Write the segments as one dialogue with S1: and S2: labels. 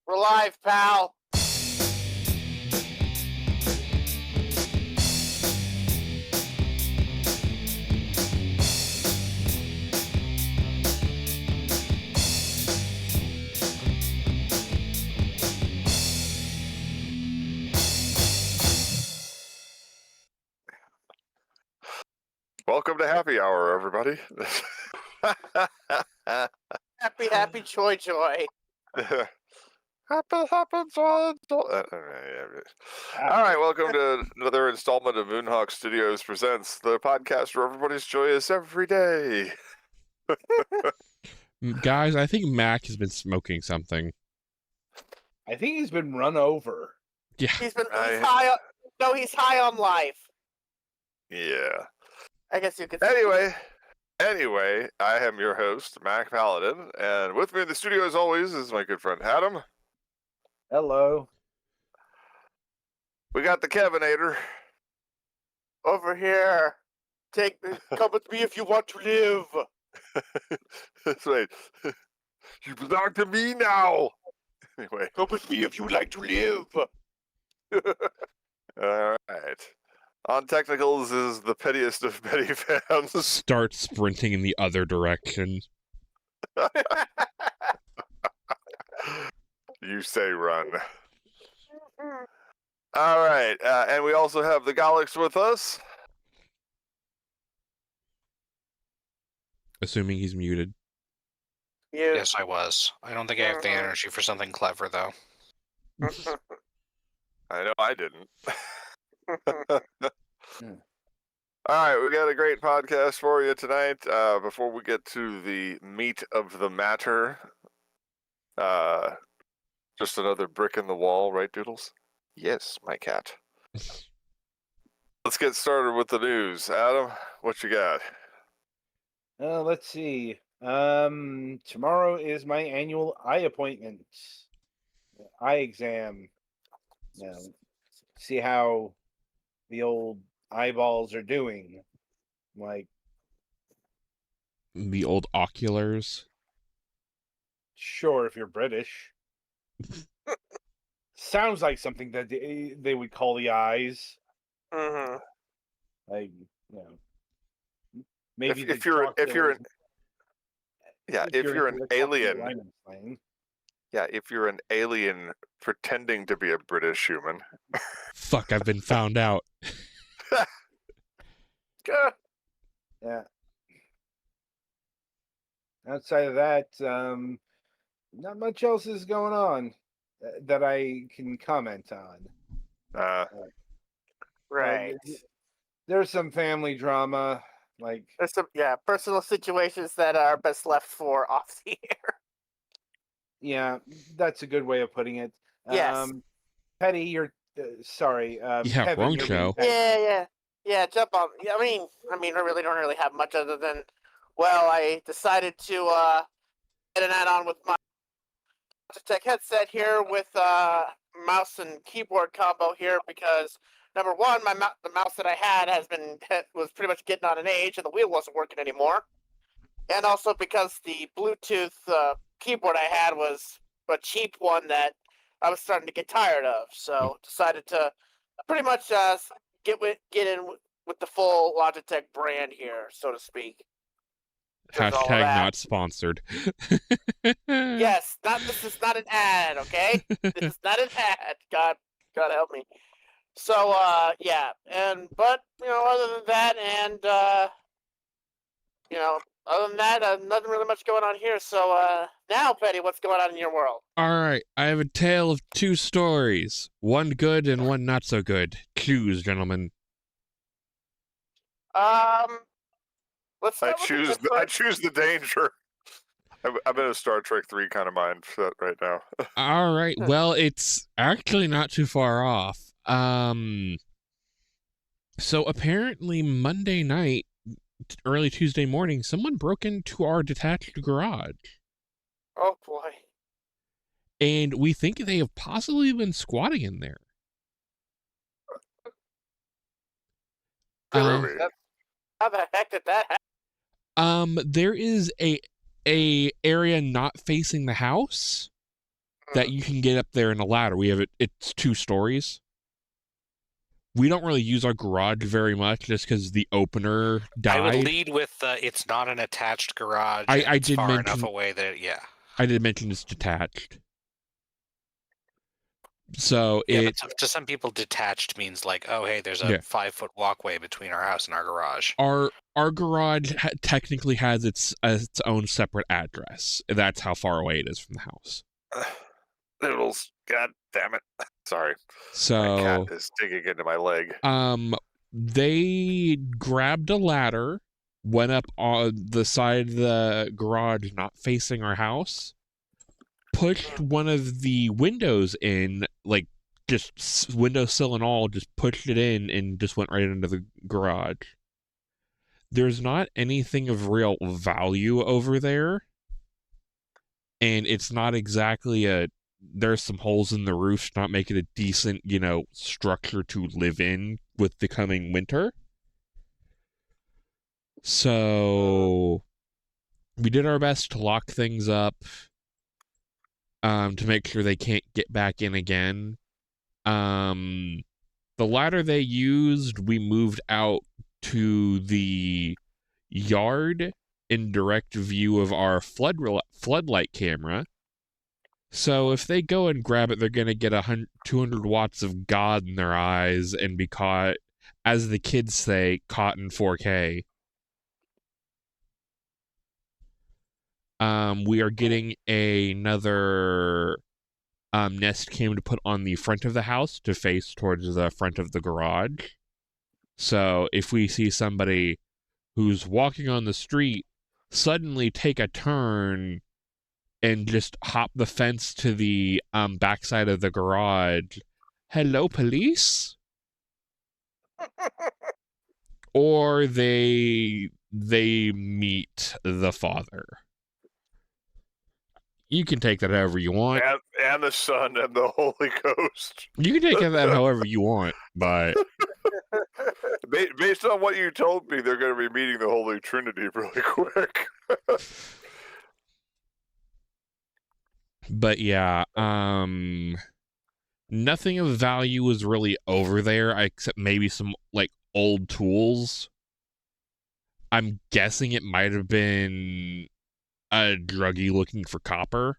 S1: We're live, pal.
S2: Welcome to Happy Hour, everybody.
S1: Happy, joy.
S2: Happy, joy. All right, welcome to another installment of Moonhawk Studios Presents, the podcast where everybody's joyous every day.
S3: Guys, I think Mac has been smoking something.
S4: I think he's been run over.
S3: Yeah.
S1: He's high on, he's high on life.
S2: Yeah.
S1: I guess you could say.
S2: Anyway, I am your host, Mac Paladin, and with me in the studio, as always, is my good friend Adam.
S4: Hello.
S2: We got the Kevinator.
S1: Over here. Come with me if you want to live.
S2: That's right. You belong to me now. Anyway.
S1: Come with me if you like to live.
S2: All right. On technicals is the pettiest of petty fans.
S3: Start sprinting in the other direction.
S2: You say run. All right. And we also have the Gallix with us.
S3: Assuming he's muted.
S5: Yes, I was. I don't think I have the energy for something clever, though.
S2: I know I didn't. All right, we got a great podcast for you tonight. Before we get to the meat of the matter, just another brick in the wall, right, Doodles? Yes, my cat. Let's get started with the news. Adam, what you got?
S4: Let's see. Tomorrow is my annual eye appointment. Eye exam. See how the old eyeballs are doing. Like
S3: The old oculars.
S4: Sure, if you're British. Sounds like something that they would call the eyes.
S1: Mm-hmm.
S4: Like, maybe
S2: if you're an alien. Yeah, if you're an alien pretending to be a British human.
S3: Fuck, I've been found out.
S4: Yeah. Outside of that, not much else is going on that I can comment on.
S1: Right.
S4: There's some family drama, like
S1: There's some personal situations that are best left for off the air.
S4: Yeah, that's a good way of putting it.
S1: Yes.
S4: Petty, you're sorry. Kevin,
S3: wrong
S4: you're
S3: show.
S1: Yeah. Jump on. Yeah, I mean, I really don't have much other than, well, I decided to get an add-on with my Logitech headset here with mouse and keyboard combo here because number one, the mouse that I had was pretty much getting on an age and the wheel wasn't working anymore, and also because the Bluetooth keyboard I had was a cheap one that I was starting to get tired of, so decided to pretty much get in with the full Logitech brand here, so to speak.
S3: Hashtag not sponsored.
S1: Yes, this is not an ad, okay? This is not an ad. God help me. So but other than that, other than that, nothing really much going on here. So now, Petty, what's going on in your world?
S3: All right, I have a tale of two stories. One good and one not so good. Choose, gentlemen.
S1: Let's
S2: I choose the danger. I'm in a Star Trek 3 kind of mindset right now.
S3: All right, well, it's actually not too far off. So apparently Monday night, early Tuesday morning, someone broke into our detached garage.
S1: Oh boy.
S3: And we think they have possibly been squatting in there.
S1: How the heck did that happen?
S3: There is a area not facing the house that you can get up there in a ladder. We have it. It's 2 stories. We don't really use our garage very much just because the opener died.
S5: I would lead with it's not an attached garage.
S3: I
S5: it's
S3: did
S5: far
S3: mention,
S5: enough away that
S3: I did mention it's detached. So
S5: but to some people, detached means like, oh, hey, there's a 5-foot walkway between our house and our garage.
S3: Our garage technically has its own separate address. That's how far away it is from the house.
S2: Noodles, god damn it! Sorry.
S3: So
S2: my cat is digging into my leg.
S3: They grabbed a ladder, went up on the side of the garage, not facing our house, pushed one of the windows in, like just windowsill and all, just pushed it in and just went right into the garage. There's not anything of real value over there, and it's not exactly there's some holes in the roof to not make it a decent, structure to live in with the coming winter. So we did our best to lock things up, to make sure they can't get back in again. The ladder they used, we moved out to the yard in direct view of our floodlight camera. So if they go and grab it, they're going to get 200 watts of God in their eyes and be caught, as the kids say, caught in 4K. We are getting another Nest cam to put on the front of the house to face towards the front of the garage. So if we see somebody who's walking on the street suddenly take a turn and just hop the fence to the backside of the garage, hello, police? Or they meet the father. You can take that however you want.
S2: And the Son and the Holy Ghost.
S3: You can take that however you want, but
S2: based on what you told me, they're going to be meeting the Holy Trinity really quick.
S3: But yeah, nothing of value was really over there except maybe some like old tools. I'm guessing it might have been a druggie looking for copper,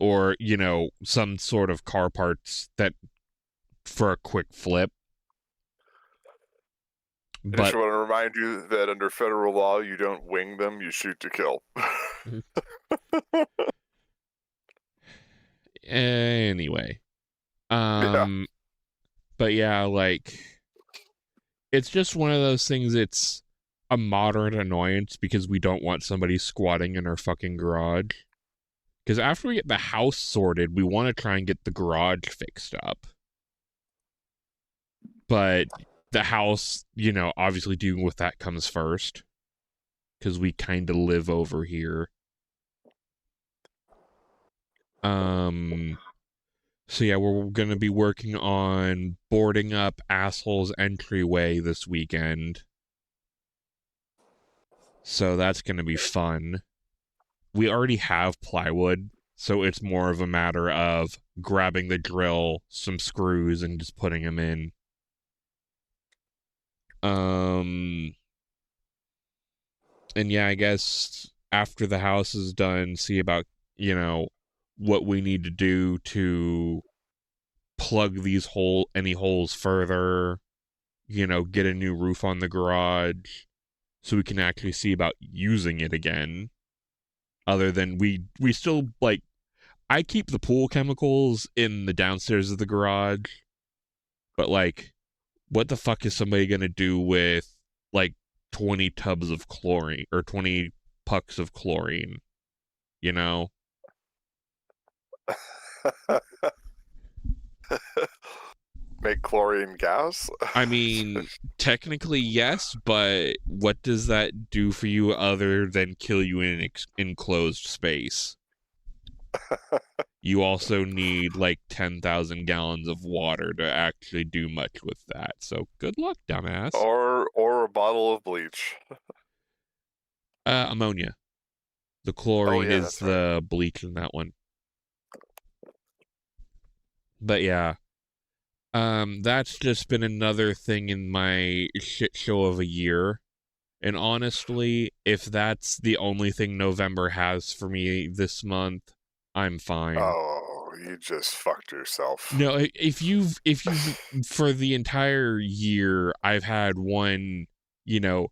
S3: or some sort of car parts that for a quick flip.
S2: I just want to remind you that under federal law, you don't wing them, you shoot to kill.
S3: Anyway. But yeah, it's just one of those things. It's a moderate annoyance because we don't want somebody squatting in our fucking garage. Because after we get the house sorted, we want to try and get the garage fixed up. But the house, obviously dealing with that comes first. Because we kind of live over here. So yeah, we're going to be working on boarding up Asshole's entryway this weekend. So that's going to be fun. We already have plywood, so it's more of a matter of grabbing the drill, some screws, and just putting them in. And yeah, I guess after the house is done, see about, what we need to do to plug these any holes further, get a new roof on the garage so we can actually see about using it again. Other than we still, I keep the pool chemicals in the downstairs of the garage, but what the fuck is somebody gonna do with 20 tubs of chlorine or 20 pucks of chlorine,
S2: Make chlorine gas?
S3: I mean, technically yes, but what does that do for you other than kill you in an enclosed space? You also need 10,000 gallons of water to actually do much with that. So good luck, dumbass.
S2: Or a bottle of bleach.
S3: Ammonia. The chlorine is
S2: that's
S3: the bleach in that one. But yeah. That's just been another thing in my shit show of a year. And honestly, if that's the only thing November has for me this month, I'm fine.
S2: Oh, you just fucked yourself.
S3: No, if you've for the entire year, I've had one, year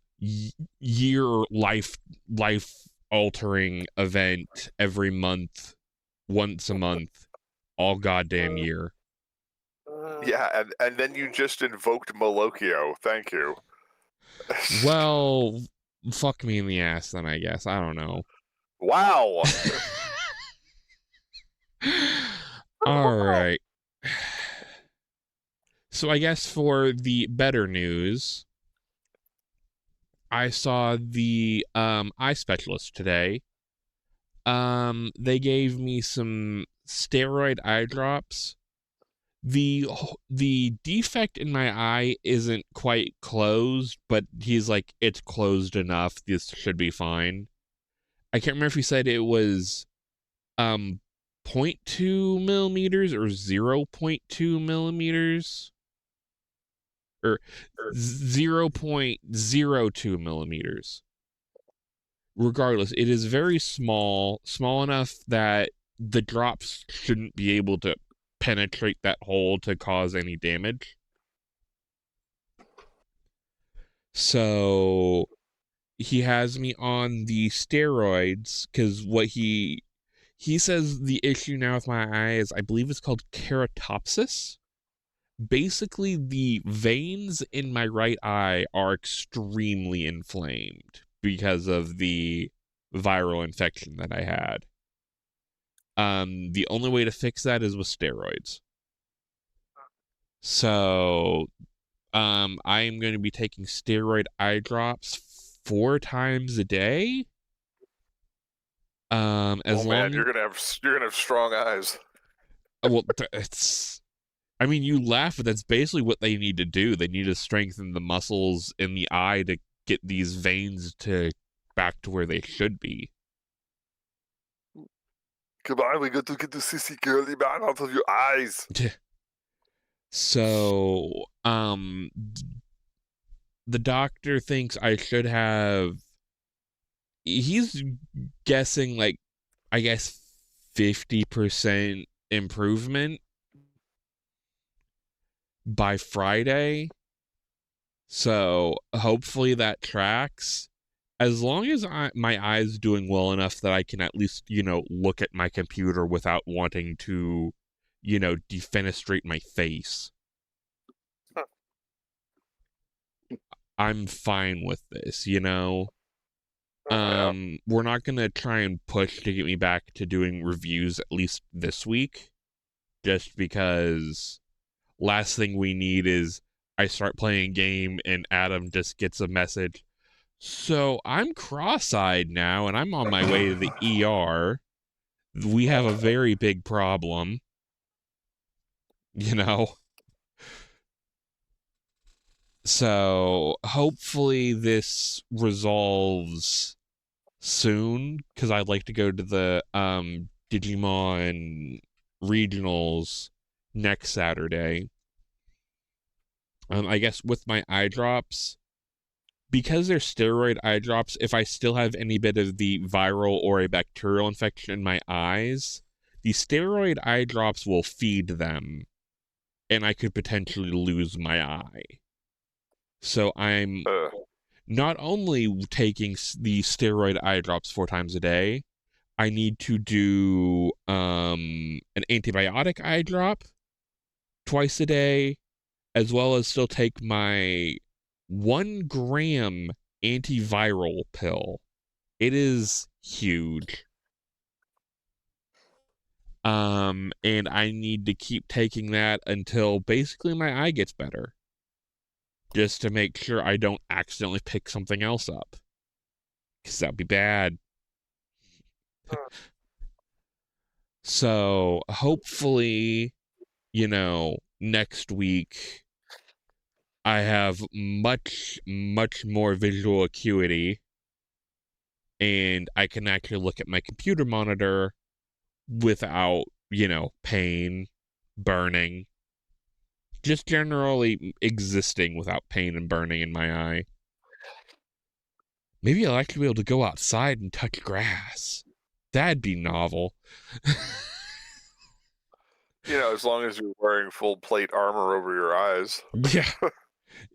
S3: life altering event every month, once a month, all goddamn year.
S2: Yeah, and then you just invoked Malocchio. Thank you.
S3: Well, fuck me in the ass then, I guess. I don't know.
S2: Wow.
S3: All right. So I guess for the better news, I saw the eye specialist today. They gave me some steroid eye drops. The defect in my eye isn't quite closed, but he's like, it's closed enough. This should be fine. I can't remember if he said it was 0.2 millimeters or 0.2 millimeters or 0.02 millimeters. Regardless, it is very small enough that the drops shouldn't be able to penetrate that hole to cause any damage. So he has me on the steroids because what he says the issue now with my eye is, I believe it's called keratopsis. Basically, the veins in my right eye are extremely inflamed because of the viral infection that I had. The only way to fix that is with steroids. So, I am going to be taking steroid eye drops 4 times a day. As long
S2: you're gonna have strong eyes.
S3: Well, it's. I mean, you laugh, but that's basically what they need to do. They need to strengthen the muscles in the eye to get these veins back to where they should be.
S2: Come on, we got to get the sissy curly man out of your eyes.
S3: So, the doctor thinks I should have. He's guessing, like, I guess 50% improvement by Friday. So hopefully that tracks. As long as my eye's doing well enough that I can at least, look at my computer without wanting to, defenestrate my face.
S2: Huh.
S3: I'm fine with this,
S2: Yeah.
S3: We're not going to try and push to get me back to doing reviews at least this week, just because last thing we need is I start playing a game and Adam just gets a message. So I'm cross-eyed now and I'm on my way to the ER. We have a very big problem. So hopefully this resolves soon, because I'd like to go to the Digimon regionals next Saturday. I guess with my eye drops, because they're steroid eye drops, if I still have any bit of the viral or a bacterial infection in my eyes, the steroid eye drops will feed them, and I could potentially lose my eye. So I'm not only taking the steroid eye drops 4 times a day, I need to do an antibiotic eye drop twice a day, as well as still take my 1 gram antiviral pill. It is huge. And I need to keep taking that until basically my eye gets better. Just to make sure I don't accidentally pick something else up. Because that would be bad. So hopefully, next week I have much, much more visual acuity. and I can actually look at my computer monitor without, pain, burning, just generally existing without pain and burning in my eye. Maybe I'll actually be able to go outside and touch grass. That'd be novel.
S2: As long as you're wearing full plate armor over your eyes.
S3: Yeah.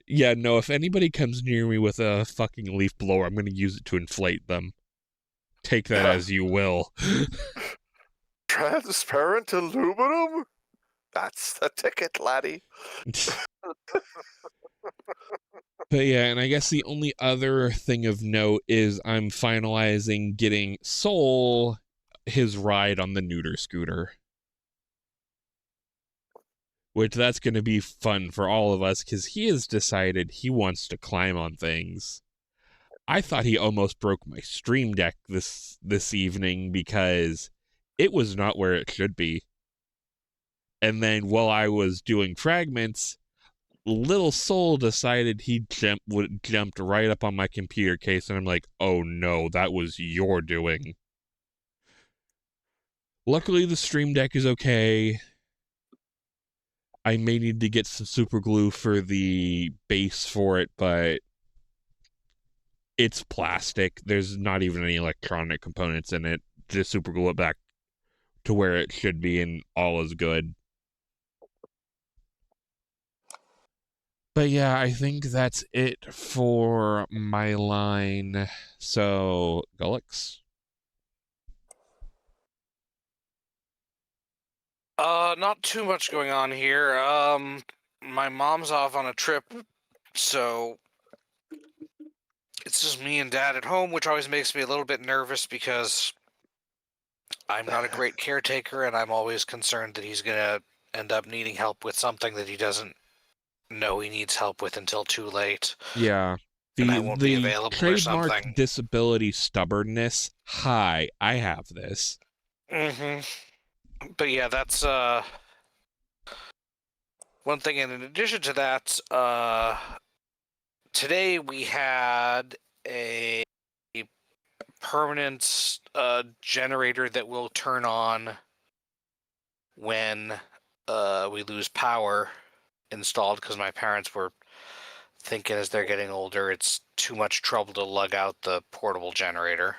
S3: Yeah, no, if anybody comes near me with a fucking leaf blower, I'm going to use it to inflate them. Take that as you will.
S2: Transparent aluminum? That's the ticket, laddie.
S3: But yeah, and I guess the only other thing of note is I'm finalizing getting Soul his ride on the neuter scooter. Which that's going to be fun for all of us because he has decided he wants to climb on things. I thought he almost broke my stream deck this evening because it was not where it should be. And then while I was doing fragments, little Soul decided he jumped right up on my computer case, and I'm like, oh no, that was your doing. Luckily, the stream deck is okay. I may need to get some super glue for the base for it, but it's plastic. There's not even any electronic components in it. Just super glue it back to where it should be, and all is good. But yeah, I think that's it for my line. So, Gullix?
S5: Not too much going on here. My mom's off on a trip, so it's just me and Dad at home, which always makes me a little bit nervous because I'm not a great caretaker, and I'm always concerned that he's gonna end up needing help with something that he doesn't know he needs help with until too late.
S3: Yeah.
S5: And I won't be available or
S3: trademark
S5: something.
S3: disability stubbornness. Hi, I have this.
S5: Mm-hmm. But yeah, that's one thing. And in addition to that, today we had a permanent generator that will turn on when we lose power installed, because my parents were thinking as they're getting older it's too much trouble to lug out the portable generator.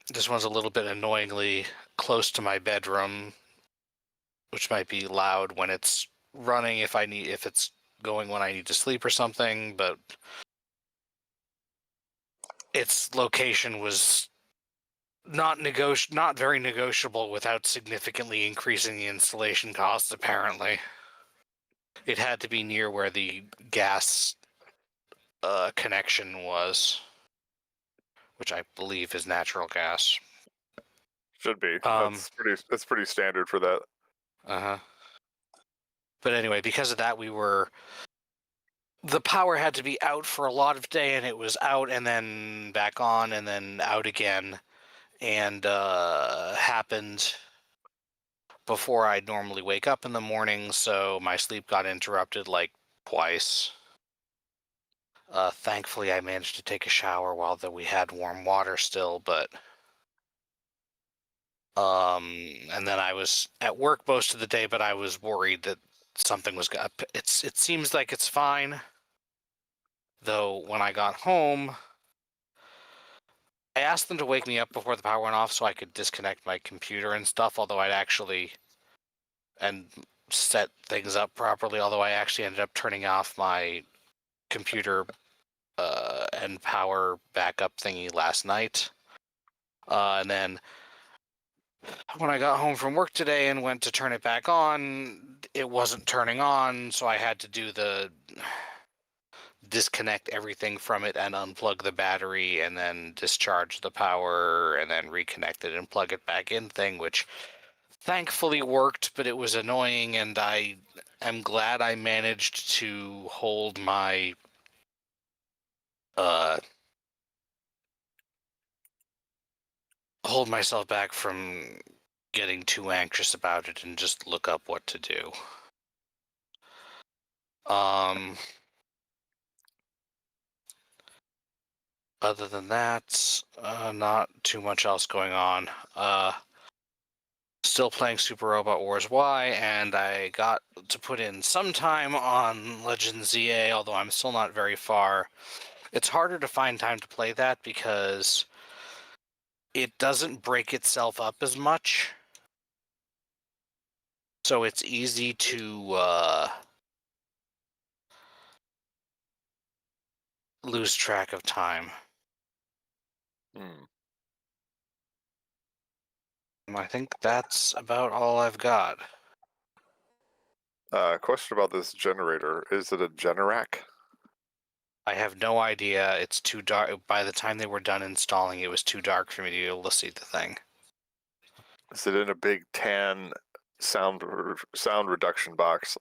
S5: This one's a little bit annoyingly close to my bedroom, which might be loud when it's running if it's going when I need to sleep or something, but its location was not very negotiable without significantly increasing the installation costs, apparently. It had to be near where the gas connection was, which I believe is natural gas.
S2: Should be. That's pretty standard for that.
S5: Uh-huh. But anyway, because of that, the power had to be out for a lot of day, and it was out and then back on and then out again, and happened before I'd normally wake up in the morning, so my sleep got interrupted like twice. Thankfully, I managed to take a shower while we had warm water still, but and then I was at work most of the day, but I was worried that something was gonna. It seems like it's fine, though. When I got home, I asked them to wake me up before the power went off so I could disconnect my computer and stuff. Although I'd actually and set things up properly. Although I actually ended up turning off my computer and power backup thingy last night, and then when I got home from work today and went to turn it back on, it wasn't turning on, so I had to do the disconnect everything from it and unplug the battery and then discharge the power and then reconnect it and plug it back in thing, which thankfully worked, but it was annoying, and I am glad I managed to hold my hold myself back from getting too anxious about it and just look up what to do. Other than that, not too much else going on. Still playing Super Robot Wars Y, and I got to put in some time on Legends ZA, although I'm still not very far. It's harder to find time to play that because it doesn't break itself up as much. So it's easy to lose track of time. I think that's about all I've got.
S2: Question about this generator. Is it a Generac?
S5: I have no idea. It's too dark. By the time they were done installing, it was too dark for me to be able to see the thing.
S2: Is it in a big tan sound reduction box?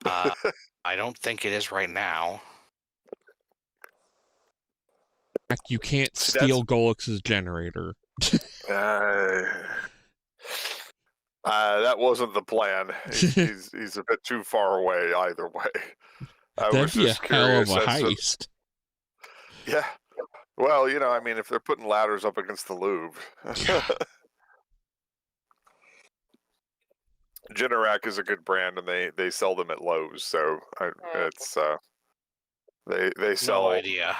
S5: I don't think it is right now.
S3: You can't
S2: See,
S3: steal Golix's generator.
S2: That wasn't the plan. He's a bit too far away either way. I
S3: That'd
S2: was
S3: be a
S2: just
S3: hell of
S2: curious
S3: a
S2: as to-
S3: heist.
S2: Yeah. Well, I mean, if they're putting ladders up against the Louvre. Generac is a good brand, and they sell them at Lowe's. So it's they sell
S5: No idea.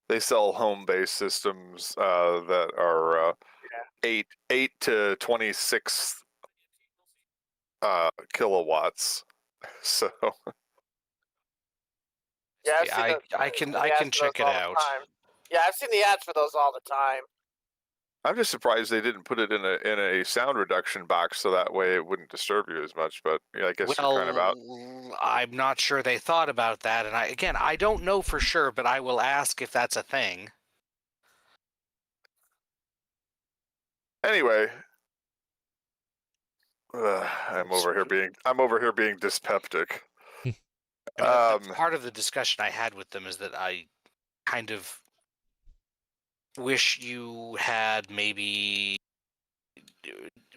S2: they sell home-based systems that are 8 to 26 kilowatts. So
S1: Yeah,
S5: I can
S1: the ads for
S5: check
S1: those
S5: it
S1: all the
S5: out.
S1: time. Yeah, I've seen the ads for those all the time.
S2: I'm just surprised they didn't put it in a sound reduction box so that way it wouldn't disturb you as much. But I guess you're kind of out.
S5: I'm not sure they thought about that, and I don't know for sure, but I will ask if that's a thing.
S2: Anyway, I'm over here being dyspeptic.
S5: That's part of the discussion I had with them is that I kind of wish you had maybe,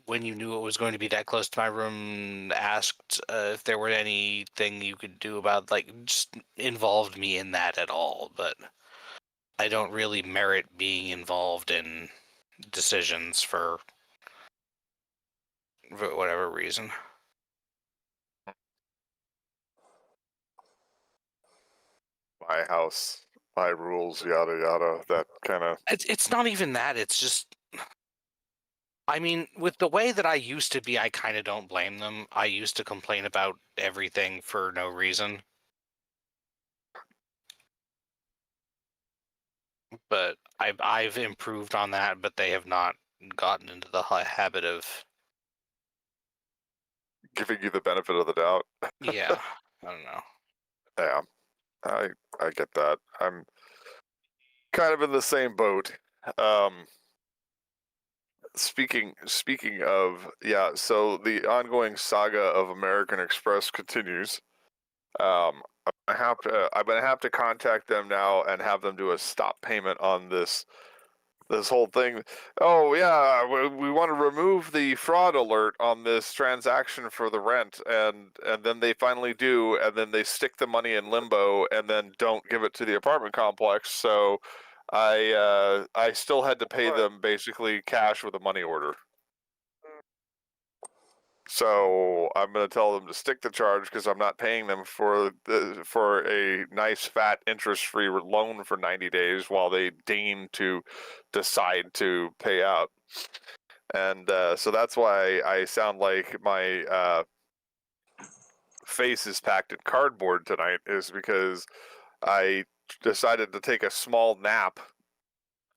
S5: when you knew it was going to be that close to my room, asked if there were anything you could do about, like, just involved me in that at all. But I don't really merit being involved in decisions for whatever reason.
S2: My house, my rules, yada yada. That kind of.
S5: It's not even that. It's just, I mean, with the way that I used to be, I kind of don't blame them. I used to complain about everything for no reason. But I've improved on that, but they have not gotten into the habit of
S2: Giving you the benefit of the doubt.
S5: yeah, I don't know.
S2: Yeah, I get that. I'm kind of in the same boat. Speaking of, yeah, so the ongoing saga of American Express continues. I'm gonna have to contact them now and have them do a stop payment on this whole thing. Oh yeah, we want to remove the fraud alert on this transaction for the rent, and then they finally do, and then they stick the money in limbo and then don't give it to the apartment complex. So I still had to pay them basically cash with a money order. So I'm going to tell them to stick the charge because I'm not paying them for a nice fat interest-free loan for 90 days while they deign to decide to pay out. And so that's why I sound like my face is packed in cardboard tonight, is because I decided to take a small nap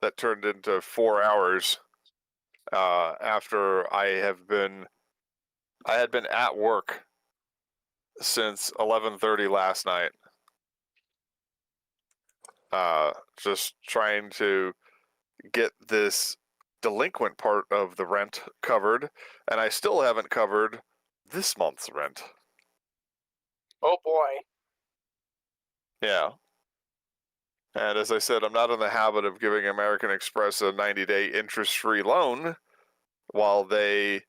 S2: that turned into 4 hours after I had been at work since 11:30 last night. Just trying to get this delinquent part of the rent covered, and I still haven't covered this month's rent.
S1: Oh boy.
S2: Yeah. And as I said, I'm not in the habit of giving American Express a 90-day interest-free loan while they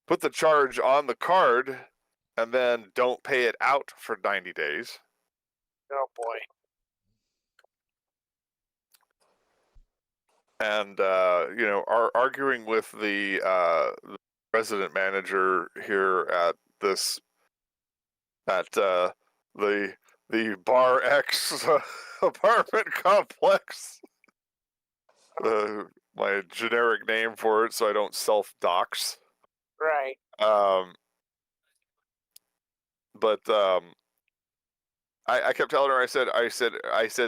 S2: put the charge on the card and then don't pay it out for 90 days.
S1: Oh boy.
S2: and are arguing with the resident manager here at the Bar X apartment complex. My generic name for it, so I don't self-dox.
S1: Right.
S2: But I kept telling her, I said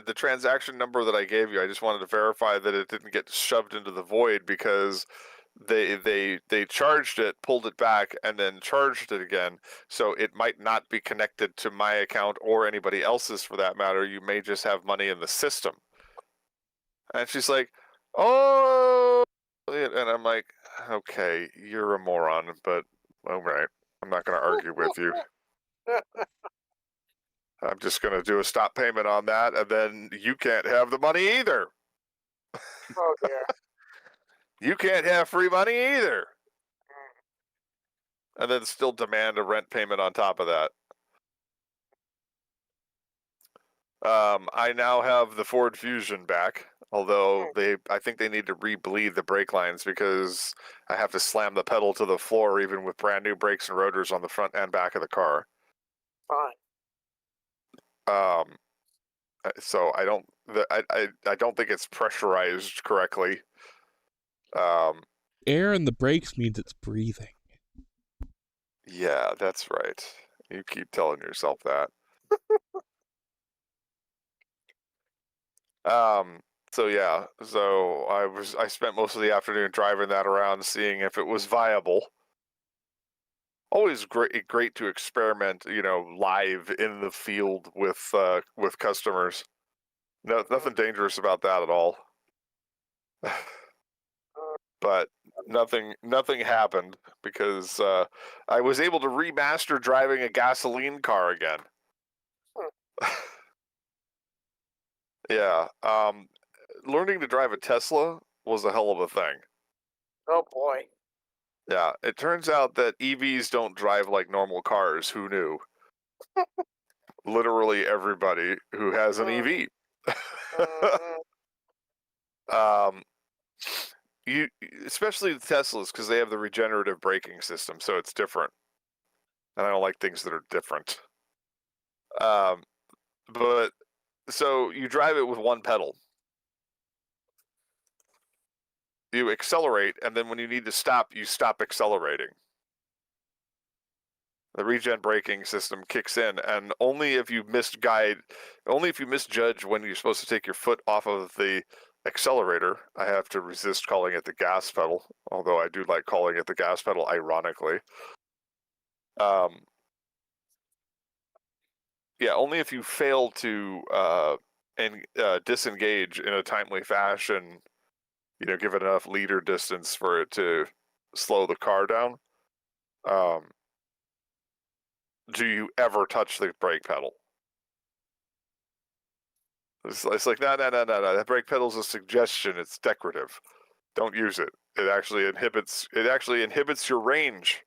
S2: the transaction number that I gave you, I just wanted to verify that it didn't get shoved into the void, because they charged it, pulled it back, and then charged it again. So it might not be connected to my account or anybody else's for that matter. You may just have money in the system. And she's like, oh, and I'm like, okay, you're a moron, but all right, I'm not going to argue with you. I'm just going to do a stop payment on that, and then you can't have the money either.
S1: Oh dear.
S2: You can't have free money either. And then still demand a rent payment on top of that. I now have the Ford Fusion back, although I think they need to re-bleed the brake lines, because I have to slam the pedal to the floor even with brand new brakes and rotors on the front and back of the car.
S1: Fine.
S2: So I don't think it's pressurized correctly.
S3: Air in the brakes means it's breathing.
S2: Yeah, that's right. You keep telling yourself that. So yeah, so I spent most of the afternoon driving that around, seeing if it was viable. Always great to experiment, live in the field with customers. No, nothing dangerous about that at all. But nothing happened, because I was able to remaster driving a gasoline car again. Yeah. Learning to drive a Tesla was a hell of a thing.
S1: Oh boy.
S2: Yeah, it turns out that EVs don't drive like normal cars. Who knew? Literally everybody who has an EV. You, especially the Teslas, because they have the regenerative braking system, so it's different. And I don't like things that are different. But so you drive it with one pedal. You accelerate, and then when you need to stop, you stop accelerating. The regen braking system kicks in, and only if you misjudge when you're supposed to take your foot off of the accelerator. I have to resist calling it the gas pedal, although I do like calling it the gas pedal, ironically. Yeah, only if you fail to disengage in a timely fashion, give it enough leader distance for it to slow the car down, do you ever touch the brake pedal. It's like, no. That brake pedal's a suggestion. It's decorative. Don't use it. It actually inhibits your range.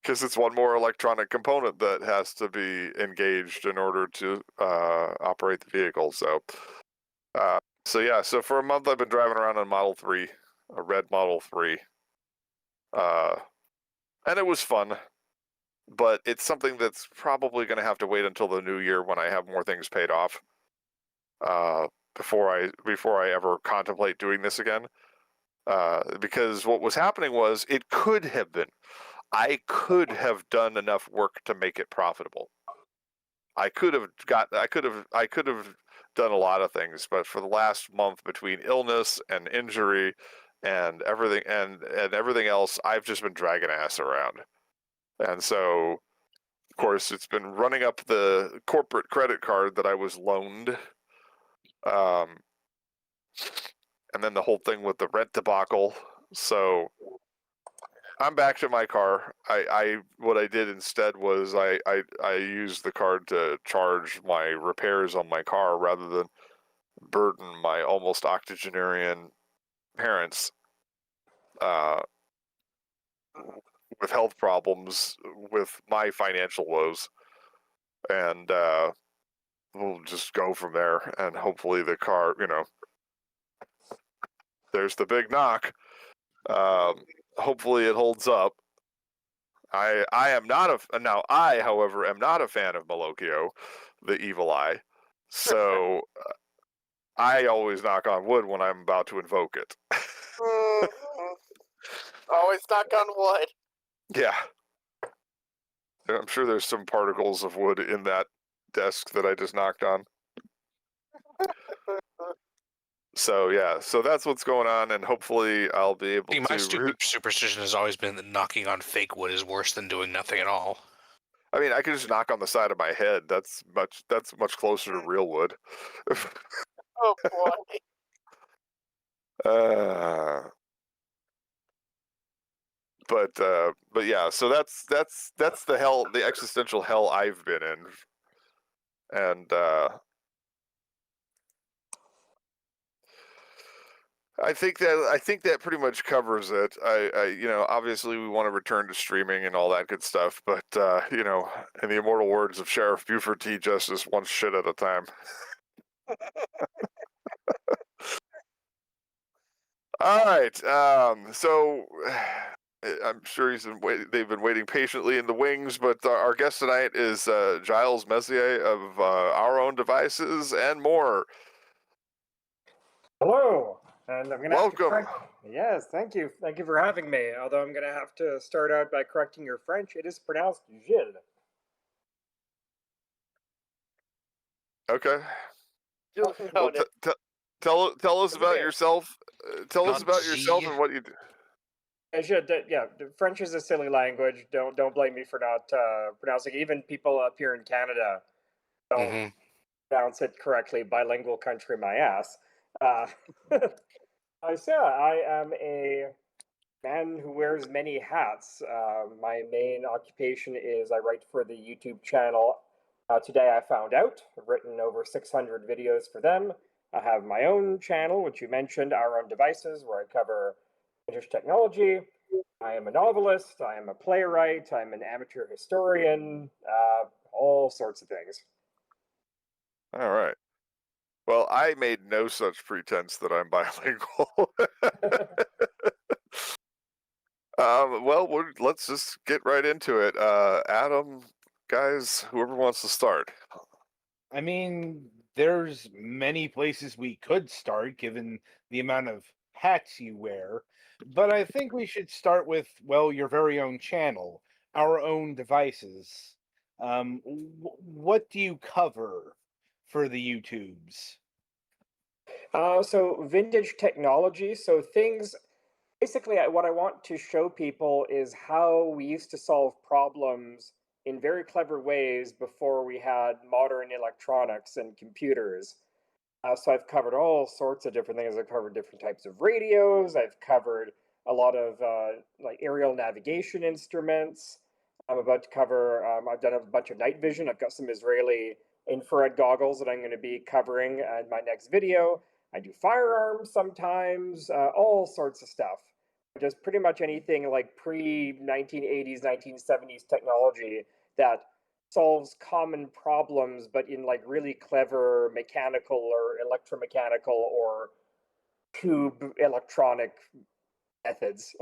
S2: Because it's one more electronic component that has to be engaged in order to operate the vehicle. So for a month I've been driving around on Model 3, a red Model 3. And it was fun. But it's something that's probably going to have to wait until the new year, when I have more things paid off, before I ever contemplate doing this again. Because what was happening was, I could have done enough work to make it profitable. I could have done a lot of things, but for the last month, between illness and injury and everything everything else, I've just been dragging ass around. And so, of course, it's been running up the corporate credit card that I was loaned. And then the whole thing with the rent debacle. So I'm back to my car. What I did instead was I used the card to charge my repairs on my car, rather than burden my almost octogenarian parents with health problems with my financial woes. And we'll just go from there, and hopefully the car, there's the big knock. Hopefully it holds up. I am not now. I, however, am not a fan of Malocchio, the evil eye. So I always knock on wood when I'm about to invoke it.
S1: Always knock on wood.
S2: Yeah. I'm sure there's some particles of wood in that desk that I just knocked on. So yeah, so that's what's going on, and hopefully I'll be able
S5: See,
S2: to.
S5: my stupid superstition has always been that knocking on fake wood is worse than doing nothing at all.
S2: I mean, I can just knock on the side of my head. That's much closer to real wood.
S1: Oh boy.
S2: But yeah, so that's the hell, the existential hell I've been in, and I think that pretty much covers it. I obviously we want to return to streaming and all that good stuff, but in the immortal words of Sheriff Buford T. Justice, one shit at a time. All right. So I'm sure they've been waiting patiently in the wings, but our guest tonight is Gilles Messier of Our Own Devices and more.
S6: Hello, and I'm gonna
S2: Welcome.
S6: Yes, thank you for having me. Although I'm gonna have to start out by correcting your French. It is pronounced Gilles.
S2: Okay.
S1: Well,
S2: tell us
S6: It's
S2: about
S6: okay.
S2: yourself. Tell us
S5: Not
S2: about yourself
S5: Z.
S2: and what you do.
S6: Yeah, French is a silly language. Don't blame me for not pronouncing it. Even people up here in Canada don't
S5: Mm-hmm.
S6: pronounce it correctly. Bilingual country, my ass. I am a man who wears many hats. My main occupation is I write for the YouTube channel. Today I found out. I've written over 600 videos for them. I have my own channel, which you mentioned, Our Own Devices, where I cover vintage technology. I am a novelist. I am a playwright. I'm an amateur historian. All sorts of things.
S2: All right. Well, I made no such pretense that I'm bilingual. Well, let's just get right into it. Adam, guys, whoever wants to start.
S4: I mean, there's many places we could start given the amount of hats you wear, but I think we should start with, well, your very own channel, Our Own Devices. What do you cover for the YouTubes?
S6: So vintage technology. So things basically what I want to show people is how we used to solve problems in very clever ways before we had modern electronics and computers. So I've covered all sorts of different things. I've covered different types of radios. I've covered a lot of like aerial navigation instruments. I'm about to cover. I've done a bunch of night vision. I've got some Israeli infrared goggles that I'm going to be covering in my next video. I do firearms sometimes. All sorts of stuff. Just pretty much anything like pre 1980s, 1970s technology that solves common problems, but in like really clever mechanical or electromechanical or tube electronic methods.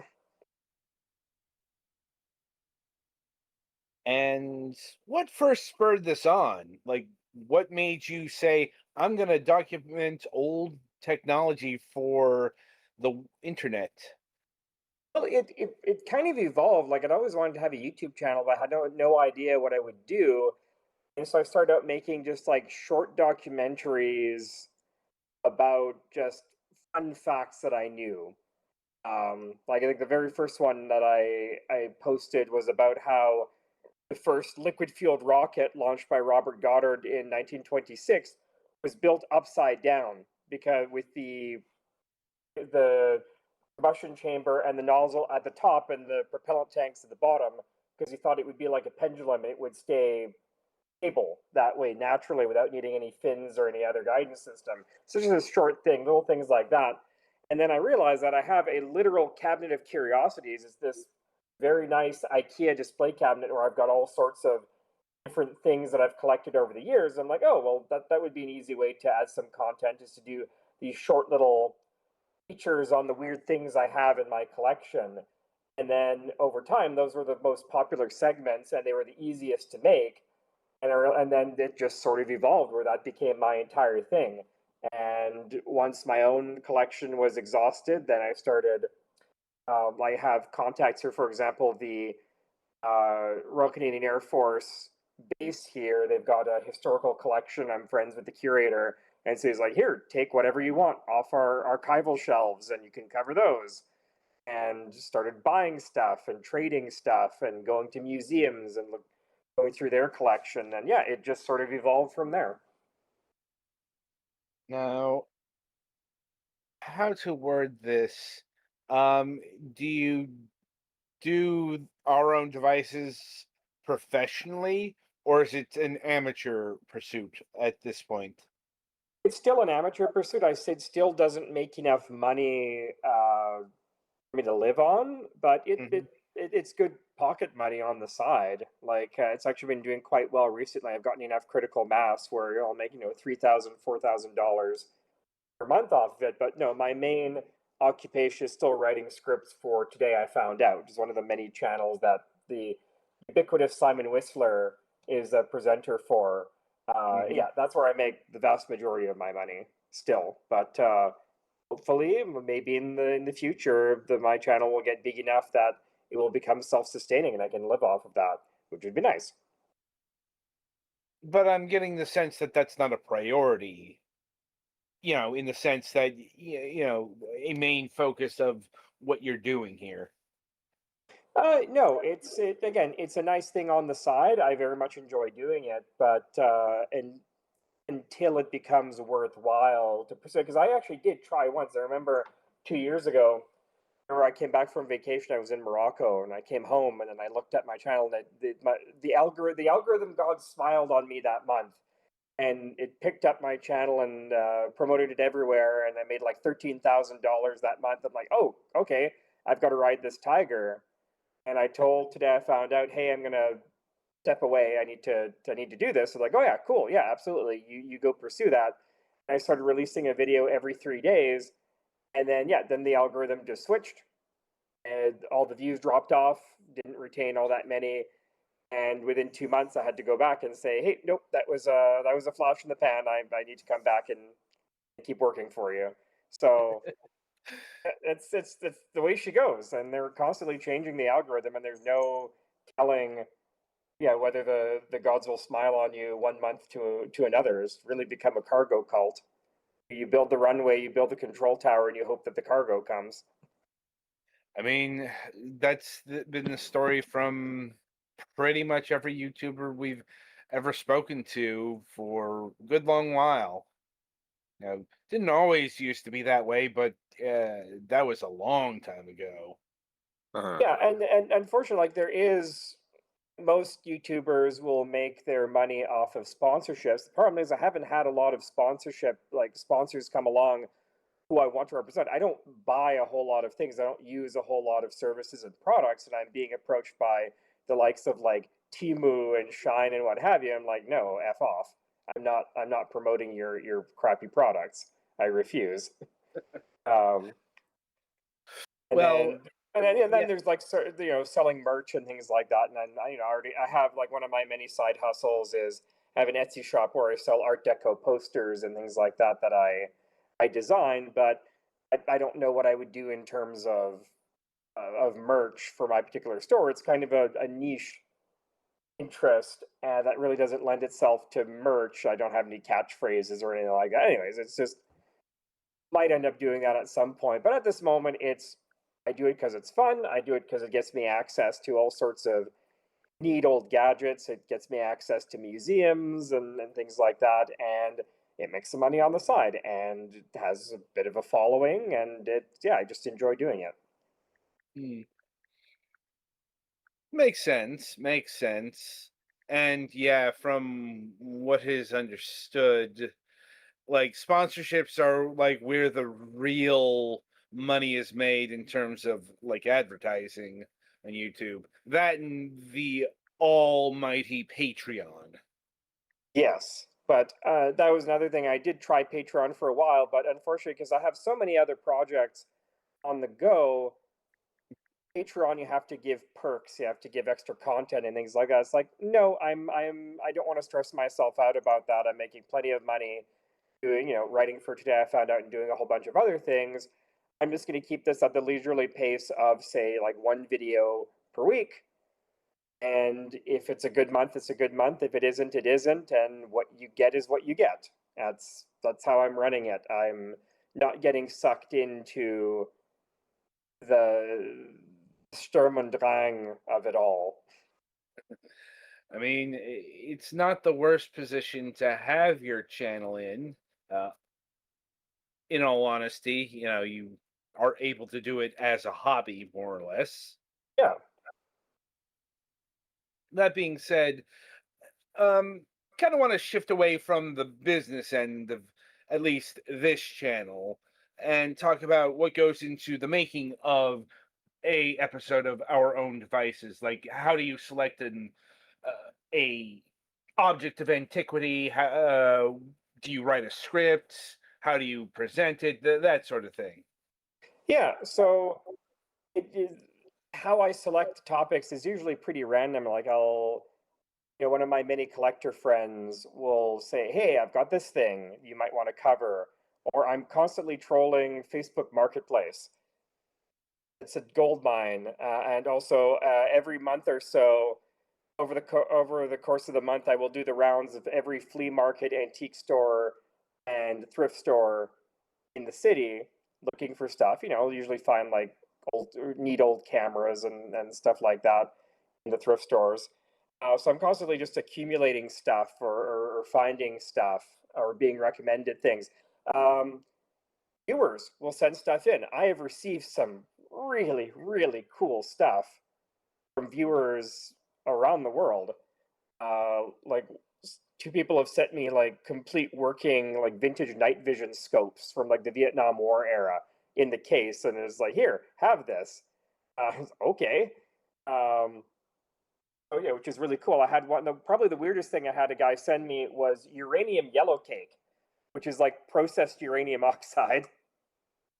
S4: And what first spurred this on? Like, what made you say, I'm going to document old technology for the internet?
S6: Well, it kind of evolved. Like I'd always wanted to have a YouTube channel, but I had no idea what I would do. And so I started out making just like short documentaries about just fun facts that I knew. Like I think the very first one that I posted was about how the first liquid-fueled rocket launched by Robert Goddard in 1926 was built upside down because with the combustion chamber and the nozzle at the top and the propellant tanks at the bottom, because he thought it would be like a pendulum and it would stay stable that way naturally without needing any fins or any other guidance system. So just a short thing, little things like that. And then I realized that I have a literal cabinet of curiosities. It's this very nice IKEA display cabinet where I've got all sorts of different things that I've collected over the years. I'm like, oh, well, that would be an easy way to add some content is to do these short little features on the weird things I have in my collection. And then over time, those were the most popular segments, and they were the easiest to make. And then it just sort of evolved where that became my entire thing. And once my own collection was exhausted, then I started. I have contacts here, for example, the Royal Canadian Air Force base here. They've got a historical collection. I'm friends with the curator, and so he's like, "Here, take whatever you want off our archival shelves, and you can cover those." And started buying stuff and trading stuff and going to museums and going through their collection. And yeah, it just sort of evolved from there.
S4: Now, how to word this? Do you do our own devices professionally, or is it an amateur pursuit at this point?
S6: It's still an amateur pursuit. I said still doesn't make enough money for me to live on, but it's good pocket money on the side. Like it's actually been doing quite well recently. I've gotten enough critical mass where I'll make $3,000, $4,000 per month off of it. But no, my main occupation is still writing scripts for Today I Found Out, which is one of the many channels that the ubiquitous Simon Whistler is a presenter for. Yeah, that's where I make the vast majority of my money still. But hopefully, maybe in the future, my channel will get big enough that it will become self-sustaining and I can live off of that, which would be nice.
S4: But I'm getting the sense that that's not a priority. In the sense that a main focus of what you're doing here.
S6: No, again, it's a nice thing on the side. I very much enjoy doing it, but until it becomes worthwhile to pursue, because I actually did try once. I remember 2 years ago, whenever I came back from vacation, I was in Morocco, and I came home, and then I looked at my channel, and the algorithm god smiled on me that month, and it picked up my channel and promoted it everywhere, and I made like $13,000 that month. I'm like, oh, okay, I've got to ride this tiger. And I told Today I Found Out, hey, I'm gonna step away. I need to do this. So like, oh yeah, cool, yeah, absolutely. You go pursue that. And I started releasing a video every 3 days, and then then the algorithm just switched, and all the views dropped off. Didn't retain all that many, and within 2 months, I had to go back and say, hey, nope, that was a flash in the pan. I need to come back and keep working for you. So it's the way she goes, and they're constantly changing the algorithm, and there's no telling, whether the gods will smile on you 1 month to another. It's really become a cargo cult. You build the runway, you build the control tower, and you hope that the cargo comes.
S4: I mean, that's been the story from pretty much every YouTuber we've ever spoken to for a good long while. Didn't always used to be that way, but that was a long time ago.
S6: Yeah, and unfortunately, like most YouTubers will make their money off of sponsorships. The problem is I haven't had a lot of sponsorship, like sponsors come along who I want to represent. I don't buy a whole lot of things. I don't use a whole lot of services and products, and I'm being approached by the likes of like Timu and Shine and what have you. I'm like, no, F off. I'm not promoting your crappy products. I refuse. Um, and
S4: Well,
S6: then and then there's like selling merch and things like that. And then I have like one of my many side hustles is I have an Etsy shop where I sell Art Deco posters and things like that that I design, but I don't know what I would do in terms of merch for my particular store. It's kind of a niche interest, and that really doesn't lend itself to merch. I don't have any catchphrases or anything like that. Anyways, it's just might end up doing that at some point, but at this moment, I do it because it's fun. I do it because it gets me access to all sorts of neat old gadgets. It gets me access to museums and things like that, and it makes some money on the side, and it has a bit of a following, and I just enjoy doing it.
S4: Makes sense. Makes sense. And yeah, from what is understood, like sponsorships are like where the real money is made in terms of like advertising on YouTube. That and the almighty Patreon.
S6: Yes, But that was another thing. I did try Patreon for a while, but unfortunately, because I have so many other projects on the go, Patreon, you have to give perks, you have to give extra content and things like that. It's like, no, I don't want to stress myself out about that. I'm making plenty of money doing, writing for Today I Found Out and doing a whole bunch of other things. I'm just going to keep this at the leisurely pace of, say, like one video per week. And if it's a good month, it's a good month. If it isn't, it isn't. And what you get is what you get. That's how I'm running it. I'm not getting sucked into the Sturm und Drang of it all.
S4: I mean, it's not the worst position to have your channel in. In all honesty, you are able to do it as a hobby, more or less.
S6: Yeah.
S4: That being said, kind of want to shift away from the business end of at least this channel and talk about what goes into the making of a episode of Our Own Devices. Like, how do you select a object of antiquity? How, do you write a script? How do you present it? That sort of thing.
S6: Yeah, so how I select topics is usually pretty random. Like one of my many collector friends will say, "Hey, I've got this thing you might want to cover," or I'm constantly trolling Facebook Marketplace. It's a gold mine, and also every month or so, over the course of the month, I will do the rounds of every flea market, antique store, and thrift store in the city, looking for stuff. Usually find like old cameras and stuff like that in the thrift stores. So I'm constantly just accumulating stuff or finding stuff or being recommended things. Viewers will send stuff in. I have received some really, really cool stuff from viewers around the world. Like two people have sent me like complete working like vintage night vision scopes from like the Vietnam War era in the case, and it's like, here, have this. Okay. Oh yeah, which is really cool. I had one. Probably the weirdest thing I had a guy send me was uranium yellow cake, which is like processed uranium oxide.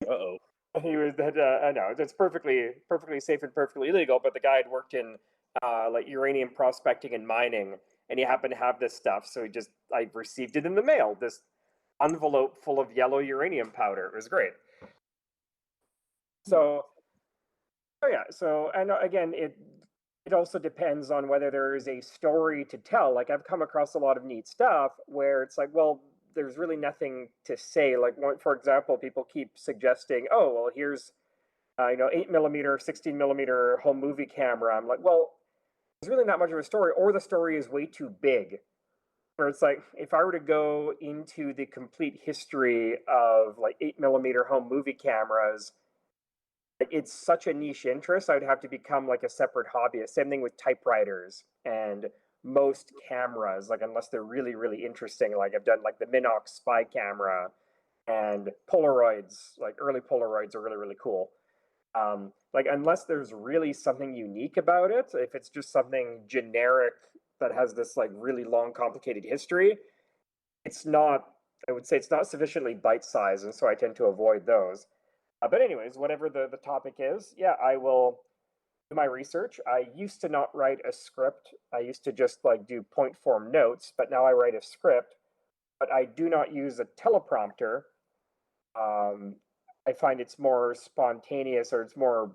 S4: Uh-oh.
S6: He was that. I know it's perfectly safe and perfectly legal, but the guy had worked in like uranium prospecting and mining, and he happened to have this stuff. So I received it in the mail. This envelope full of yellow uranium powder. It was great. So, oh yeah. So, and again, it also depends on whether there is a story to tell. Like I've come across a lot of neat stuff where it's like, well, there's really nothing to say. Like for example, people keep suggesting, oh, well, here's 8mm, 16mm home movie camera. I'm like, well, there's really not much of a story, or the story is way too big. Where it's like, if I were to go into the complete history of like 8mm home movie cameras, it's such a niche interest, I would have to become like a separate hobbyist. Same thing with typewriters and most cameras, like unless they're really, really interesting. Like I've done like the Moonhawk spy camera and Polaroids, like early Polaroids are really, really cool. Like unless there's really something unique about it, if it's just something generic that has this like really long, complicated history, I would say it's not sufficiently bite-sized, and so I tend to avoid those. But anyways, whatever the topic is, yeah, I will do my research. I used to not write a script. I used to just like do point form notes, but now I write a script. But I do not use a teleprompter. I find it's more spontaneous, or it's more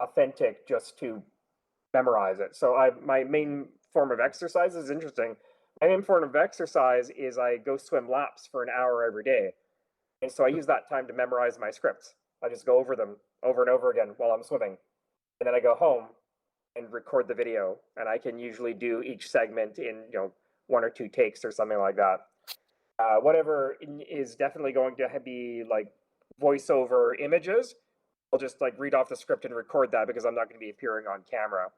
S6: authentic just to memorize it. So my main form of exercise is interesting. My main form of exercise is I go swim laps for an hour every day. And so I use that time to memorize my scripts. I just go over them over and over again while I'm swimming. And then I go home and record the video. And I can usually do each segment in, 1 or 2 takes or something like that. Whatever is definitely going to be like voiceover images, I'll just like read off the script and record that because I'm not going to be appearing on camera.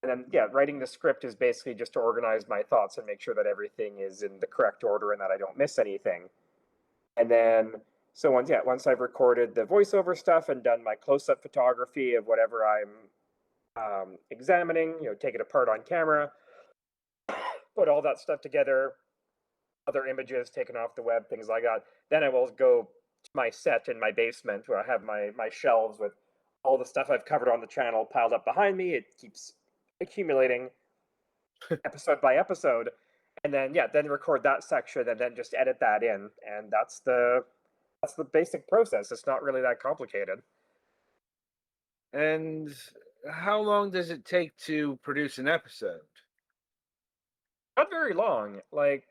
S6: And then, yeah, writing the script is basically just to organize my thoughts and make sure that everything is in the correct order and that I don't miss anything. And then, so once I've recorded the voiceover stuff and done my close-up photography of whatever I'm examining, take it apart on camera, put all that stuff together, other images taken off the web, things like that. Then I will go to my set in my basement where I have my shelves with all the stuff I've covered on the channel piled up behind me. It keeps accumulating episode by episode. And then then record that section and then just edit that in. And that's the basic process. It's not really that complicated.
S4: And how long does it take to produce an episode?
S6: Not very long. Like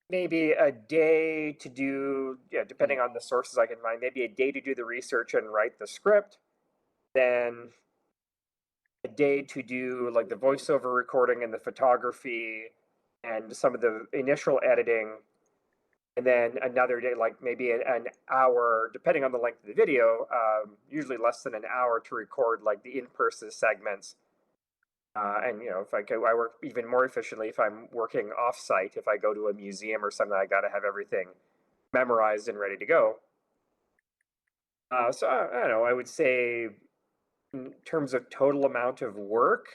S6: maybe a day to do, depending on the sources I can find, maybe a day to do the research and write the script. Then a day to do like the voiceover recording and the photography and some of the initial editing. And then another day, like maybe an hour, depending on the length of the video, usually less than an hour to record like the in-person segments. And if I work even more efficiently if I'm working off-site. If I go to a museum or something, I got to have everything memorized and ready to go. So I don't know. I would say, in terms of total amount of work,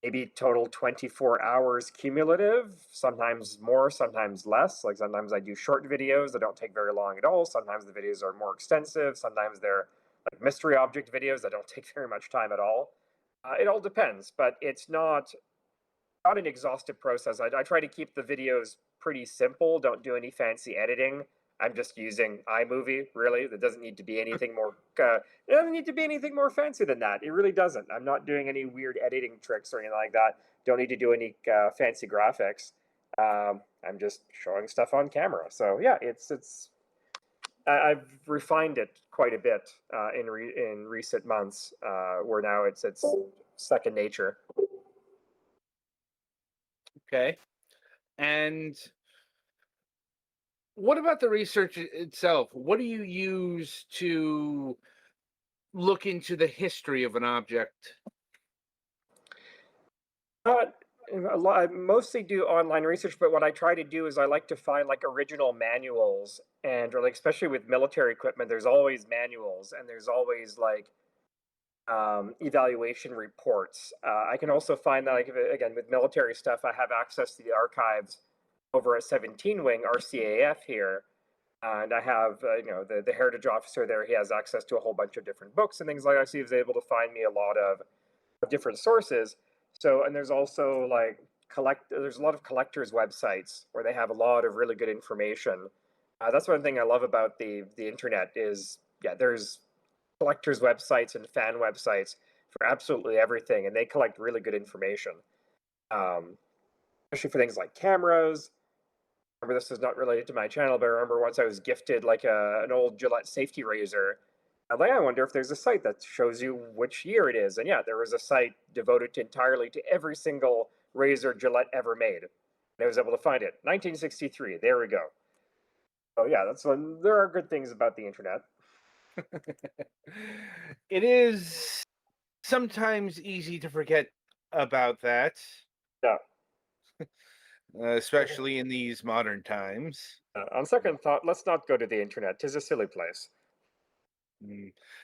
S6: maybe total 24 hours cumulative. Sometimes more, sometimes less. Like sometimes I do short videos that don't take very long at all. Sometimes the videos are more extensive. Sometimes they're like mystery object videos that don't take very much time at all. It all depends, but it's not an exhaustive process. I try to keep the videos pretty simple. Don't do any fancy editing. I'm just using iMovie. Really, there doesn't need to be anything more. It doesn't need to be anything more fancy than that. It really doesn't. I'm not doing any weird editing tricks or anything like that. Don't need to do any fancy graphics. I'm just showing stuff on camera. So yeah, I've refined it quite a bit in recent months, where now it's second nature.
S4: Okay. And what about the research itself? What do you use to look into the history of an object?
S6: I mostly do online research, but what I try to do is I like to find like original manuals, or like especially with military equipment, there's always manuals and there's always like evaluation reports. I can also find that, like, again, with military stuff, I have access to the archives over at 17 Wing RCAF here, and I have the heritage officer there. He has access to a whole bunch of different books and things like that. So he was able to find me a lot of different sources. So, and there's also like there's a lot of collectors websites where they have a lot of really good information. That's one thing I love about the internet is there's collectors websites and fan websites for absolutely everything, and they collect really good information, especially for things like cameras. Remember, this is not related to my channel, but I remember once I was gifted like an old Gillette safety razor. I'm like, I wonder if there's a site that shows you which year it is. And yeah, there was a site devoted entirely to every single razor Gillette ever made. And I was able to find it. 1963. There we go. So yeah, there are good things about the internet.
S4: It is sometimes easy to forget about that.
S6: Yeah.
S4: Especially in these modern times.
S6: On second thought, let's not go to the internet. 'Tis a silly place.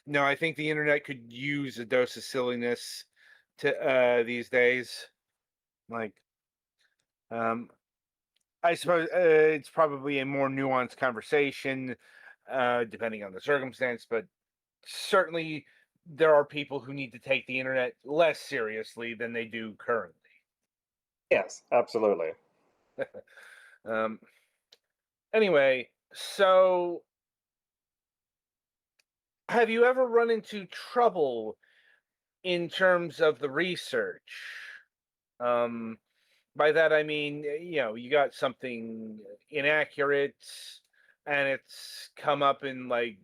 S4: No, I think the internet could use a dose of silliness to these days. Like, I suppose it's probably a more nuanced conversation, depending on the circumstance, but certainly there are people who need to take the internet less seriously than they do currently.
S6: Yes, absolutely.
S4: Anyway, so have you ever run into trouble in terms of the research? By that I mean, you got something inaccurate and it's come up in like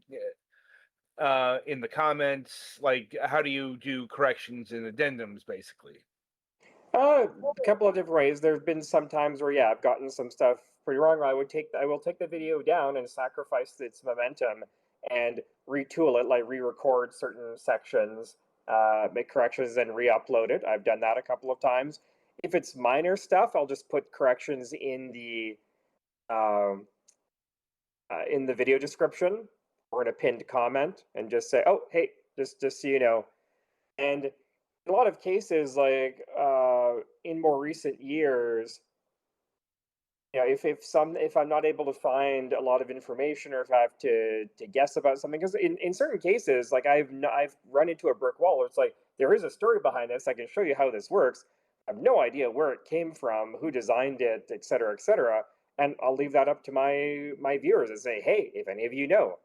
S4: in the comments. Like, how do you do corrections and addendums, basically?
S6: A couple of different ways. There have been some times where I've gotten some stuff pretty wrong. I will take the video down and sacrifice its momentum and retool it, like re-record certain sections, make corrections, and re-upload it. I've done that a couple of times. If it's minor stuff, I'll just put corrections in the video description or in a pinned comment and just say, "Oh, hey, just so you know." And in a lot of cases, like in more recent years, if I'm not able to find a lot of information, or if I have to guess about something, because in certain cases, like I've run into a brick wall where it's like there is a story behind this. I can show you how this works. I have no idea where it came from, who designed it, et cetera, and I'll leave that up to my viewers and say, hey, if any of you know,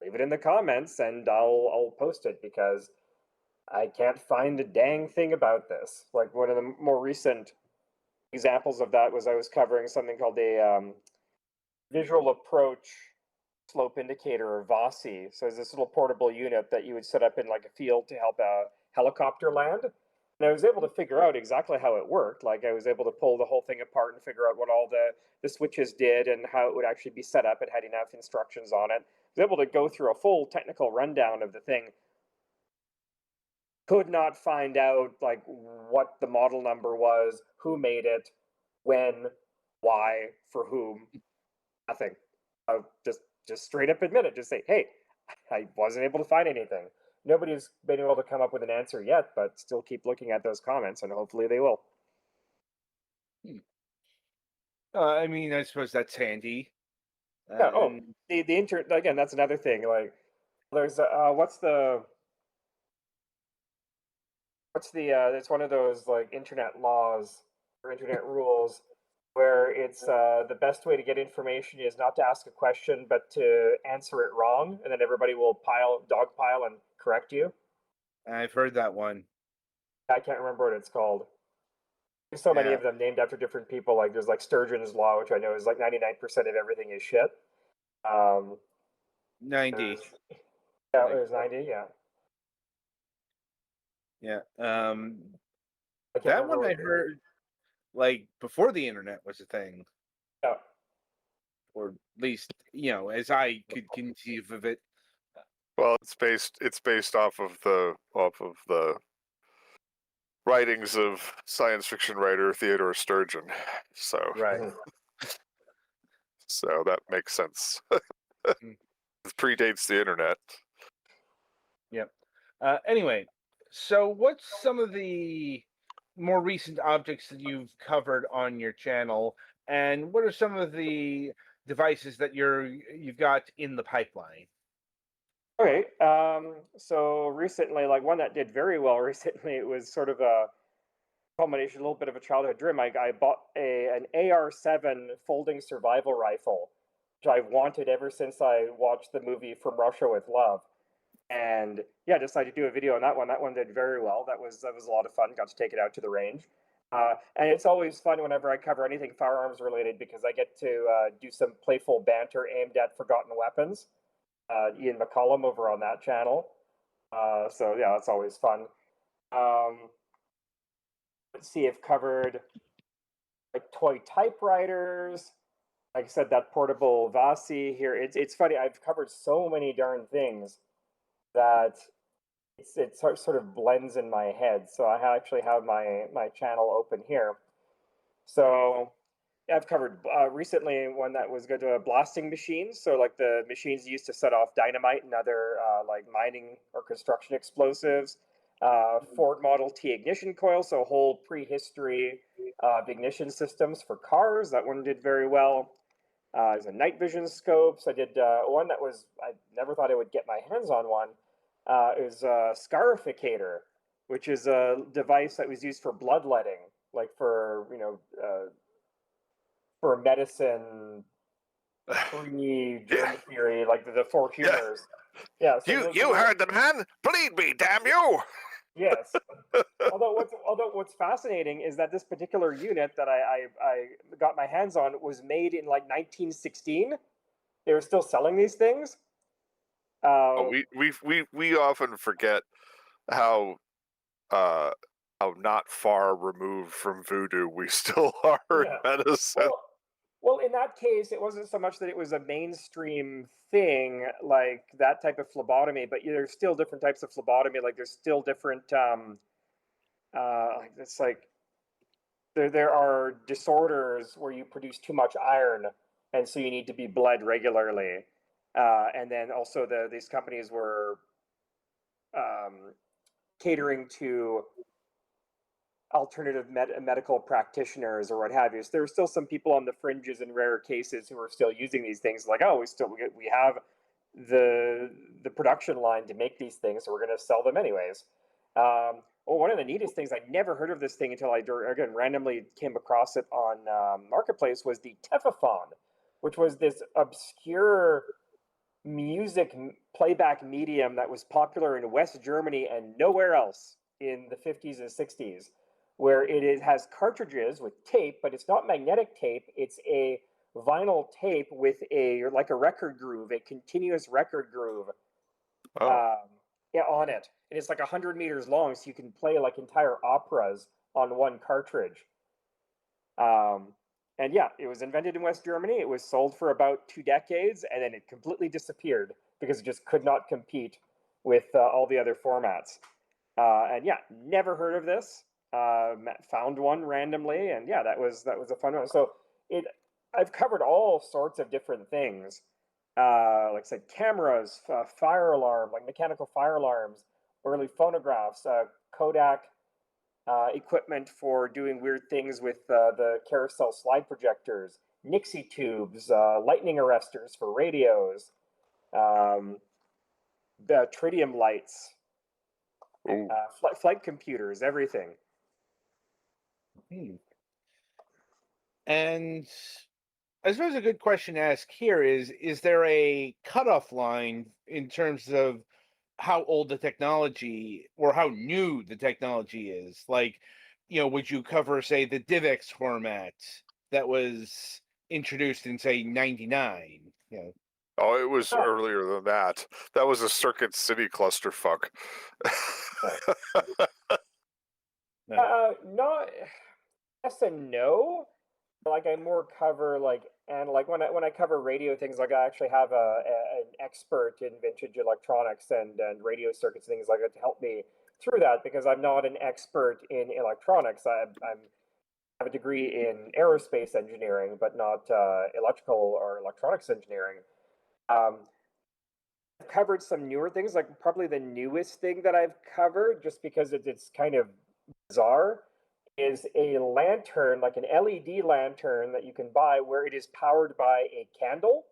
S6: leave it in the comments, and I'll post it, because I can't find a dang thing about this. Like one of the more recent examples of that was I was covering something called a visual approach slope indicator, or VASI. So it's this little portable unit that you would set up in like a field to help a helicopter land. And I was able to figure out exactly how it worked. Like I was able to pull the whole thing apart and figure out what all the switches did and how it would actually be set up. It had enough instructions on it. I was able to go through a full technical rundown of the thing. Could not find out like what the model number was, who made it, when, why, for whom. Nothing. Just straight up admit it. Just say, hey, I wasn't able to find anything. Nobody's been able to come up with an answer yet, but still keep looking at those comments, and hopefully they will.
S4: I mean, I suppose that's handy.
S6: Yeah. The internet again. That's another thing. Like, there's it's one of those like internet laws or internet rules where it's the best way to get information is not to ask a question but to answer it wrong, and then everybody will dogpile and correct you.
S4: I've heard that one.
S6: I can't remember what it's called. There's so many of them named after different people. Like there's like Sturgeon's law, which I know is like 99% of everything is shit.
S4: 90.
S6: Yeah, there's 90. Yeah.
S4: Yeah.
S6: I can't
S4: That
S6: remember
S4: one I
S6: what-
S4: heard like before the internet was a thing,
S6: Yeah.
S4: or at least as I could conceive of it.
S2: Well, it's based off of the writings of science fiction writer Theodore Sturgeon. So
S4: Right.
S2: so that makes sense.
S4: Mm.
S2: It predates the internet.
S4: Yep. Anyway, so what's some of the more recent objects that you've covered on your channel, and what are some of the devices that you've got in the pipeline?
S6: Okay. So recently, like one that did very well recently, it was sort of a culmination, a little bit of a childhood dream. I bought an AR-7 folding survival rifle, which I've wanted ever since I watched the movie From Russia with Love. And yeah, I decided to do a video on that one. That one did very well. That was a lot of fun. Got to take it out to the range. And it's always fun whenever I cover anything firearms related, because I get to do some playful banter aimed at forgotten weapons. Ian McCollum over on that channel. So yeah, that's always fun. Let's see, I've covered like toy typewriters. Like I said, that portable Vasi here. It's funny. I've covered so many darn things that it sort of blends in my head. So I actually have my channel open here. So yeah, I've covered recently one that was good to blasting machines. So like the machines used to set off dynamite and other like mining or construction explosives. Ford Model T ignition coil, so whole prehistory of ignition systems for cars. That one did very well. There's a night vision scopes. I did one that was, I never thought I would get my hands on one. It was a scarificator, which is a device that was used for bloodletting, like for, for medicine, pre-germ theory, like the four humors. Yeah. So
S2: You heard the man. Bleed me, damn you!
S6: Yes. Although what's fascinating is that this particular unit that I got my hands on was made in like 1916. They were still selling these things.
S2: We often forget how not far removed from voodoo we still are in medicine.
S6: Well, in that case, it wasn't so much that it was a mainstream thing like that type of phlebotomy, but there's still different types of phlebotomy. Like there's still different. It's like there are disorders where you produce too much iron, and so you need to be bled regularly. And then also these companies were catering to alternative medical practitioners or what have you. So there are still some people on the fringes in rare cases who are still using these things. Like, oh, we have the production line to make these things, so we're going to sell them anyways. One of the neatest things, I never heard of this thing until I again randomly came across it on Marketplace, was the Tefaphon, which was this obscure music playback medium that was popular in West Germany and nowhere else in the 50s and 60s, where has cartridges with tape, but it's not magnetic tape, it's a vinyl tape with a record groove, a continuous record groove on it. And it's like 100 meters long, so you can play like entire operas on one cartridge. And yeah, it was invented in West Germany. It was sold for about 2 decades, and then it completely disappeared because it just could not compete with all the other formats. And yeah, never heard of this. Found one randomly, and yeah, that was a fun one. So I've covered all sorts of different things. Like I said, cameras, fire alarm, like mechanical fire alarms, early phonographs, Kodak equipment for doing weird things with the carousel slide projectors, Nixie tubes, lightning arresters for radios, the tritium lights, flight computers, everything.
S4: And I suppose a good question to ask here is there a cutoff line in terms of how old the technology or how new the technology is? Like, would you cover, say, the DivX format that was introduced in, say, 99?
S2: Oh, it was earlier than that. That was a Circuit City clusterfuck.
S6: Not yes and no. Like I more cover and when I cover radio things, like I actually have an expert in vintage electronics and radio circuits and things like that to help me through that, because I'm not an expert in electronics. I have a degree in aerospace engineering, but not electrical or electronics engineering. I've covered some newer things, like probably the newest thing that I've covered, just because it's kind of bizarre, is a lantern, like an LED lantern that you can buy, where it is powered by a candle.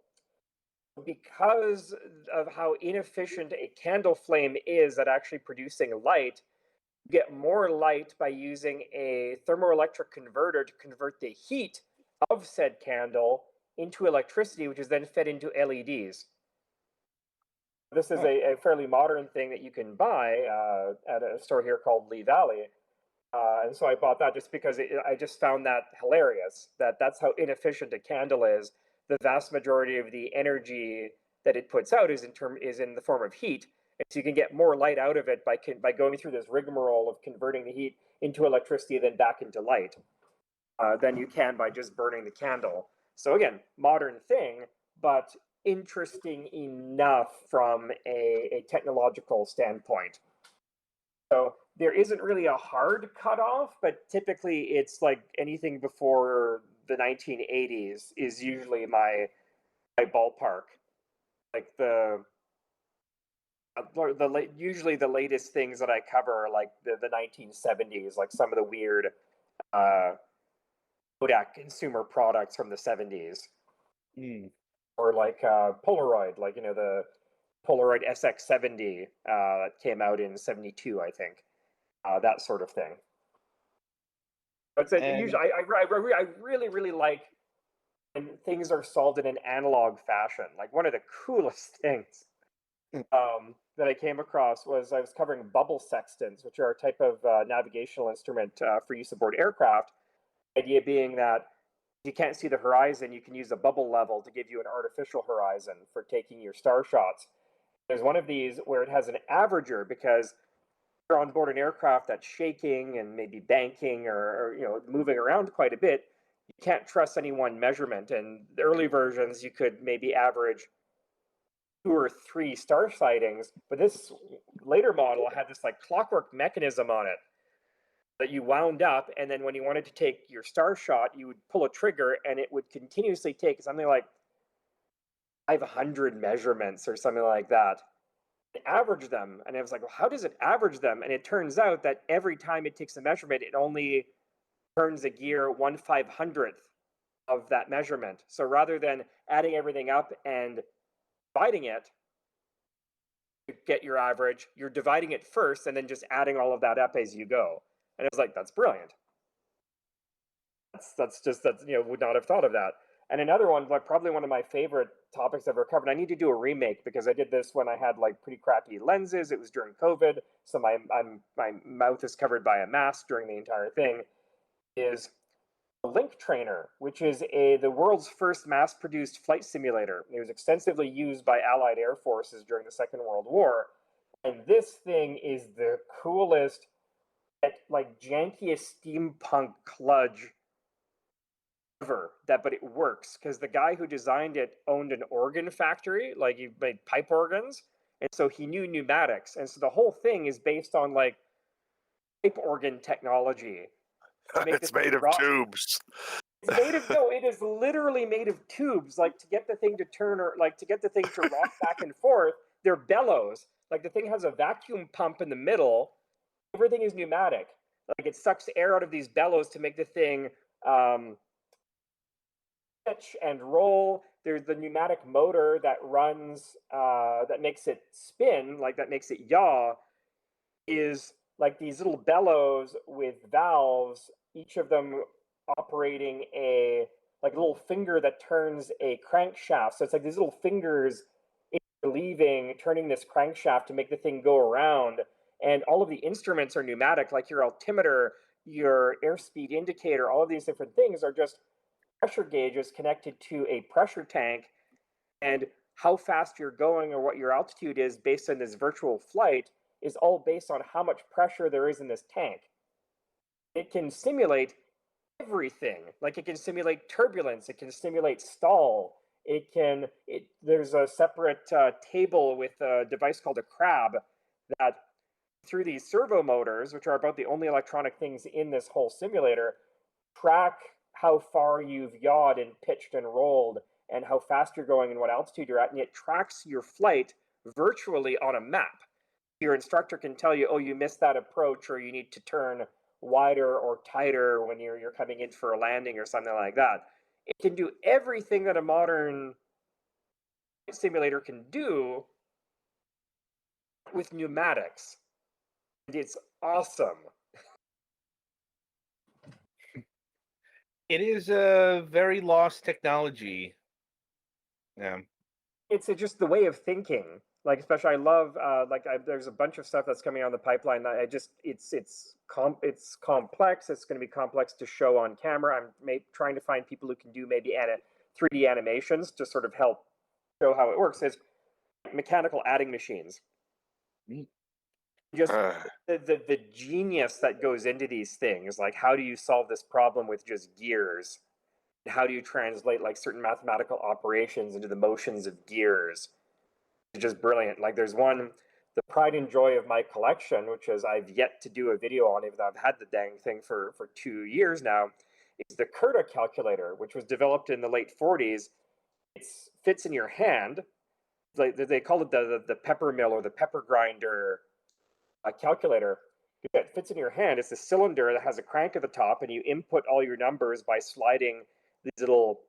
S6: Because of how inefficient a candle flame is at actually producing light, you get more light by using a thermoelectric converter to convert the heat of said candle into electricity, which is then fed into LEDs. This is a fairly modern thing that you can buy at a store here called Lee Valley. And so I bought that just because I just found that hilarious, that's how inefficient a candle is. The vast majority of the energy that it puts out is in the form of heat. And so you can get more light out of it by going through this rigmarole of converting the heat into electricity, then back into light, than you can by just burning the candle. So again, modern thing, but interesting enough from a technological standpoint. So there isn't really a hard cutoff, but typically it's like anything before the 1980s is usually my ballpark. Like usually the latest things that I cover are like the 1970s, like some of the weird Kodak consumer products from the 70s. Or like Polaroid, like the Polaroid SX70 that came out in 72, I think. That sort of thing. But usually, I really like when things are solved in an analog fashion. Like one of the coolest things that I came across was I was covering bubble sextants, which are a type of navigational instrument for use aboard aircraft. The idea being that if you can't see the horizon, you can use a bubble level to give you an artificial horizon for taking your star shots. There's one of these where it has an averager, because you're on board an aircraft that's shaking and maybe banking or moving around quite a bit. You can't trust any one measurement. And the early versions, you could maybe average 2 or 3 star sightings, but this later model had this like clockwork mechanism on it that you wound up, and then when you wanted to take your star shot, you would pull a trigger and it would continuously take something like 500 measurements or something like that. average them. And I was like, well, how does it average them? And it turns out that every time it takes a measurement, it only turns a gear 1/500th of that measurement. So rather than adding everything up and dividing it to get your average, you're dividing it first and then just adding all of that up as you go. And I was like, that's brilliant. That's would not have thought of that. And another one, like probably one of my favorite topics I've ever covered. I need to do a remake because I did this when I had like pretty crappy lenses. It was during COVID, so my mouth is covered by a mask during the entire thing. Is a Link Trainer, which is the world's first mass-produced flight simulator. It was extensively used by Allied air forces during the Second World War, and this thing is the coolest, like jankiest steampunk kludge ever. But it works because the guy who designed it owned an organ factory, like he made pipe organs, and so he knew pneumatics, and so the whole thing is based on like pipe organ technology.
S2: It's made of tubes.
S6: It's made of no, it is literally made of tubes. Like to get the thing to turn or like to get the thing to rock back and forth, they're bellows. Like the thing has a vacuum pump in the middle. Everything is pneumatic. Like it sucks air out of these bellows to make the thing pitch and roll. There's the pneumatic motor that runs that makes it spin, like that makes it yaw, is like these little bellows with valves, each of them operating a little finger that turns a crankshaft. So it's like these little fingers interleaving, turning this crankshaft to make the thing go around. And all of the instruments are pneumatic, like your altimeter, your airspeed indicator, all of these different things are just pressure gauges connected to a pressure tank. And how fast you're going or what your altitude is based on this virtual flight is all based on how much pressure there is in this tank. It can simulate everything. Like it can simulate turbulence, it can simulate stall. There's a separate table with a device called a crab that through these servo motors, which are about the only electronic things in this whole simulator, track how far you've yawed and pitched and rolled and how fast you're going and what altitude you're at, and it tracks your flight virtually on a map. Your instructor can tell you, oh, you missed that approach, or you need to turn wider or tighter when you're coming in for a landing or something like that. It can do everything that a modern simulator can do with pneumatics. It's awesome.
S4: It is a very lost technology. Yeah.
S6: It's just the way of thinking. Like, especially, I love there's a bunch of stuff that's coming on the pipeline. It's complex. It's going to be complex to show on camera. I'm trying to find people who can do maybe 3D animations to sort of help show how it works. It's mechanical adding machines. Just the genius that goes into these things. Like, how do you solve this problem with just gears? How do you translate like certain mathematical operations into the motions of gears? It's just brilliant. Like there's one, the pride and joy of my collection, which is I've yet to do a video on it, but I've had the dang thing for 2 years now, is the Curta calculator, which was developed in the late 40s. It fits in your hand. Like they call it the pepper mill or the pepper grinder calculator. It fits in your hand. It's a cylinder that has a crank at the top, and you input all your numbers by sliding these little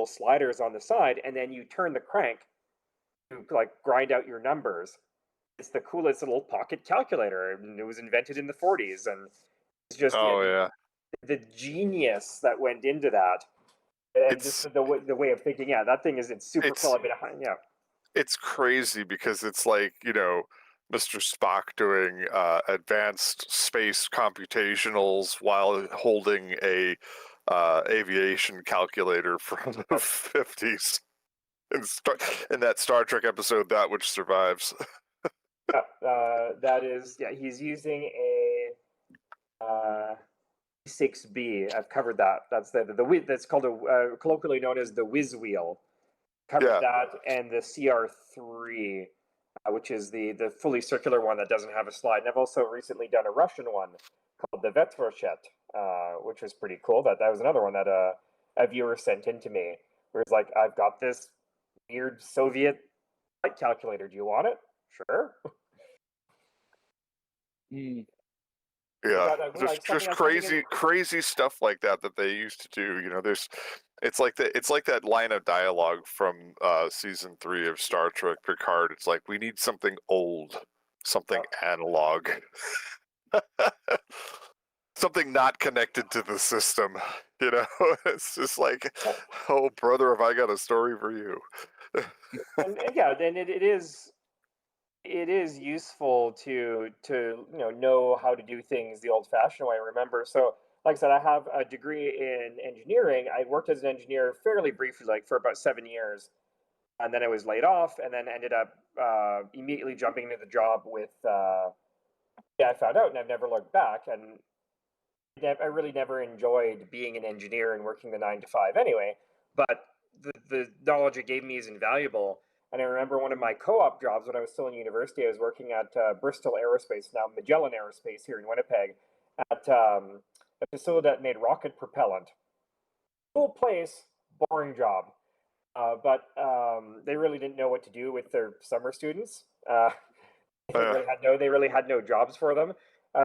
S6: sliders on the side, and then you turn the crank to like grind out your numbers. It's the coolest little pocket calculator, and it was invented in the 40s, and it's just the genius that went into that, and just the way of thinking. Yeah, that thing it's super cool. Yeah,
S2: it's crazy because it's like Mr. Spock doing advanced space computationals while holding a aviation calculator from the 50s. In that Star Trek episode, That Which Survives.
S6: That is, he's using a 6B. I've covered that. That's that's called colloquially known as the whiz wheel. Covered that, and the CR3, which is the fully circular one that doesn't have a slide. And I've also recently done a Russian one called the Vetrochet, which was pretty cool. That was another one that a viewer sent in to me, where it's like, I've got this weird Soviet flight calculator. Do you want it? sure.
S4: Hmm.
S2: Yeah,
S6: But,
S2: just
S6: something
S2: crazy stuff like that they used to do. It's like that line of dialogue from season 3 of Star Trek Picard. It's like, we need something old, something analog, something not connected to the system. It's just like, oh brother, have I got a story for you?
S6: and yeah, then it is useful to know how to do things the old-fashioned way. Remember, so like I said, I have a degree in engineering. I worked as an engineer fairly briefly, like for about 7 years, and then I was laid off, and then ended up immediately jumping into the job with. I found out, and I've never looked back. And I really never enjoyed being an engineer and working the 9 to 5 anyway. But the knowledge it gave me is invaluable. And I remember one of my co-op jobs when I was still in university. I was working at Bristol Aerospace, now Magellan Aerospace here in Winnipeg, at a facility that made rocket propellant. Cool place, boring job. But they really didn't know what to do with their summer students. They really had no jobs for them.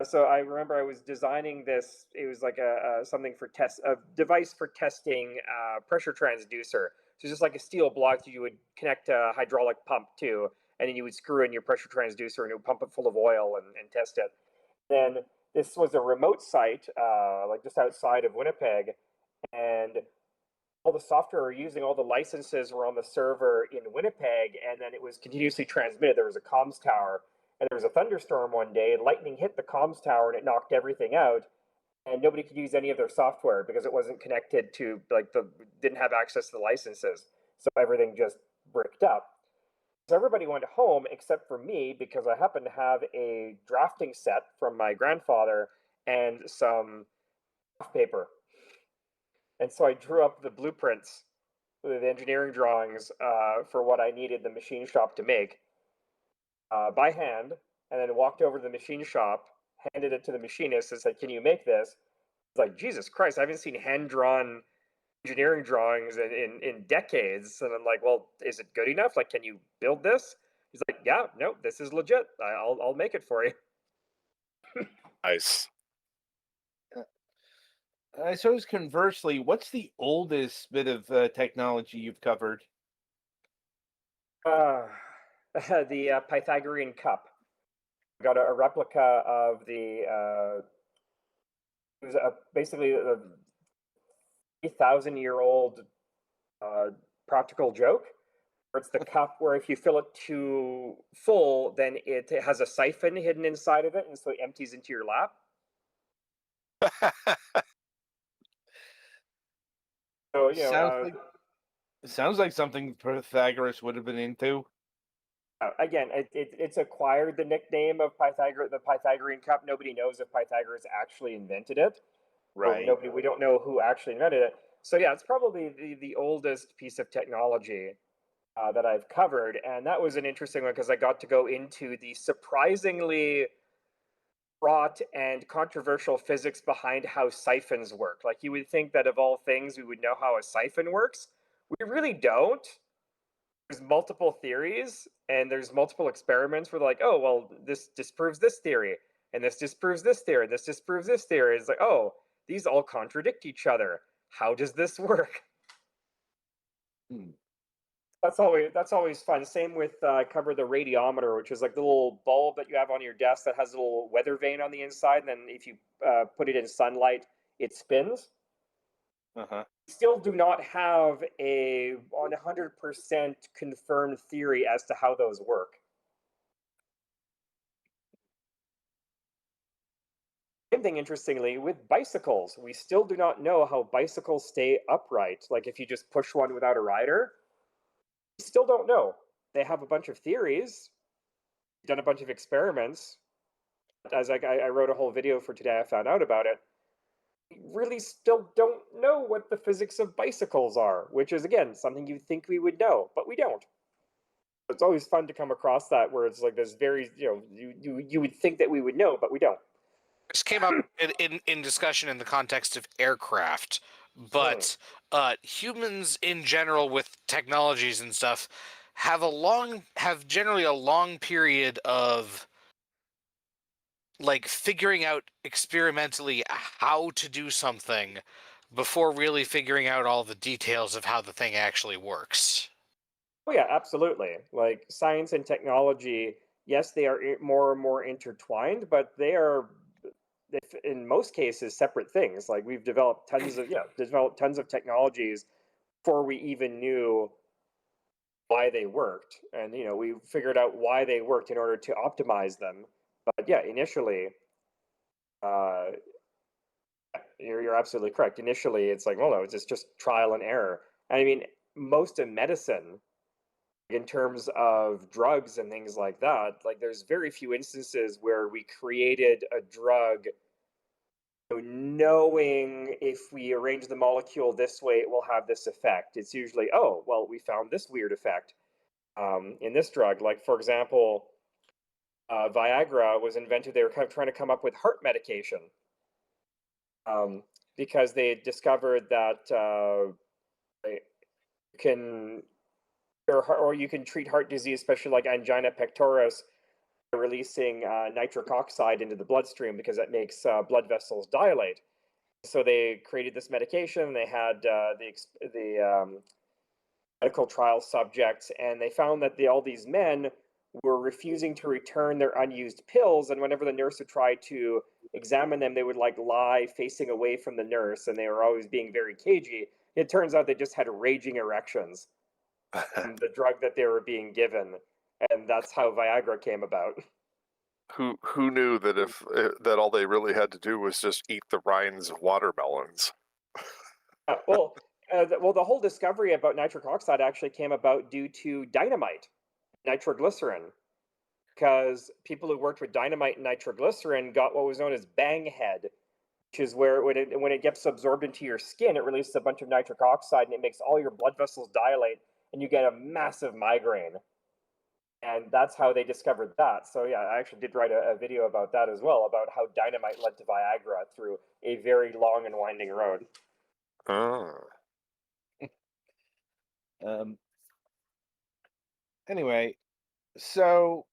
S6: So I remember I was designing this. It was like a device for testing pressure transducer. So just like a steel block that you would connect a hydraulic pump to, and then you would screw in your pressure transducer and it would pump it full of oil and test it. Then this was a remote site, like just outside of Winnipeg, and all the software we're using, all the licenses were on the server in Winnipeg, and then it was continuously transmitted. There was a comms tower, and there was a thunderstorm one day, and lightning hit the comms tower, and it knocked everything out, and nobody could use any of their software because it wasn't connected to, didn't have access to the licenses. So everything just bricked up. So everybody went home except for me because I happened to have a drafting set from my grandfather and some paper. And so I drew up the blueprints, the engineering drawings for what I needed the machine shop to make by hand, and then walked over to the machine shop, handed it to the machinist, and said, "Can you make this?" It's like, Jesus Christ, I haven't seen hand-drawn engineering drawings in decades. And I'm like, well, is it good enough? Like, can you build this? He's like, yeah, no, this is legit. I'll make it for you.
S2: Nice.
S4: I suppose conversely, what's the oldest bit of technology you've covered?
S6: The Pythagorean cup. Got a replica of the. It was basically a 3,000-year-old practical joke. It's the cup where if you fill it too full, then it has a siphon hidden inside of it, and so it empties into your lap. So
S4: Sounds like something Pythagoras would have been into.
S6: Again, it's acquired the nickname of the Pythagorean cup. Nobody knows if Pythagoras actually invented it.
S4: Right.
S6: We don't know who actually invented it. So yeah, it's probably the oldest piece of technology that I've covered, and that was an interesting one because I got to go into the surprisingly fraught and controversial physics behind how siphons work. Like, you would think that of all things we would know how a siphon works. We really don't. There's multiple theories and there's multiple experiments where they're like, oh, well, this disproves this theory, and this disproves this theory, and this disproves this theory. It's like, oh, these all contradict each other. How does this work? That's always fun. Same with cover the radiometer, which is like the little bulb that you have on your desk that has a little weather vane on the inside, and then if you put it in sunlight, it spins. Still do not have a 100% confirmed theory as to how those work. Same thing, interestingly, with bicycles. We still do not know how bicycles stay upright. Like, if you just push one without a rider, we still don't know. They have a bunch of theories, done a bunch of experiments. As I wrote a whole video for today, I found out about it. We really still don't know what the physics of bicycles are, which is, again, something you'd think we would know, but we don't. It's always fun to come across that where it's like this very, you would think that we would know, but we don't.
S5: This came up in discussion in the context of aircraft, but humans in general with technologies and stuff have generally a long period of like figuring out experimentally how to do something before really figuring out all the details of how the thing actually works.
S6: Oh yeah, absolutely. Like science and technology, yes, they are more and more intertwined, but they are, in most cases, separate things. Like we've developed tons of technologies before we even knew why they worked, and we figured out why they worked in order to optimize them. But yeah, initially, uh, you're absolutely correct. Initially, it's like, well, no, it's just trial and error. And I mean, most of medicine, in terms of drugs and things like that, like there's very few instances where we created a drug knowing if we arrange the molecule this way, it will have this effect. It's usually, oh, well, we found this weird effect in this drug. Like, for example, Viagra was invented. They were kind of trying to come up with heart medication because they discovered that you can or you can treat heart disease, especially like angina pectoris, by releasing nitric oxide into the bloodstream because it makes blood vessels dilate. So they created this medication. They had the medical trial subjects, and they found that all these men were refusing to return their unused pills. And whenever the nurse would try to examine them, they would like lie facing away from the nurse, and they were always being very cagey. It turns out they just had raging erections from the drug that they were being given, and that's how Viagra came about.
S2: Who knew that that all they really had to do was just eat the rinds of watermelons?
S6: Well, the whole discovery about nitric oxide actually came about due to dynamite, nitroglycerin, because people who worked with dynamite and nitroglycerin got what was known as bang head, which is where when it gets absorbed into your skin, it releases a bunch of nitric oxide and it makes all your blood vessels dilate, and you get a massive migraine. And that's how they discovered that. So yeah, I actually did write a video about that as well, about how dynamite led to Viagra through a very long and winding road.
S2: Oh.
S4: Anyway, so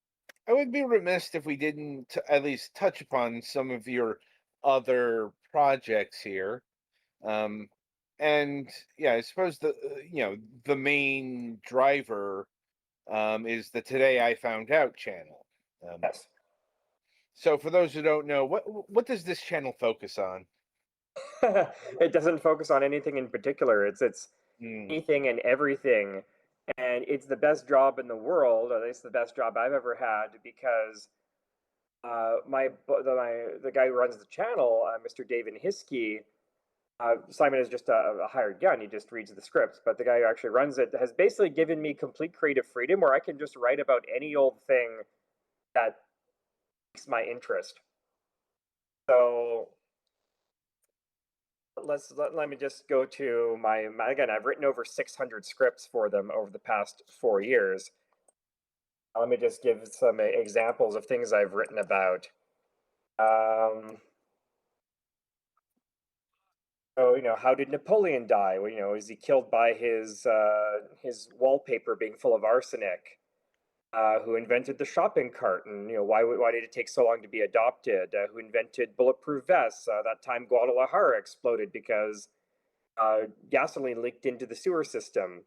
S4: I would be remiss if we didn't at least touch upon some of your other projects here. And yeah, I suppose the main driver is the Today I Found Out channel.
S6: Yes.
S4: So for those who don't know, what does this channel focus on?
S6: It doesn't focus on anything in particular. It's
S4: Mm.
S6: anything and everything, and it's the best job in the world, or at least the best job I've ever had, because the guy who runs the channel, Mr. David Hiskey, Simon is just a hired gun. He just reads the scripts, but the guy who actually runs it has basically given me complete creative freedom, where I can just write about any old thing that piques my interest. So let me just go to my again. I've written over 600 scripts for them over the past 4 years. Let me just give some examples of things I've written about. So how did Napoleon die? Well, is he killed by his wallpaper being full of arsenic? Who invented the shopping cart, and why did it take so long to be adopted? Who invented bulletproof vests? That time Guadalajara exploded because gasoline leaked into the sewer system.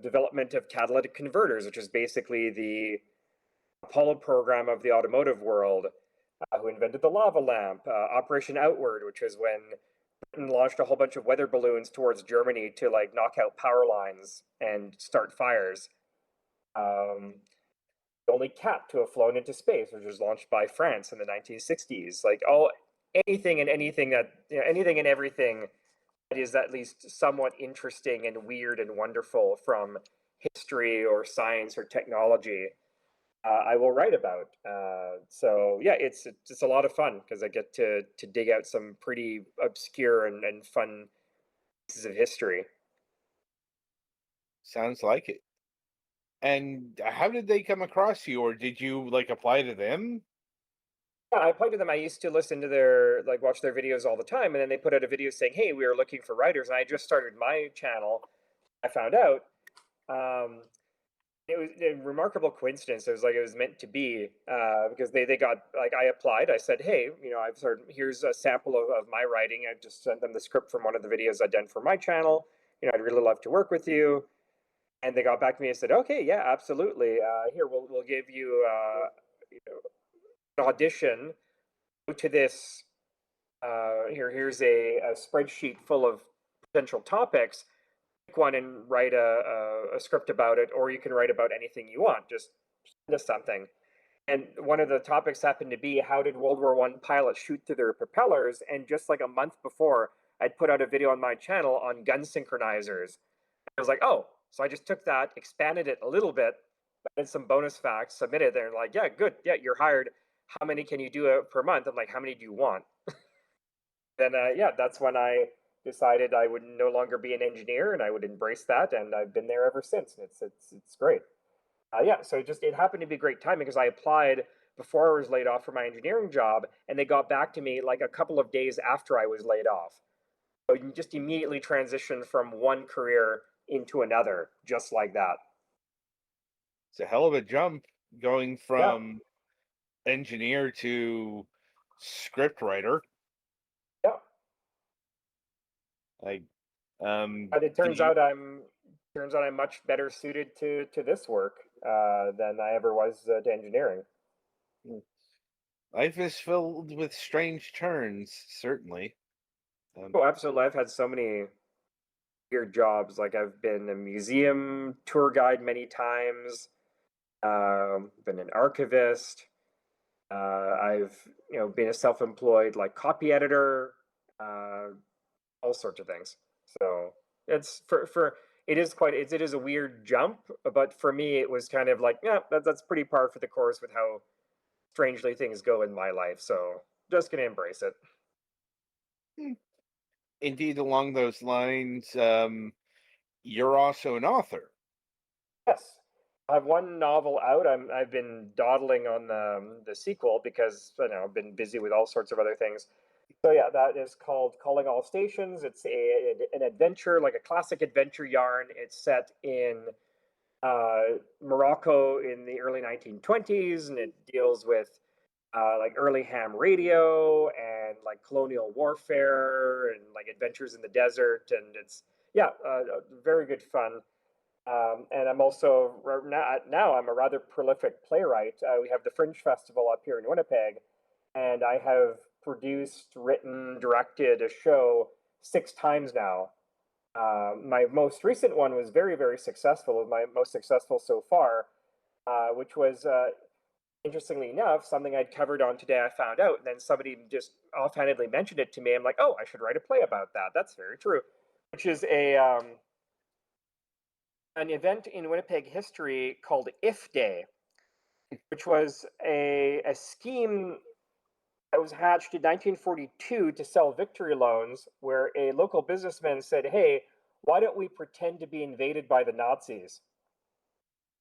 S6: Development of catalytic converters, which is basically the Apollo program of the automotive world. Who invented the lava lamp? Operation Outward, which was when Britain launched a whole bunch of weather balloons towards Germany to like knock out power lines and start fires. The only cat to have flown into space, which was launched by France in the 1960s. Like anything and everything that is at least somewhat interesting and weird and wonderful from history or science or technology, I will write about. So yeah, it's a lot of fun because I get to dig out some pretty obscure and fun pieces of history.
S4: Sounds like it. And how did they come across you, or did you like apply to them?
S6: Yeah, I applied to them. I used to listen to their watch their videos all the time, and then they put out a video saying, "Hey, we are looking for writers." And I just started my channel. I found out, It was a remarkable coincidence. It was like it was meant to be, because they got, like, I applied. I said, hey, I've here's a sample of my writing. I just sent them the script from one of the videos I'd done for my channel. I'd really love to work with you. And they got back to me and said, okay, yeah, absolutely. Here, we'll give you, an audition. Go to this. Here's a spreadsheet full of potential topics. Pick one and write a script about it, or you can write about anything you want. Just send us something. And one of the topics happened to be, how did World War I pilots shoot through their propellers? And just like a month before, I'd put out a video on my channel on gun synchronizers. I was like, oh, so I just took that, expanded it a little bit, added some bonus facts, submitted there, and like, yeah, good, yeah, you're hired. How many can you do per month? I'm like, how many do you want? Then yeah, that's when I decided I would no longer be an engineer and I would embrace that, and I've been there ever since. And it's great. Yeah, so it happened to be great timing because I applied before I was laid off for my engineering job, and they got back to me like a couple of days after I was laid off. So you just immediately transitioned from one career into another, just like that.
S4: It's a hell of a jump going
S6: Yeah.
S4: from engineer to script writer.
S6: Yeah.
S4: Like,
S6: But it turns out I'm much better suited to this work than I ever was to engineering.
S4: life is filled with strange turns, certainly.
S6: Oh, absolutely. I've had so many weird jobs. Like, I've been a museum tour guide many times. Been an archivist. I've been a self-employed like copy editor. All sorts of things. So it's for it is it is a weird jump, but for me it was kind of like, yeah, that's pretty par for the course with how strangely things go in my life. So just gonna embrace it.
S4: Indeed, along those lines, you're also an author.
S6: Yes. I have one novel out. I've been dawdling on the sequel because I've been busy with all sorts of other things. So yeah, that is called Calling All Stations. It's an adventure, like a classic adventure yarn. It's set in Morocco in the early 1920s, and it deals with like early ham radio and like colonial warfare and like adventures in the desert. And it's, yeah, very good fun. And I'm also now I'm a rather prolific playwright. We have the Fringe Festival up here in Winnipeg, and I have produced, written, directed a show 6 times now. My most recent one was very, very successful. My most successful so far, which was, interestingly enough, something I'd covered on Today I Found Out, and then somebody just offhandedly mentioned it to me. I'm like, oh, I should write a play about that. That's very true. Which is an event in Winnipeg history called If Day, which was a scheme that was hatched in 1942 to sell victory loans, where a local businessman said, hey, why don't we pretend to be invaded by the Nazis?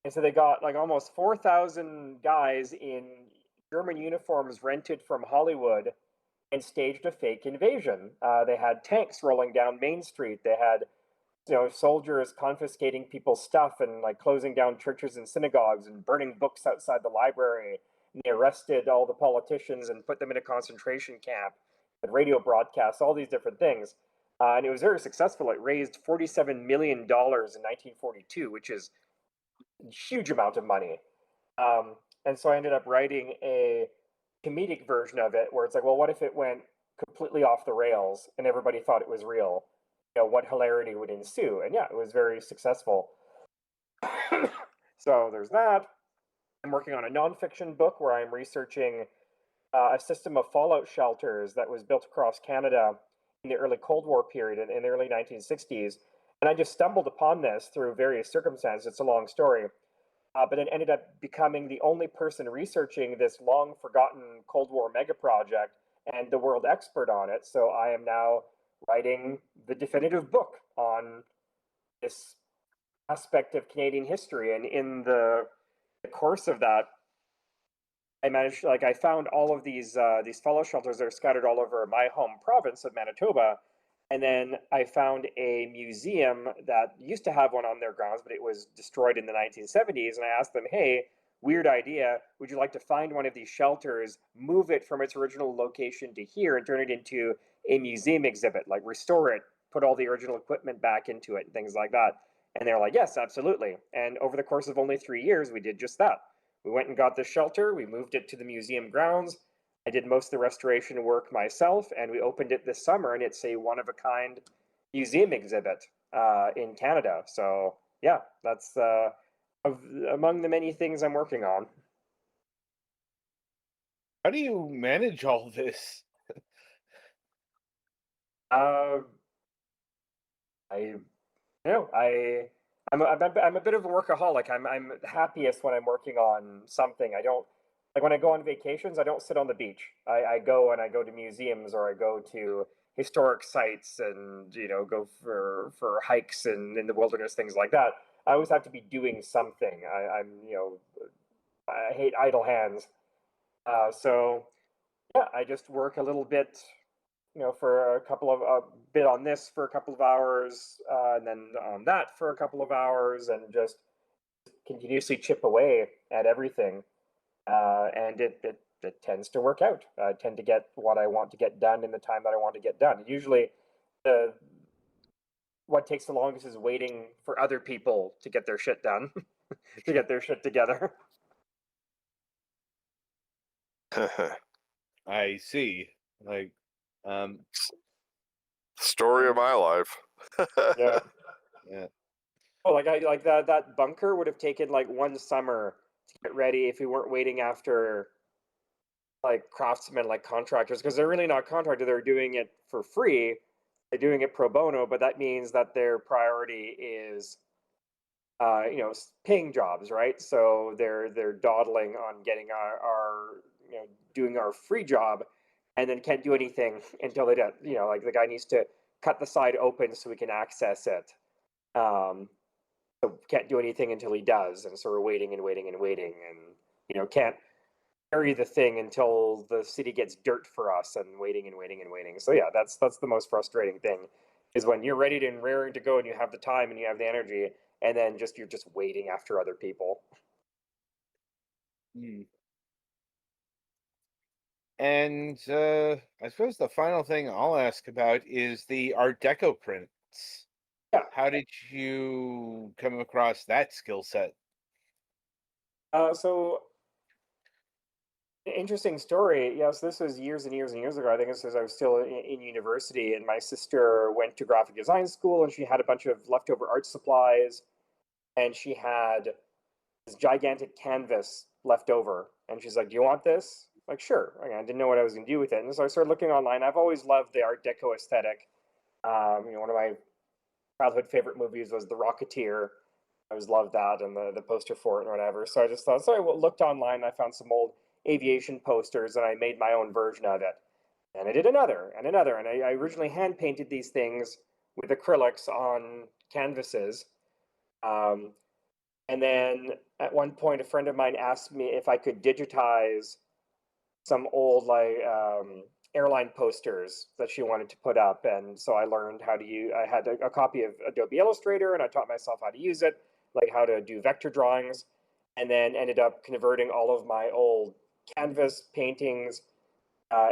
S6: And so they got like almost 4,000 guys in German uniforms rented from Hollywood and staged a fake invasion. They had tanks rolling down Main Street. They had soldiers confiscating people's stuff and like closing down churches and synagogues and burning books outside the library. And they arrested all the politicians and put them in a concentration camp. And radio broadcasts, all these different things. And it was very successful. It raised $47 million in 1942, which is a huge amount of money. And so I ended up writing a comedic version of it where it's like, well, what if it went completely off the rails and everybody thought it was real? What hilarity would ensue? And yeah, it was very successful. So there's that. I'm working on a nonfiction book where I'm researching a system of fallout shelters that was built across Canada in the early Cold War period, in the early 1960s. And I just stumbled upon this through various circumstances. It's a long story. But it ended up becoming the only person researching this long forgotten Cold War mega project and the world expert on it. So I am now writing the definitive book on this aspect of Canadian history. And in the course of that, I managed, like, I found all of these fallout shelters that are scattered all over my home province of Manitoba. And then I found a museum that used to have one on their grounds, but it was destroyed in the 1970s. And I asked them, hey, weird idea. Would you like to find one of these shelters, move it from its original location to here, and turn it into a museum exhibit, like restore it, put all the original equipment back into it, and things like that? And they're like, yes, absolutely. And over the course of only 3 years, we did just that. We went and got the shelter, we moved it to the museum grounds. I did most of the restoration work myself, and we opened it this summer, and it's a one-of-a-kind museum exhibit in Canada. So yeah, that's among the many things I'm working on.
S4: How do you manage all this?
S6: Uh, I I'm a bit of a workaholic. I'm happiest when I'm working on something. I don't like when I go on vacations. I don't sit on the beach. I go and I go to museums or I go to historic sites and go for hikes and in the wilderness, things like that. I always have to be doing something. I hate idle hands. So yeah, I just work a little bit for a bit on this for a couple of hours, and then on that for a couple of hours, and just continuously chip away at everything. And it tends to work out. I tend to get what I want to get done in the time that I want to get done. Usually, the what takes the longest is waiting for other people to get their shit done, to get their shit together.
S4: I see. Like,
S2: Story of my life.
S6: Yeah.
S4: yeah.
S6: Oh, like that bunker would have taken like one summer to get ready if we weren't waiting after like craftsmen, like contractors, because they're really not contractors. They're doing it for free. They're doing it pro bono, but that means that their priority is, paying jobs, right? So they're dawdling on getting our doing our free job, and then can't do anything until they do. Like the guy needs to cut the side open so we can access it. So can't do anything until he does, and so we're waiting and waiting and waiting, and can't carry the thing until the city gets dirt for us, and waiting and waiting and waiting. So yeah, that's the most frustrating thing, is when you're ready and raring to go, and you have the time and you have the energy, and then you're just waiting after other people.
S4: And I suppose the final thing I'll ask about is the Art Deco prints.
S6: Yeah.
S4: How did you come across that skill set?
S6: So interesting story. Yes, this was years and years and years ago. I think this was I was still in university, and my sister went to graphic design school, and she had a bunch of leftover art supplies, and she had this gigantic canvas left over, and she's like, "Do you want this?" Like, sure. I didn't know what I was going to do with it, and so I started looking online. I've always loved the Art Deco aesthetic. One of my childhood favorite movies was The Rocketeer. I always loved that, and the poster for it or whatever. So I just thought, so I looked online. I found some old aviation posters, and I made my own version of it. And I did another and another, and I originally hand painted these things with acrylics on canvases. Um, and then at one point, a friend of mine asked me if I could digitize some old airline posters that she wanted to put up, and so I learned how to use. I had a copy of Adobe Illustrator, and I taught myself how to use it, like how to do vector drawings, and then ended up converting all of my old canvas paintings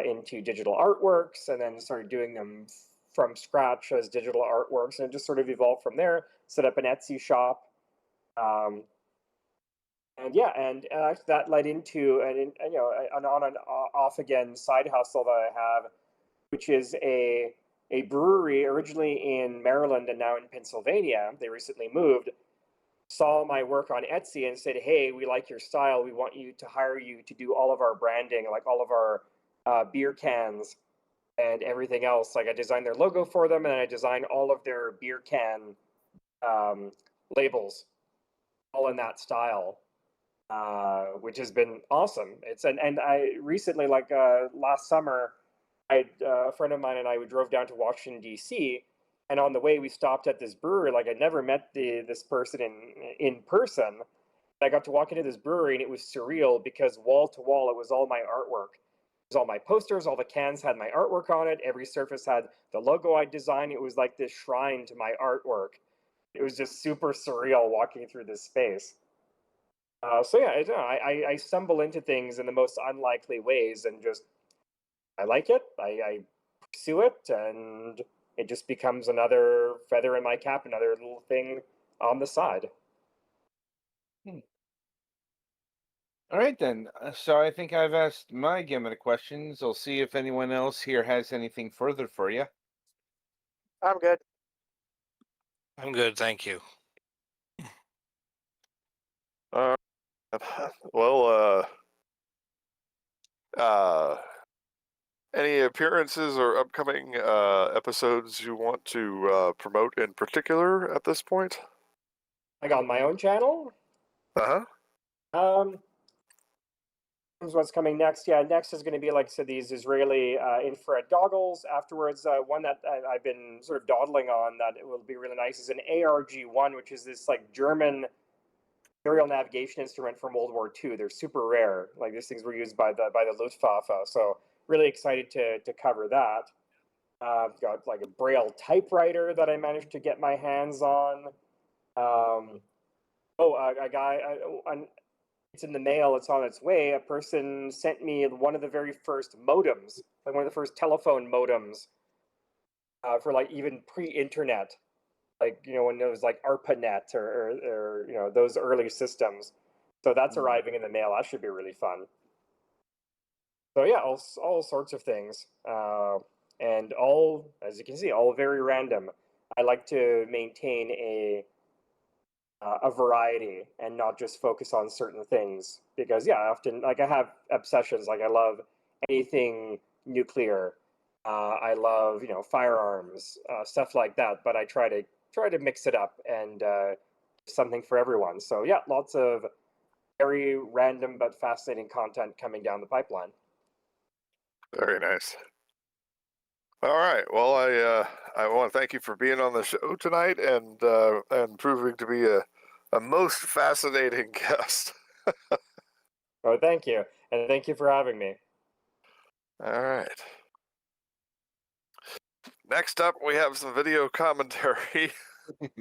S6: into digital artworks, and then started doing them from scratch as digital artworks, and it just sort of evolved from there. Set up an Etsy shop. And yeah, and that led into an on and off again side hustle that I have, which is a brewery originally in Maryland and now in Pennsylvania. They recently moved. Saw my work on Etsy and said, "Hey, we like your style. We want you to hire you to do all of our branding, like all of our beer cans and everything else." Like I designed their logo for them, and I designed all of their beer can labels, all in that style. Which has been awesome. And I recently, like last summer, a friend of mine and I we drove down to Washington D.C. and on the way we stopped at this brewery. Like I'd never met this person in person. I got to walk into this brewery and it was surreal because wall to wall it was all my artwork. all my posters, all the cans had my artwork on it. Every surface had the logo I designed. It was like this shrine to my artwork. It was just super surreal walking through this space. So yeah, I stumble into things in the most unlikely ways, and just I like it. I pursue it, and it just becomes another feather in my cap, another little thing on the side.
S4: All right, then. So I think I've asked my gamut of questions. I'll see if anyone else here has anything further for you.
S1: I'm good.
S5: I'm good, thank you.
S2: Well, any appearances or upcoming episodes you want to promote in particular at this point?
S6: Like on my own channel.
S2: Uh-huh.
S6: What's coming next? Yeah, next is going to be, like I said, these Israeli infrared goggles. Afterwards, one that I've been sort of dawdling on that it will be really nice is an ARG-1, which is this like German aerial navigation instrument from World War II. They're super rare. Like these things were used by the Luftwaffe. So really excited to cover that. I've got like a Braille typewriter that I managed to get my hands on. A guy. It's in the mail. It's on its way. A person sent me one of the very first modems, like one of the first telephone modems, for like even pre-internet, like when it was like ARPANET or those early systems. So that's arriving in the mail. That should be really fun. So yeah, all sorts of things, and all, as you can see, all very random. I like to maintain a variety and not just focus on certain things, because yeah, often, like, I have obsessions. Like I love anything nuclear. I love firearms, stuff like that. But I try to mix it up and something for everyone. So yeah, lots of very random but fascinating content coming down the pipeline.
S2: Very nice. All right. Well, I want to thank you for being on the show tonight and proving to be a most fascinating guest.
S6: Oh, thank you, and thank you for having me.
S2: All right. Next up, we have some video commentary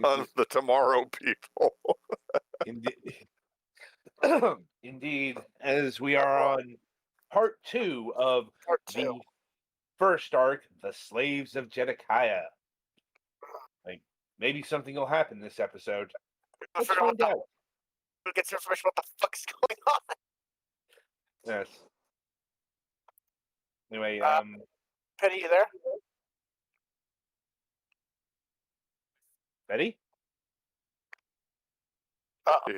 S2: on the Tomorrow People.
S4: Indeed. Indeed, as we are on part 2 of
S1: Part
S4: the
S1: 2.
S4: first arc, The Slaves of Jedekiah. Like, maybe something will happen this episode. Let's
S1: Figure out
S4: find out.
S1: who gets information what the fuck is going on.
S4: Yes. Anyway,
S1: Penny, you there?
S4: Betty?
S2: He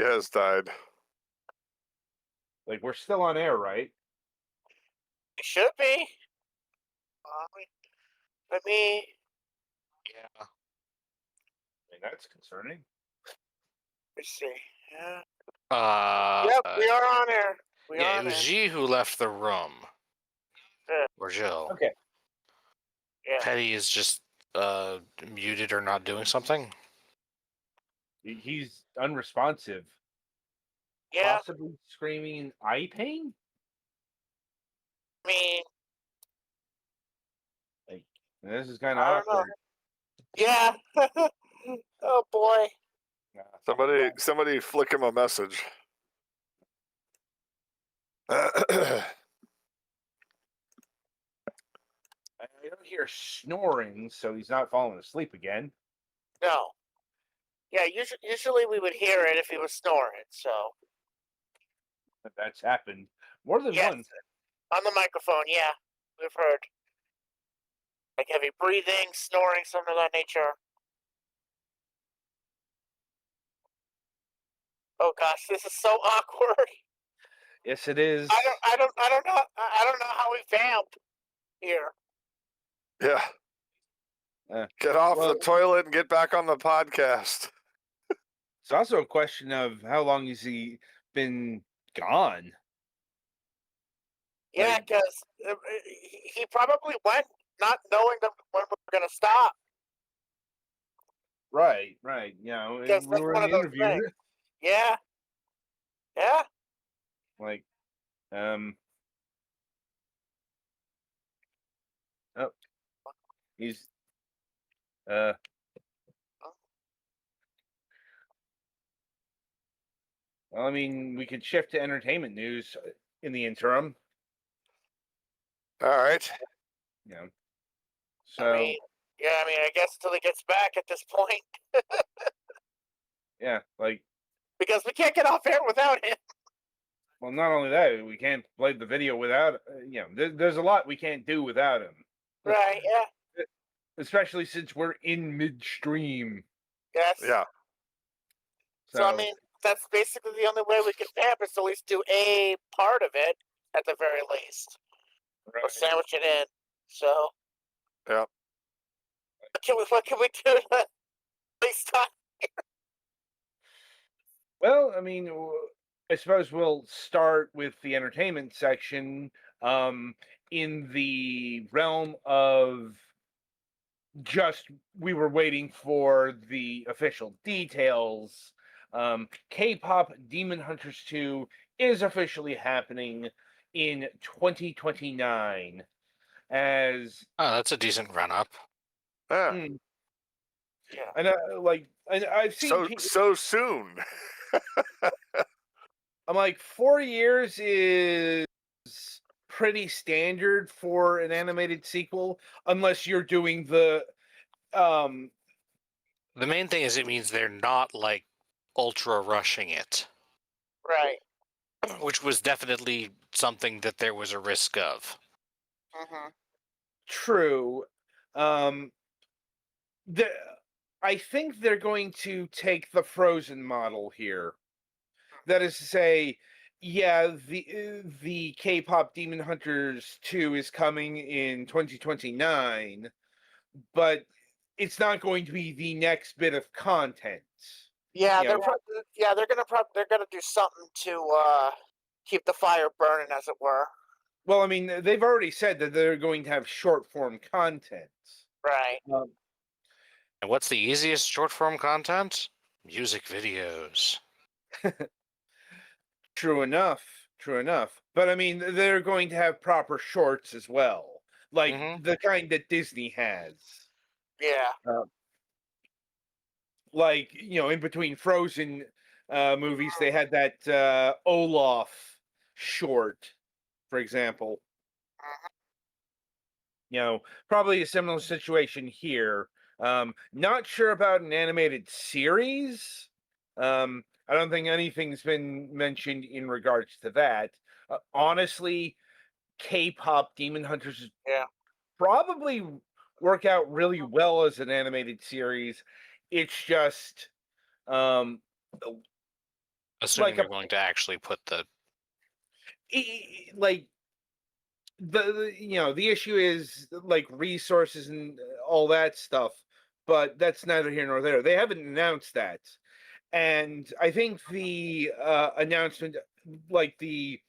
S2: has died.
S4: Like, we're still on air, right?
S1: It should be. Let me.
S5: Yeah.
S4: I mean, that's concerning.
S1: Let me see. Yeah.
S5: Yep,
S1: We are on air. We
S5: yeah,
S1: are
S5: it
S1: on
S5: was
S1: air.
S5: Gilles who left the room.
S1: Yeah.
S5: Or Gilles.
S4: Okay.
S1: Yeah.
S5: Petty is just muted or not doing something.
S4: He's unresponsive.
S1: Yeah.
S4: Possibly screaming eye pain?
S1: I mean,
S4: Like, this is kind of
S1: I don't know.
S4: awkward.
S1: Yeah. Oh boy.
S2: Somebody flick him a message.
S4: I don't hear snoring, so he's not falling asleep again.
S1: No. Yeah. Usually we would hear it if he was snoring. So.
S4: That's happened more than
S1: Yes.
S4: once.
S1: On the microphone. Yeah. We've heard. Like heavy breathing, snoring, something of that nature. Oh gosh, this is so awkward.
S4: Yes, it is.
S1: I don't know how we vamped here.
S2: Yeah. Get off the toilet and get back on the podcast.
S4: It's also a question of how long has he been gone?
S1: Yeah, because he probably went not knowing when we were going to stop.
S4: Right. Yeah, we
S1: Because that's
S4: were
S1: one
S4: in
S1: of
S4: the
S1: those
S4: interview.
S1: things. Yeah.
S4: Like, He's well, I mean, we could shift to entertainment news in the interim.
S2: All right.
S4: You know,
S1: I
S4: so
S1: mean, yeah, I mean, I guess until he gets back at this point,
S4: yeah, like,
S1: because we can't get off air without him.
S4: well, not only that, we can't play the video without. There's a lot we can't do without him.
S1: Right? Yeah.
S4: Especially since we're in midstream.
S1: Yes.
S2: Yeah.
S1: So I mean, that's basically the only way we can pamper. So at least do a part of it at the very least, or
S4: right.
S1: sandwich it in. So
S2: Yeah.
S1: what can we do to waste time?
S4: Well, I mean, I suppose we'll start with the entertainment section. In the realm of just we were waiting for the official details. K-pop Demon Hunters 2 is officially happening in 2029 as
S5: Oh, that's a decent run up.
S2: Yeah.
S4: mm,
S1: Yeah.
S4: and I've seen
S2: So soon.
S4: I'm like 4 years is pretty standard for an animated sequel unless you're doing the um
S5: The main thing is it means they're not like ultra rushing it,
S1: Right.
S5: which was definitely something that there was a risk of.
S1: Mm-hmm.
S4: true. um the I think they're going to take the Frozen model here. That is to say, yeah, the K-pop Demon Hunters 2 is coming in 2029, but it's not going to be the next bit of content.
S1: Yeah,
S4: You
S1: they're
S4: know,
S1: they're gonna do something to keep the fire burning, as it were.
S4: well, I mean, they've already said that they're going to have short form content.
S1: Right.
S4: Um,
S5: And what's the easiest short form content? Music videos.
S4: true enough, true enough. But I mean, they're going to have proper shorts as well, like
S5: Mhm.
S4: the kind that Disney has.
S1: Yeah.
S4: Like, in between Frozen movies, they had that Olaf short, for example. Probably a similar situation here. Not sure about an animated series. I don't think anything's been mentioned in regards to that. Honestly, K-pop Demon Hunters
S1: Yeah.
S4: probably work out really well as an animated series. It's just um,
S5: Assuming
S4: like
S5: they're going to actually put the
S4: like the issue is like resources and all that stuff, but that's neither here nor there. They haven't announced that, and I think the announcement, like the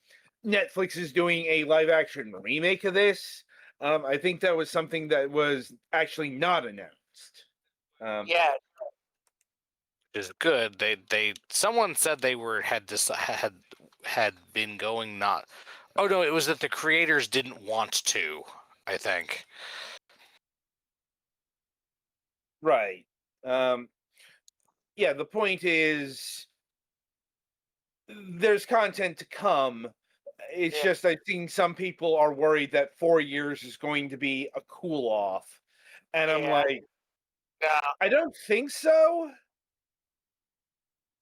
S4: Netflix is doing a live action remake of this. I think that was something that was actually not announced.
S1: Yeah.
S5: is good. They someone said they had been going not. Oh no, it was that the creators didn't want to. I think.
S4: Right. Yeah, the point is there's content to come. It's
S1: Yeah.
S4: just I think some people are worried that 4 years is going to be a cool off. And I'm
S1: Yeah.
S4: like,
S1: No.
S4: I don't think so.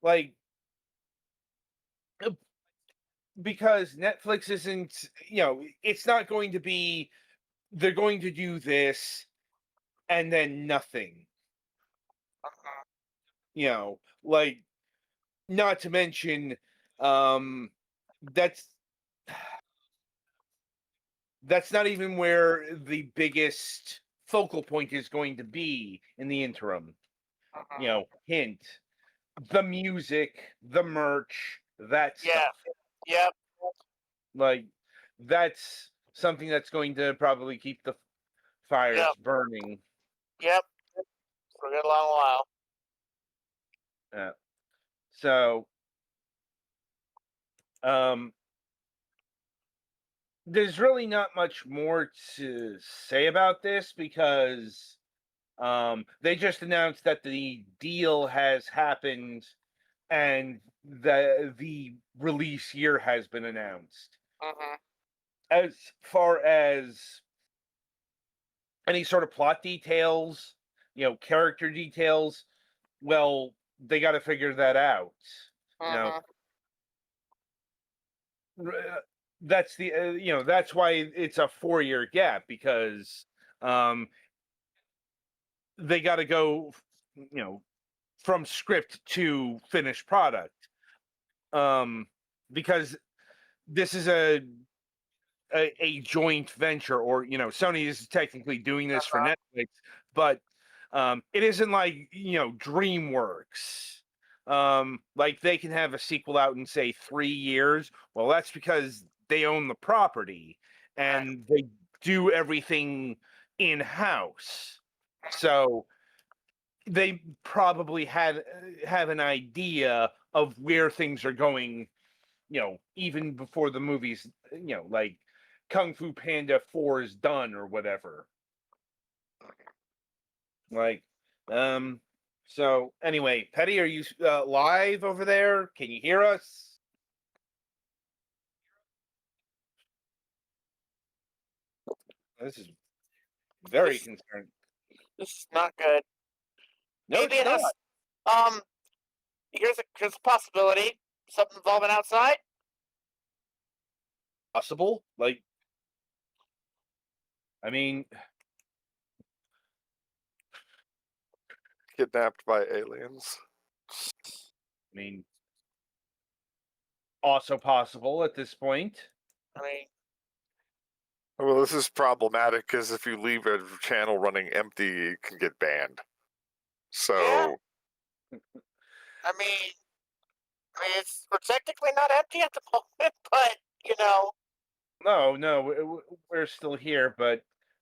S4: Like, because Netflix isn't, it's not going to be, they're going to do this and then nothing. Like, not to mention, that's not even where the biggest focal point is going to be in the interim. Hint, the music, the merch, that
S1: Yeah.
S4: stuff.
S1: Yep.
S4: Like, that's something that's going to probably keep the fires
S1: Yep.
S4: burning.
S1: Yep. For a good long while.
S4: So, there's really not much more to say about this because they just announced that the deal has happened and the release year has been announced.
S1: Mhm.
S4: As far as any sort of plot details, character details, well, they got to figure that out. You know,
S1: Mhm.
S4: that's the that's why it's a 4-year gap because they got to go, from script to finished product. Because this is a joint venture, or Sony is technically doing this for Netflix, but it isn't like DreamWorks. Like they can have a sequel out in say 3 years. Well, that's because they own the property and they do everything in house. So they probably have an idea of where things are going, even before the movies, like Kung Fu Panda 4 is done or whatever. Like, so anyway, Petty, are you live over there? Can you hear us? This is very concerning.
S1: This is not good.
S4: No,
S1: Maybe
S4: it's
S1: it
S4: not
S1: has. Here's a possibility. Something involving outside.
S4: possible. Like, I mean,
S2: Kidnapped by aliens.
S4: I mean, also possible at this point.
S1: I mean,
S2: Well, this is problematic because if you leave a channel running empty, it can get banned. So,
S1: I mean, we're technically not empty at the moment, but
S4: No, we're still here, but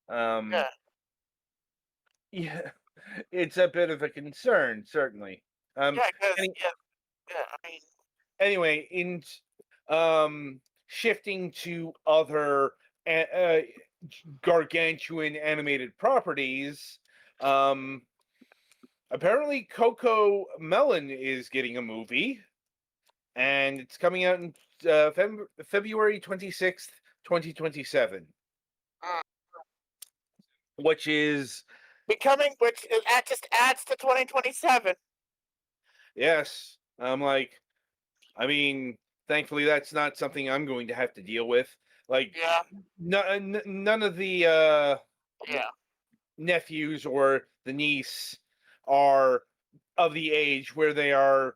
S1: yeah,
S4: yeah, it's a bit of a concern, certainly.
S1: yeah, because
S4: Any,
S1: yeah. I mean,
S4: anyway, in shifting to other gargantuan animated properties, apparently Coco Melon is getting a movie, and it's coming out in February 26th, 2027,
S1: mm,
S4: which is,
S1: which just adds to 2027.
S4: yes, I'm like, I mean, thankfully that's not something I'm going to have to deal with. Like,
S1: Yeah,
S4: none of the
S1: yeah.
S4: nephews or the niece are of the age where they are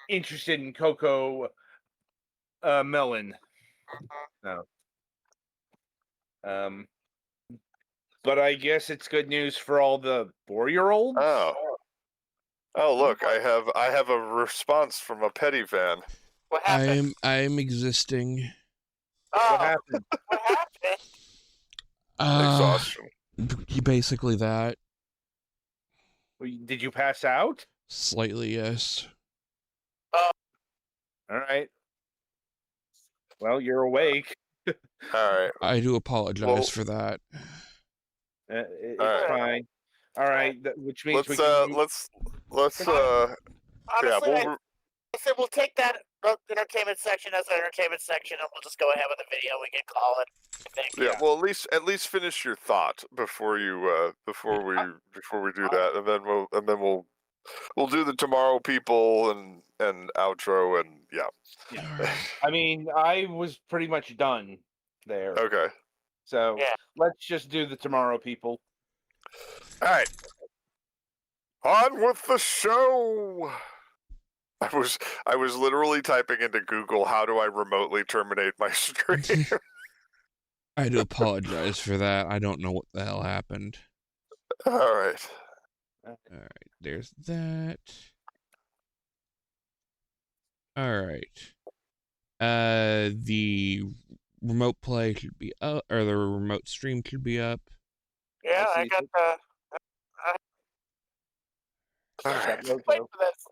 S4: interested in Coco Melon.
S1: Mhm.
S4: No. But I guess it's good news for all the 4-year-olds.
S2: oh, look, I have a response from a Petty fan.
S1: What happened?
S3: I'm existing.
S1: Oh,
S4: What happened?
S1: what happened?
S2: Exhaustion.
S3: Basically that.
S4: Did you pass out?
S3: Slightly, yes.
S1: Oh,
S4: All right. Well, you're awake.
S2: All right.
S3: I do apologize
S2: Well-
S3: for that.
S4: It's
S2: All right.
S4: fine. All right, which means
S2: Let's
S4: we can.
S2: let's
S1: honestly,
S2: yeah,
S1: I said we'll take that entertainment section as an entertainment section, and we'll just go ahead with the video. We can call it. I think.
S2: yeah. Well, at least finish your thought before you before we do that, and then we'll do the tomorrow people and outro and yeah.
S4: I mean, I was pretty much done there.
S2: Okay.
S4: So
S1: Yeah.
S4: let's just do the tomorrow people.
S2: All right. On with the show. I was literally typing into Google, how do I remotely terminate my stream?
S3: I do apologize for that. I don't know what the hell happened.
S2: All right.
S3: Alright, there's that. Alright. The remote play should be up, or the remote stream should be up.
S1: Yeah,
S4: I
S1: I
S4: see.
S1: got the.
S2: All right.
S1: Wait for this.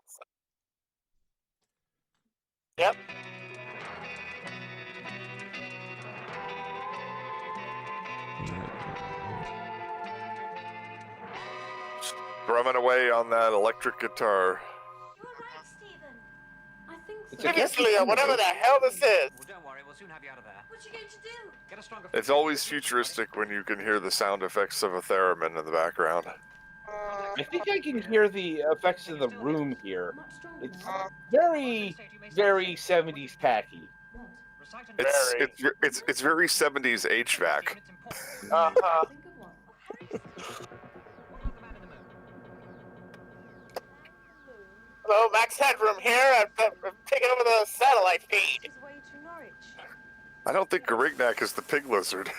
S1: Yep.
S2: strumming away on that electric guitar.
S7: You're right, Stephen. I think
S4: It's
S7: so.
S4: a
S1: Yes, Leo, whatever the hell this is.
S8: Well, don't worry, we'll soon have you out of there.
S7: What are you going to do?
S8: Get a stronger.
S2: It's always futuristic when you can hear the sound effects of a theremin in the background.
S4: I think I can hear the effects of the room here.
S7: Much stronger.
S4: It's very, very 70s tacky.
S7: What?
S8: Recite an
S2: It's very 70s HVAC.
S1: Uh-huh.
S7: Think of one.
S8: What about the man in the moon?
S1: Hello, Max Headroom here. I'm taking over the satellite feed.
S7: His way to Norwich.
S2: I don't think Garignac is the pig lizard.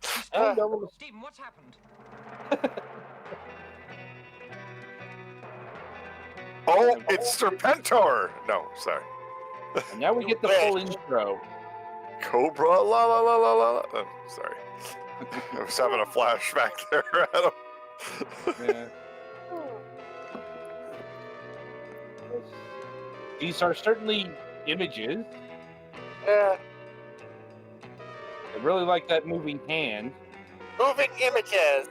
S8: Stephen, what's happened?
S2: Oh, it's Serpentor! No, sorry.
S4: And now we get the full intro.
S2: Cobra, la la la la la. Sorry. I was having a flashback there, Adam.
S4: Yeah. These are certainly images.
S1: Yeah.
S4: I really like that moving hand.
S1: Moving images.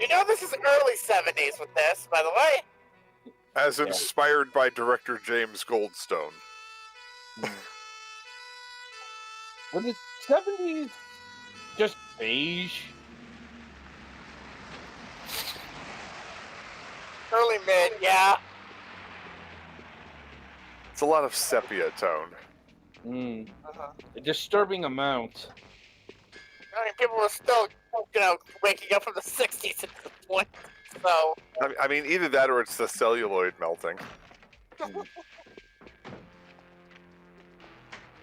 S1: You know this is early 70s with this, by the way.
S2: As inspired by director James Goldstone.
S4: Were the 70s just beige?
S1: Early mid, yeah.
S2: It's a lot of sepia tone.
S4: A disturbing amount.
S1: I mean, people were still, waking up from the 60s at this point. So,
S2: I mean, either that or it's the celluloid melting.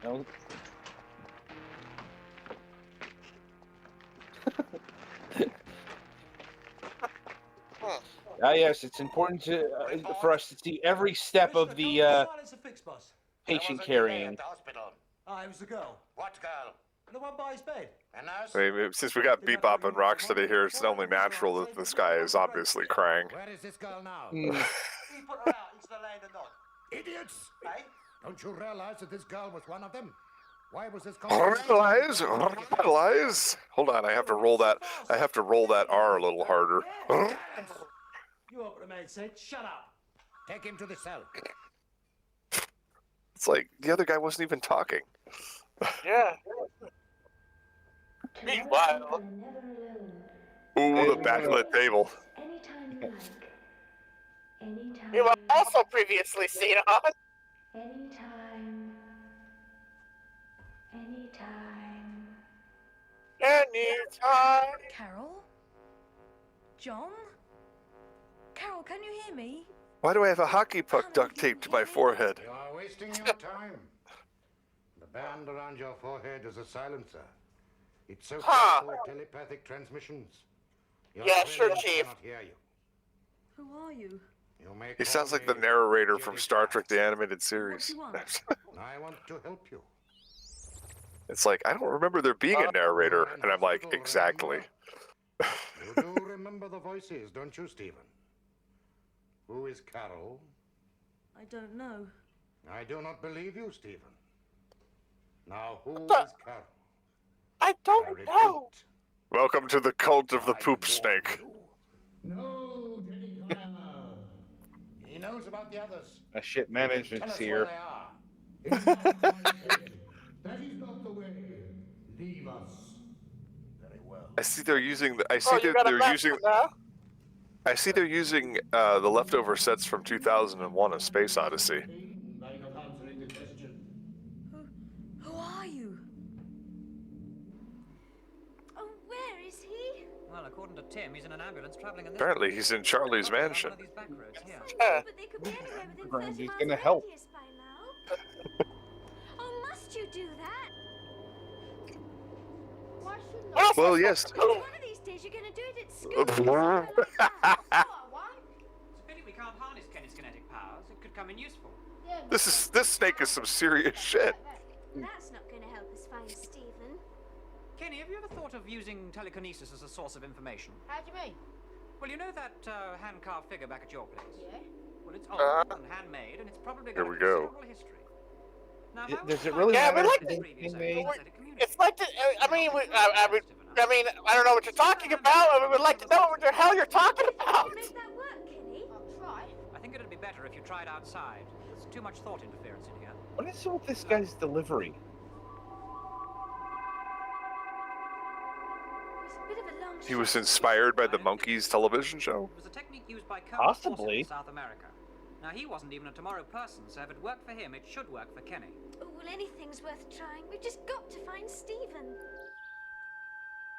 S4: No. Yes, it's important for us to see every step of the patient carrying.
S9: I was the girl.
S10: What girl?
S9: The one by his bed.
S10: A nurse?
S2: I mean, since we got Bebop and Rocksteady here, it's only natural that this guy is obviously crying.
S10: Where is this girl now?
S9: He put her out into the lane of nod.
S10: Idiots!
S9: Eh?
S10: Don't you realize that this girl was one of them? Why was this
S2: Realize. Hold on, I have to roll that R a little harder.
S9: You heard what the man said. Shut up.
S10: Take him to the cell.
S2: It's like the other guy wasn't even talking.
S1: yeah. Meanwhile,
S2: Ooh, the back of the table.
S7: Anytime you like. Anytime.
S1: we were also previously seen on.
S7: Anytime. Anytime.
S1: Anytime.
S7: Carol? John? Carol, can you hear me?
S2: Why do I have a hockey puck duct taped to my forehead?
S10: You are wasting your time. The band around your forehead is a silencer. It's so
S1: Huh.
S10: for telepathic transmissions. Your
S1: Yeah, sure,
S10: brain
S1: Chief.
S10: cannot hear you.
S7: Who are you?
S10: You may
S2: He
S10: call
S2: sounds like the
S10: me
S2: narrator from
S10: Gilles.
S2: Star Trek the Animated Series.
S7: What do you want?
S10: I want to help you.
S2: It's like, I don't remember there being a narrator. And I'm like, exactly.
S10: You do remember the voices, don't you, Stephen? Who is Carol?
S7: I don't know.
S10: I do not believe you, Stephen. Now, who
S1: But-
S10: is Carol?
S1: I
S10: I
S1: don't
S10: repeat.
S1: know.
S2: Welcome to the cult of the poop snake.
S10: No, Teddy Connor. He knows about the others.
S4: A shit
S10: Tell
S4: management's
S10: us where
S4: here.
S10: they are.
S9: It's not my head. That is not the way. Leave us.
S10: Very well.
S2: I see they're using. I see
S1: Oh, you
S2: that
S1: got a
S2: they're
S1: map
S2: using.
S1: now?
S2: I see they're using the leftover sets from 2001: A Space Odyssey.
S9: By not answering the question.
S7: Who are you? Oh, where is he?
S8: Well, according to Tim, he's in an ambulance traveling in this.
S2: Apparently, he's in Charlie's
S8: One of
S2: mansion.
S8: these back roads here.
S1: Yeah.
S7: But they could be anywhere within
S4: Grand,
S7: 30
S4: he's
S7: miles
S4: gonna
S7: of
S4: help.
S7: radius by now. Oh, must you do that? Why shouldn't
S1: What else
S2: Well,
S1: was
S2: yes.
S1: supposed to do?
S7: One of these days you're going to do it at school.
S8: It's a pity we can't harness Kenny's kinetic powers. It could come in useful.
S2: This snake is some serious shit.
S7: That's not going to help us find Stephen.
S8: Kenny, have you ever thought of using telekinesis as a source of information?
S11: How do you mean?
S8: Well, you know that hand-carved figure back at your place?
S11: Yeah.
S8: Well, it's old and handmade, and it's probably got
S2: Here
S8: a
S2: we go.
S8: considerable history. Now, if I
S4: Does
S8: was
S4: it
S8: to
S4: really
S8: find
S1: Yeah,
S8: out
S1: but
S4: matter
S1: like
S4: if
S8: the
S4: it's
S8: previous
S4: being made?
S8: owners had communicated,
S1: It's like, I mean, I don't know what you're talking about. We would like to know what the hell you're talking about.
S7: Make that work, Kenny.
S8: I'll try. I think it'd be better if you tried outside. There's too much thought interference in here.
S4: What is with this guy's delivery?
S7: It's a bit of a long
S2: He was
S7: shot.
S2: inspired by the Monkeys television show.
S8: It was a technique used by Colonel
S4: Possibly.
S8: Fawcett in South America. Now, he wasn't even a tomorrow person, so if it worked for him, it should work for Kenny.
S7: Oh, well, anything's worth trying. We've just got to find Stephen.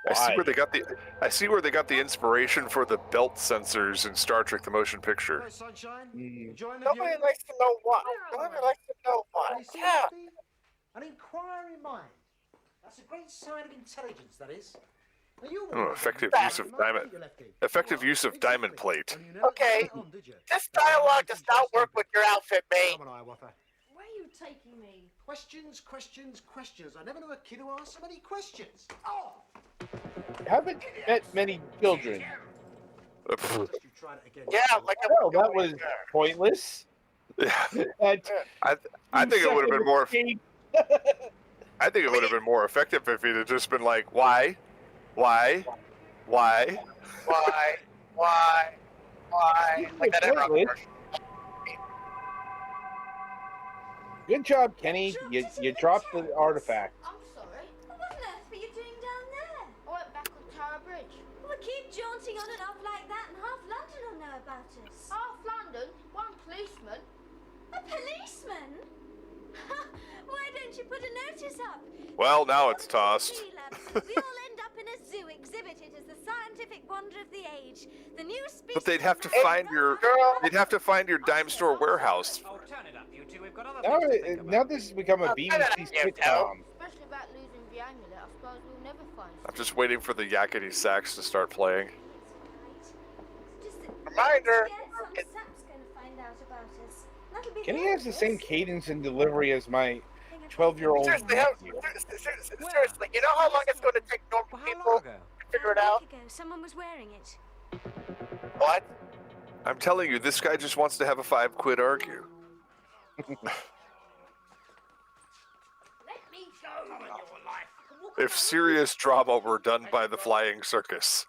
S2: I see
S4: Why?
S2: where they got the inspiration for the belt sensors in Star Trek: The Motion Picture.
S10: Sunshine.
S4: Mm.
S10: Enjoying the
S1: Nobody
S10: view?
S1: likes to know why. Nobody likes to know why.
S10: You see,
S1: Yeah.
S10: Steve? An inquiry mind. That's a great sign of intelligence, that is. Now, you
S2: Oh,
S10: were
S2: effective
S10: born
S2: use of
S10: in
S2: diamond-
S10: you left in.
S2: Effective
S10: Well,
S2: use of diamond
S10: exactly.
S2: plate.
S10: And you never
S1: Okay.
S10: put that on, did you?
S1: This dialogue does not work with your outfit, mate.
S10: Come on, Iwaffa.
S11: Where are you taking me?
S10: Questions, questions, questions. I never knew a kid who asked so many questions. Oh!
S4: Haven't met many children.
S10: You tried it again.
S1: Yeah, like a
S4: Well, that was pointless.
S2: Yeah,
S4: That
S2: I think it would have been more.
S4: escape.
S2: I think it would have been more effective if he'd have just been like, why?
S1: why, like that ever
S4: Pointless. Good job, Kenny. You dropped the artifact.
S11: I'm sorry.
S7: What on earth were you doing down there?
S11: I went back on Tower Bridge.
S7: Well, keep jaunting on and off like that, and half London will know about us.
S11: Half London, one policeman.
S7: A policeman? Why don't you put a notice up?
S2: Well, now it's tossed.
S7: Tree lab. We all end up in a zoo exhibited as the scientific wonder of the age. The new species.
S2: But they'd have to
S7: of
S2: find your. They'd have to find your dime store warehouse.
S8: Oh, turn it up, you two. We've got other
S4: Now,
S8: things to think
S4: now
S8: about.
S4: this has become a BBC sitcom.
S11: Especially about losing the amulet. I suppose we'll never find
S2: I'm just waiting for the yakety sax to start playing.
S1: Reminder.
S7: Sap's going to find out about us. That'll be
S4: Kenny
S7: the
S4: has the
S7: end of
S4: same
S7: this.
S4: cadence and delivery as my 12-year-old
S1: Seriously,
S4: nephew.
S1: seriously, you know how long it's going to take normal
S8: Well, how
S1: people
S8: long ago?
S1: to figure it
S7: A
S1: out?
S7: week ago, someone was wearing it.
S1: What?
S2: I'm telling you, this guy just wants to have a 5 quid argue.
S11: Let me go.
S2: If serious drama were done by the flying circus.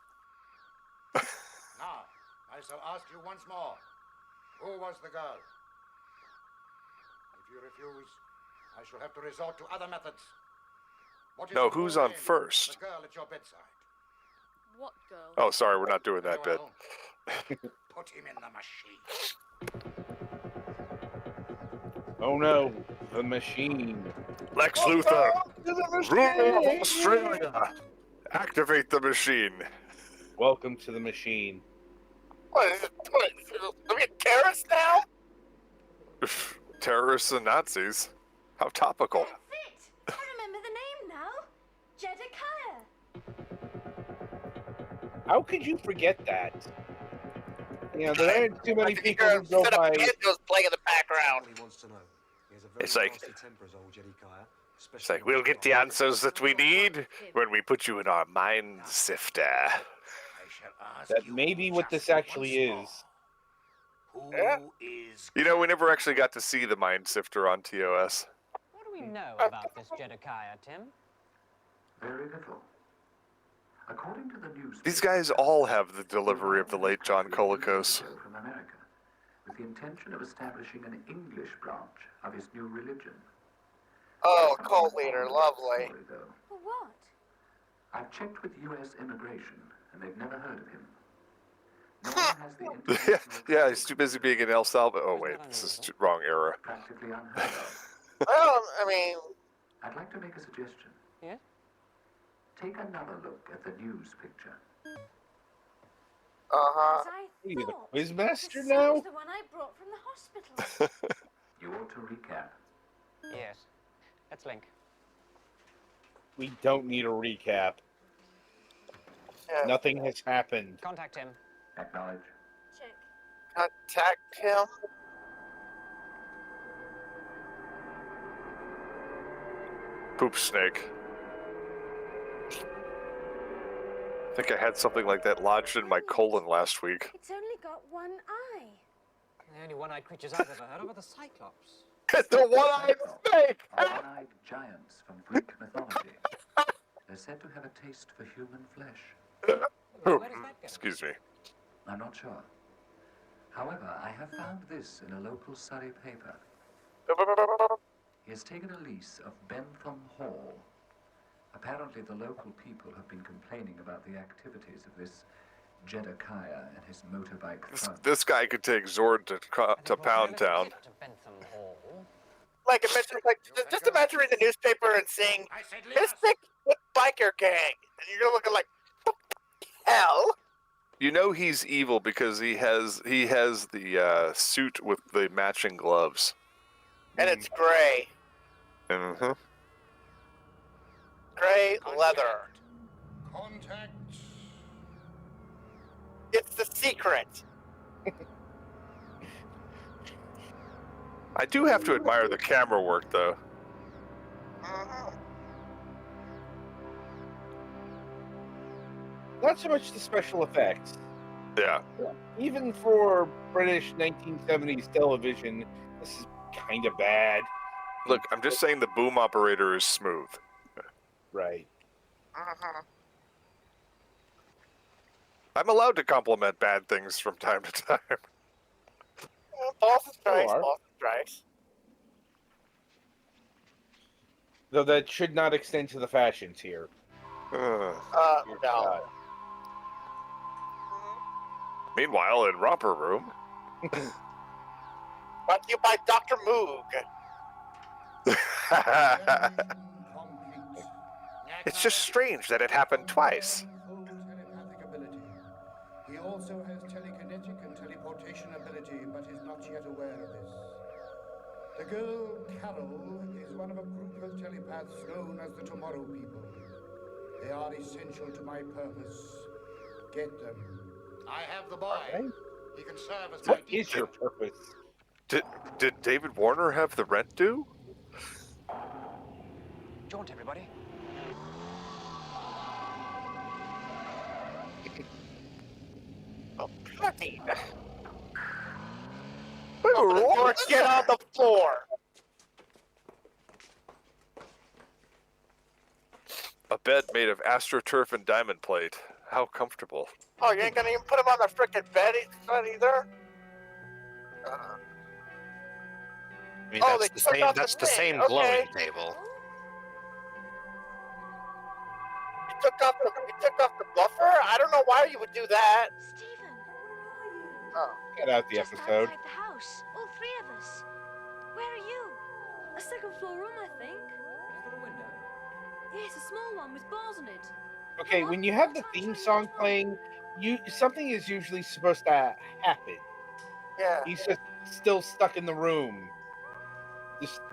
S10: Now, I shall ask you once more. Who was the girl? If you refuse, I shall have to resort to other methods. What is
S2: No,
S10: your
S2: who's
S10: full
S2: on
S10: name?
S2: first?
S10: The girl at your bedside.
S11: What girl?
S2: Oh, sorry, we're not doing that
S10: Very
S2: bit.
S10: well. Put him in the machine.
S4: Oh no, the machine.
S2: Lex Luthor, ruler of Australia. Activate the machine.
S4: Welcome to the machine.
S1: What is it? Are we terrorists now?
S2: Terrorists and Nazis. How topical.
S7: That's it! I remember the name now. Jedediah.
S4: How could you forget that? You know, there aren't too many
S1: I think
S4: people
S1: you're
S4: who go
S1: set up
S4: by.
S1: banjos playing in the background.
S12: He wants to know. He has a very
S2: It's like-
S12: nasty temper, as old Jedediah.
S2: It's like, we'll get the answers that we need when we put you in our mind sifter.
S10: I shall ask
S4: That
S10: you
S4: may be what
S10: just
S4: this actually
S10: once
S4: is.
S10: more.
S1: Yeah.
S10: Who is
S2: You know, we never actually got to see the mind sifter on TOS.
S8: What do we know about this Jedediah, Tim?
S12: Very little. According to the news,
S2: These guys all have the delivery of the late John Colicos.
S12: from America, with the intention of establishing an English branch of his new religion.
S1: Oh, cult leader, lovely.
S12: Story, though.
S7: For what?
S12: I've checked with U.S. immigration, and they've never heard of him. No one has the
S2: yeah,
S12: international
S2: yeah, he's too busy being in El Salvador. Oh, wait, this is wrong era.
S12: practically unheard of.
S1: Well, I mean,
S12: I'd like to make a suggestion.
S8: Yeah?
S12: Take another look at the news picture.
S1: uh-huh.
S7: As I
S4: Are you the
S7: thought.
S4: quizmaster
S7: The
S4: now?
S7: same as the one I brought from the hospital.
S12: You ought to recap.
S8: Yes. Let's link.
S4: We don't need a recap.
S1: Yeah.
S4: Nothing has happened.
S8: Contact him.
S12: Acknowledge.
S7: Check.
S1: Contact him.
S2: Poop snake. I think I had something like that lodged in my colon last week.
S7: It's only got one eye.
S8: The only one-eyed creatures I've ever heard of are the Cyclops.
S2: It's the one-eyed snake!
S12: Are one-eyed giants from Greek mythology. They're said to have a taste for human flesh.
S2: Excuse me.
S12: I'm not sure. However, I have found this in a local Surrey paper. He has taken a lease of Bentham Hall. Apparently, the local people have been complaining about the activities of this Jedekiah and his motorbike thugs.
S2: This guy could take Zord to Pound Town.
S1: Like, just imagine reading the newspaper and seeing Mystic with biker gang, and you're looking like, what the hell?
S2: You know he's evil because he has the suit with the matching gloves.
S1: And it's gray.
S2: Mm-hmm.
S1: Gray leather.
S9: Contact.
S1: It's the secret.
S2: I do have to admire the camera work, though.
S4: Not so much the special effects.
S2: Yeah.
S4: Even for British 1970s television, this is kind of bad.
S2: Look, I'm just saying the boom operator is smooth.
S4: Right.
S2: I'm allowed to compliment bad things from time to time.
S1: Boston strikes,
S4: You are.
S1: Boston strikes.
S4: Though that should not extend to the fashions here.
S1: No.
S2: Meanwhile, in Romper Room...
S1: Brought to you by Dr. Moog.
S2: It's just strange that it happened twice.
S9: Full telepathic ability. He also has telekinetic and teleportation ability, but is not yet aware of this. The girl, Carol, is one of a group of telepaths known as the Tomorrow People. They are essential to my purpose. Get them.
S10: I have the boy.
S4: Right.
S10: He can serve as my
S4: What is your purpose?
S2: Did David Warner have the rent due?
S8: Jaunt, everybody.
S1: Oh, bloody. Or get on the floor.
S2: A bed made of astroturf and diamond plate. How comfortable.
S1: Oh, you ain't gonna even put him on the frickin' bed either?
S5: I mean,
S1: Oh,
S5: that's
S1: they
S5: the
S1: took
S5: same.
S1: off the
S5: That's the
S1: thing,
S5: same
S1: okay.
S5: glowing table.
S1: He took off the buffer? I don't know why you would do that.
S7: Stephen,
S1: Oh.
S4: Get out the
S7: just
S4: episode.
S7: outside the house, all three of us. Where are you?
S11: A second floor room, I think.
S8: Is there a window?
S11: Yes, a small one with bars on it.
S4: Okay, when you have the theme song playing, something is usually supposed to happen.
S1: Yeah.
S4: He's just still stuck in the room,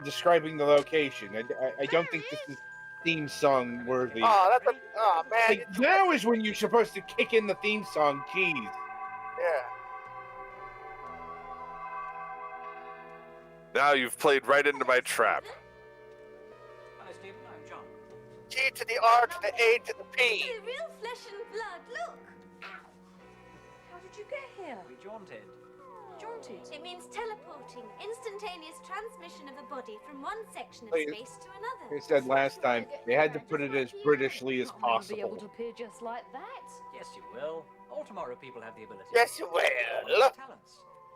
S4: describing the location. I don't think this is theme song worthy.
S1: Oh, man.
S4: Like, now is when you're supposed to kick in the theme song. Jeez.
S1: Yeah.
S2: Now you've played right into my trap.
S8: Hello, Stephen. I'm John.
S1: G to the R to the A to the P.
S7: The real flesh and blood, look!
S11: How did you get here?
S8: We jaunted.
S11: Jaunted.
S7: It means teleporting, instantaneous transmission of a body from one section of
S4: Like
S7: space to another.
S4: I said last time, they had to put it as Britishly as
S11: Not gonna be able
S4: possible.
S11: to appear just like that.
S8: Yes, you will. All Tomorrow people have the ability.
S1: Yes, you
S8: All
S1: will.
S8: have talents.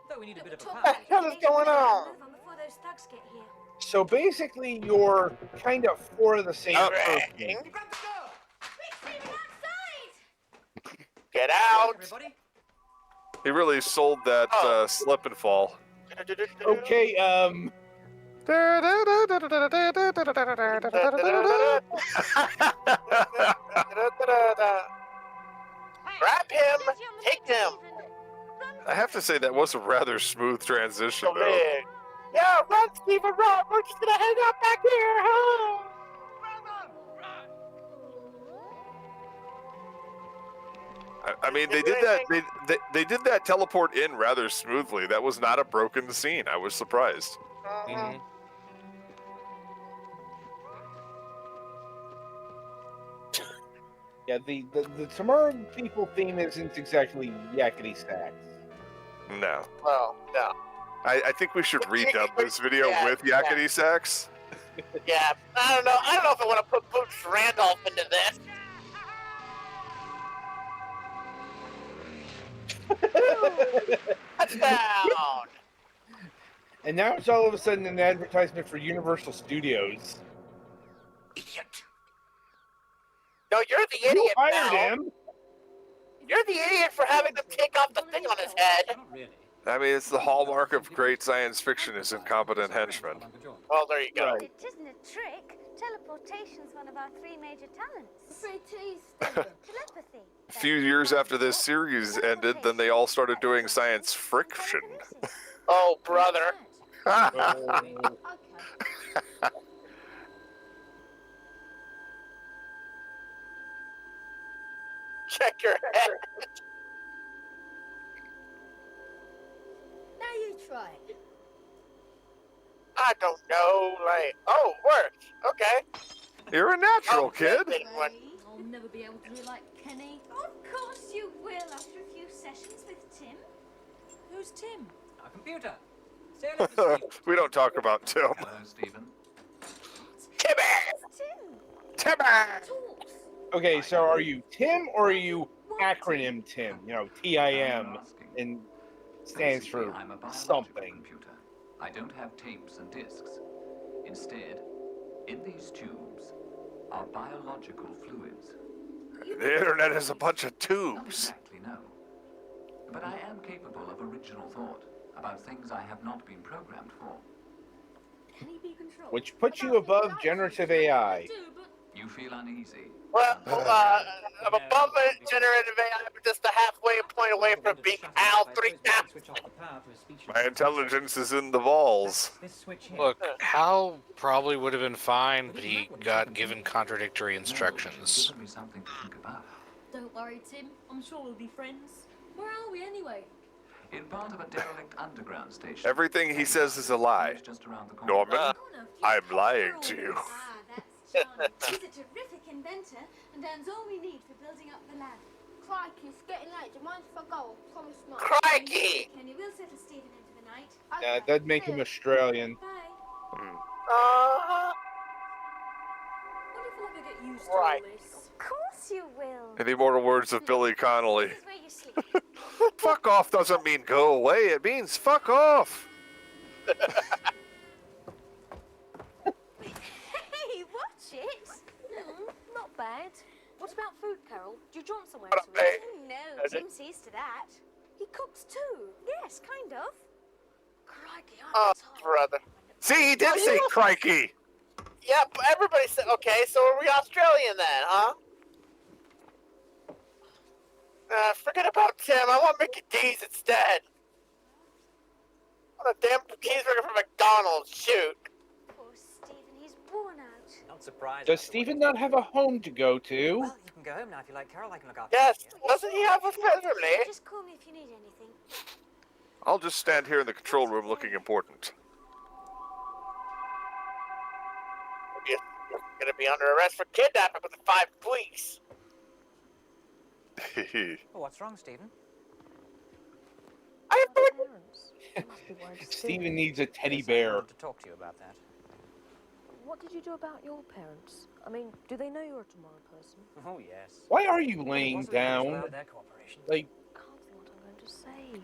S8: Though we need a bit of a
S1: What the
S8: power.
S1: hell is going on?
S7: Move on before those thugs get here.
S4: So basically, you're kind of for the same person.
S1: Okay.
S8: Grab the door!
S7: Quick, Stephen, outside!
S1: Get
S8: Jaunt,
S1: out.
S8: everybody.
S2: He really sold that slip and fall.
S4: Okay,
S1: Grab him.
S7: Get you on the
S1: Take
S7: feet,
S1: him.
S7: Stephen. Run
S2: I have to say that was a rather smooth transition,
S1: So
S2: though.
S1: big. Yeah, run, Stephen, run. We're just gonna hang out back here. Huh?
S2: I mean, they did that. They did that teleport in rather smoothly. That was not a broken scene. I was surprised.
S1: Mhm.
S4: yeah, the Tomorrow People theme isn't exactly yakety sax.
S2: No.
S1: Well, no.
S2: I think we should redub this video
S1: Yeah,
S2: with Yakety Sax.
S1: Yeah, I don't know. I don't know if I want to put Boots Randolph into this. Touchdown!
S4: And now it's all of a sudden an advertisement for Universal Studios.
S1: Idiot. No, you're the
S4: You
S1: idiot,
S4: hired
S1: pal.
S4: him.
S1: You're the idiot for having them take off the thing on his head.
S8: Not really.
S2: I mean, it's the hallmark of great science fiction is incompetent henchmen.
S1: Well, there you go.
S4: Right.
S7: It isn't a trick. Teleportation's one of our 3 major talents.
S2: A
S7: Telepathy.
S2: few years after this series ended, then they all started doing science friction.
S1: Oh, brother. Check your head.
S11: Now you try it.
S1: I don't know, like, oh, worked. Okay.
S2: You're a natural, kid.
S11: I'll never be able to do it like Kenny.
S7: Of course you will after a few sessions with Tim.
S11: Who's Tim?
S8: Our computer. Say hello to Steve.
S2: We don't talk about Tim.
S12: Hello, Stephen.
S1: Timmy!
S7: Tim.
S1: Timmy!
S4: Okay, so are you Tim or are you acronym Tim? You know, TIM,
S12: I'm asking.
S4: and stands
S12: Basically,
S4: for
S12: I'm a biological
S4: something.
S12: computer. I don't have tapes and discs. Instead, in these tubes are biological fluids.
S2: The internet is a bunch of
S12: Not
S2: tubes.
S12: exactly, no. But I am capable of original thought about things I have not been programmed for.
S11: Can he be controlled?
S4: Which puts you above generative AI.
S12: You feel uneasy.
S1: Well, I'm above it, generative AI, but just a halfway point away from being HAL 3000.
S2: My intelligence is in the balls.
S8: This switch here.
S5: Look, Hal probably would have been fine, but he got given contradictory instructions.
S12: Given me something to think about.
S11: Don't worry, Tim. I'm sure we'll be friends. Where are we anyway?
S12: In part of a derelict underground station.
S2: Everything he says is a lie.
S12: Just around the corner.
S2: Norman, I'm lying to you.
S7: Ah, that's charming. He's a terrific inventor and earns all we need for building up the lab.
S11: Crikey, it's getting late. Do you mind if I go? Promise not.
S1: Crikey!
S7: Kenny, we'll settle Stephen into the night.
S4: Yeah, that'd make him Australian.
S7: Bye.
S1: Uh-huh.
S11: What if I ever get used to
S1: Right.
S11: all this?
S7: Of course you will.
S2: In the immortal words of Billy Connolly,
S7: This is where you sleep.
S2: fuck off doesn't mean go away, it means fuck off.
S7: Hey, watch it.
S11: Not bad. What about food, Carol? Do you want somewhere
S1: What
S11: to
S1: up, mate?
S11: eat?
S7: No, Tim sees to that.
S11: He cooks too.
S7: Yes, kind of.
S11: Crikey,
S1: Oh,
S11: I'm tired.
S1: brother.
S2: See, he did say crikey.
S1: Yeah, but everybody said, okay, so are we Australian then, huh? Forget about Tim. I want Mickey D's instead. I want a damn cheeseburger from McDonald's. Shoot.
S7: Poor Stephen, he's worn out.
S8: Not surprised.
S4: Does Stephen not have a home to go to?
S8: Well, you can go home now if you like, Carol. I can look after
S1: Yes,
S8: you.
S1: doesn't he have a family?
S7: Just call me if you need anything.
S2: I'll just stand here in the control room looking important.
S1: You're gonna be under arrest for kidnapping within 5 weeks.
S8: Oh, what's wrong, Stephen?
S1: I have no
S11: Parents. They must be worried to see
S4: Stephen
S11: me.
S4: needs a teddy
S8: Yes, I
S4: bear.
S8: wanted to talk to you about that.
S11: What did you do about your parents? I mean, do they know you're a tomorrow person?
S8: Oh, yes.
S4: Why are you
S8: It
S4: laying
S8: wasn't much
S4: down?
S8: about their cooperation.
S4: Like,
S11: Can't think what I'm going to say.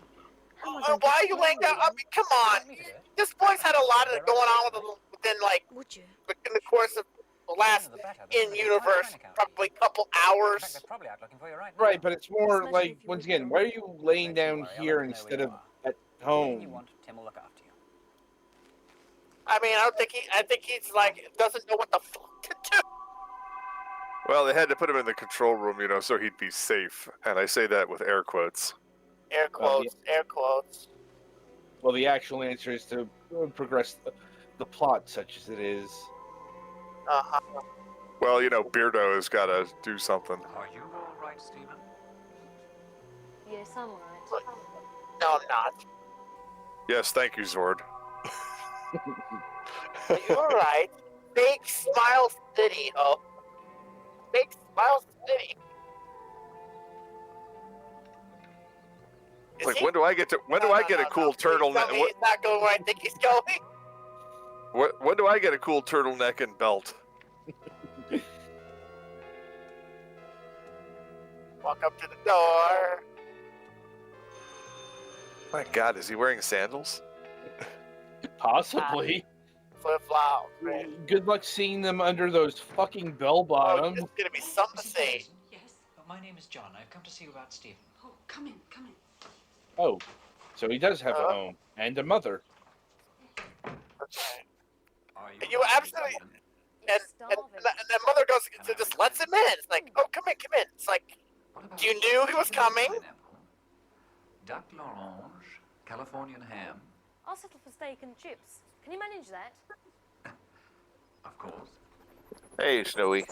S11: How am I going
S1: Why
S11: to
S1: are you laying down? I mean, come
S8: You
S1: on.
S8: want me to do it?
S1: This boy's had a lot of going on within like
S11: Would you?
S1: within the course of the last
S8: The better, but
S1: in
S8: there's a
S1: universe
S8: panic out
S1: probably
S8: here.
S1: couple
S8: In fact,
S1: hours.
S8: they're probably out looking for you right now.
S4: right, but it's more
S11: Especially
S4: like,
S11: if you
S4: once
S11: would
S4: again,
S11: go.
S4: why are you laying
S8: Don't you
S4: down
S8: worry, I'll
S4: here
S8: let you know
S4: instead
S8: where
S4: of
S8: you are.
S4: at
S8: Anything you
S4: home?
S8: want, Tim will look after you.
S1: I mean, I don't think he. I think he's like doesn't know what the fuck to do.
S2: Well, they had to put him in the control room, you know, so he'd be safe. And I say that with air quotes.
S1: Air quotes. Air quotes.
S4: Well, the actual answer is to progress the plot, such as it is.
S1: Uh-huh.
S2: Well, you know, Beardo has got to do something.
S12: Are you all right, Stephen?
S11: Yes, I'm alright.
S1: No, I'm not.
S2: Yes, thank you, Zord.
S1: Are you alright? Fake Smile City, oh. Fake Smile City. Is
S2: Like,
S1: he?
S2: when do I get a cool
S1: Please tell
S2: turtleneck?
S1: me he's not going where I think he's going.
S2: When do I get a cool turtleneck and belt?
S1: Walk up to the door.
S2: My God, is he wearing sandals?
S4: Possibly.
S1: Flip flop.
S4: Good luck seeing them under those fucking bell
S1: Oh,
S4: bottoms.
S1: it's gonna be something to
S8: Mrs.
S1: see.
S8: Jameson? Yes? My name is John. I've come to see you about Stephen.
S7: Oh, come in, come in.
S4: Oh, so he does have a home and a mother.
S1: Okay.
S12: Are
S1: You absolutely. And the mother goes, so just lets him in. It's like, oh, come in. It's like, you knew he was coming.
S12: Duck l'orange, Californian ham.
S11: I'll settle for steak and chips. Can you manage that?
S12: Of course.
S2: Hey, Snowy.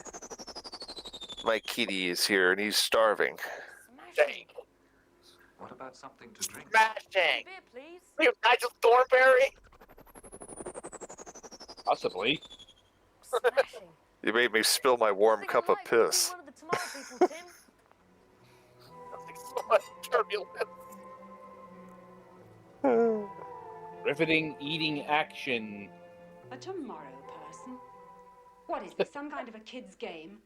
S2: My kitty is here and he's starving.
S11: Smashing.
S12: What about something to drink?
S1: Smashing.
S11: Beer, please.
S1: Are you Nigel Thornberry?
S4: Possibly.
S11: Smashing.
S2: You made me spill my warm cup of piss.
S11: One of the tomato people, Tim.
S1: Nothing so much turbulence.
S4: Riveting eating action.
S13: A tomorrow person? What is this, some kind of a kid's game?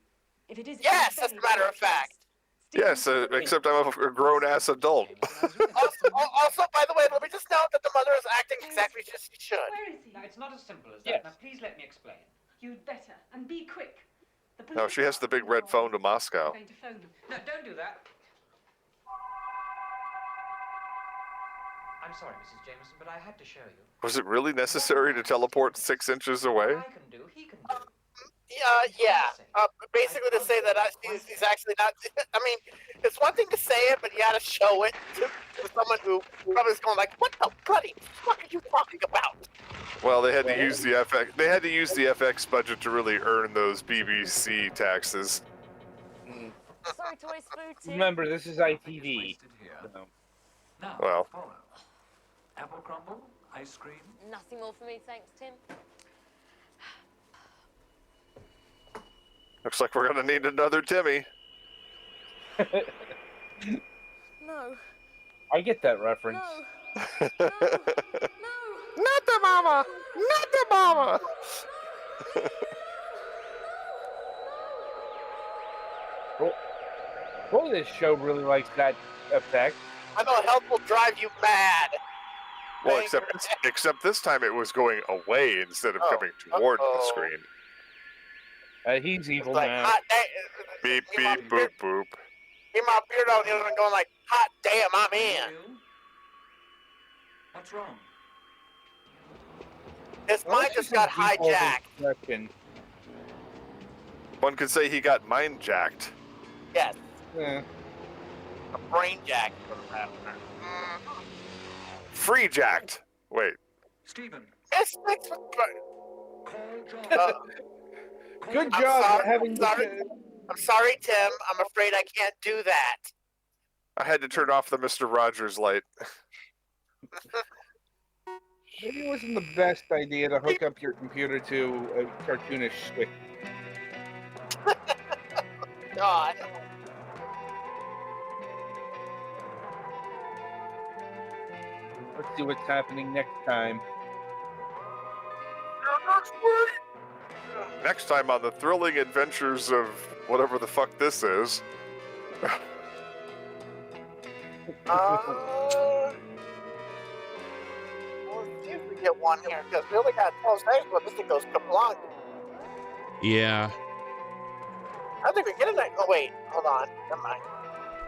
S13: If it is,
S1: Yes, as a matter of fact.
S2: Yes, except I'm a grown-ass adult.
S1: Also, by the way, let me just note that the mother is acting exactly as she should.
S13: Where is he?
S8: No, it's not as simple as that.
S4: Yes.
S8: Now, please let me explain.
S13: You'd better, and be quick. The
S2: No,
S13: police
S2: she has the big red phone to Moscow.
S13: are going to phone them.
S8: No, don't do that. I'm sorry, Mrs. Jameson, but I had to show you.
S2: Was it really necessary to teleport 6 inches away?
S8: What I can do, he can do.
S1: Yeah. Basically to say that he's actually not. I mean, it's one thing to say it, but you got to show it to someone who probably is going like, "What the bloody fuck are you talking about?"
S2: Well, they had to use the FX. They had to use the FX budget to really earn those BBC taxes.
S11: Sorry to waste food, Tim.
S4: Remember, this is ITV.
S12: Wasted here.
S4: So.
S12: Now,
S2: Well.
S12: follow. Apple crumble, ice cream.
S11: Nothing more for me, thanks, Tim.
S2: Looks like we're gonna need another Timmy.
S11: No.
S4: I get that reference.
S11: No. No.
S2: Not the mama! Not the mama!
S4: Boy, this show really likes that effect.
S1: I know health will drive you mad.
S2: Well, except this time it was going away instead of coming toward the screen.
S4: He's evil
S1: Like
S4: now.
S1: hot damn.
S2: Beep beep boop boop.
S1: He my beard on the other one going like, hot damn, I'm in.
S12: What's wrong?
S1: His mind just got hijacked.
S2: One could say he got mind jacked.
S1: Yes,
S4: Yeah.
S1: a brain jack.
S2: Free jacked. Wait.
S12: Stephen.
S1: Yes, thanks for.
S4: Good
S1: I'm
S4: job
S1: sorry,
S4: having
S1: I'm sorry, Tim. I'm afraid I can't do that.
S2: I had to turn off the Mr. Rogers light.
S4: Maybe it wasn't the best idea to hook up your computer to a cartoonish stick.
S1: God.
S4: Let's see what's happening next time.
S2: Next time on the thrilling adventures of whatever the fuck this is.
S1: We'll see if we get one here, because we only got 12 seconds, but this thing goes kablank.
S3: Yeah.
S1: I think we get a night. Oh, wait. Hold on. Never mind.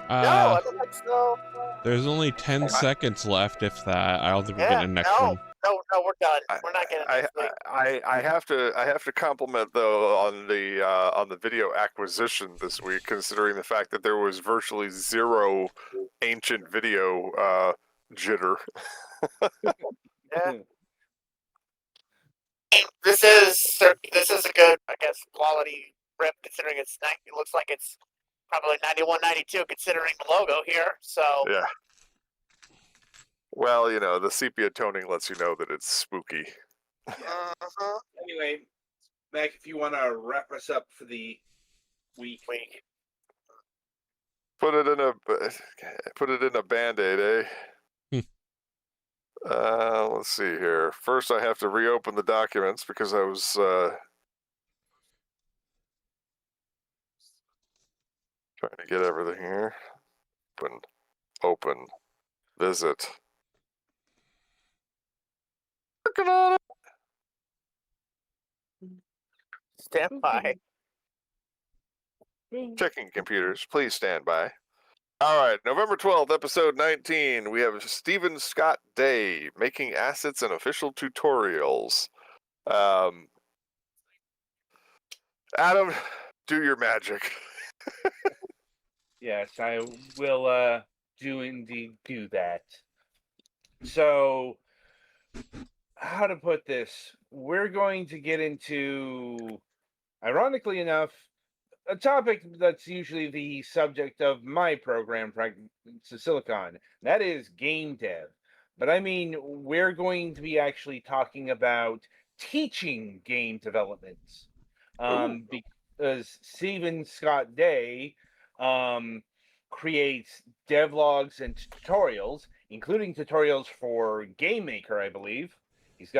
S1: No, I don't think so.
S3: There's only 10 seconds left, if that. I don't think we're getting a next one.
S1: No, we're done. We're not getting next week.
S2: I have to compliment though on the video acquisition this week, considering the fact that there was virtually zero ancient video jitter.
S1: Yeah. This is a good, I guess, quality rip, considering it looks like it's probably 91, 92, considering the logo here. So
S2: Yeah. Well, you know, the sepia toning lets you know that it's spooky.
S4: Anyway, Mac, if you want to wrap us up for the week.
S2: Put it in a Band-Aid, eh? Let's see here. First, I have to reopen the documents because I was trying to get everything here. Open, visit. Working on it.
S1: Stand by.
S2: Checking computers. Please stand by. All right, November 12th, episode 19. We have Stephen Scott Day making assets and official tutorials. Adam, do your magic.
S4: Yes, I will do indeed do that. So, how to put this? We're going to get into, ironically enough, a topic that's usually the subject of my program, Silicon. That is game dev. But I mean, we're going to be actually talking about teaching game development. Because Stephen Scott Day creates devlogs and tutorials, including tutorials for Game Maker, I believe. He's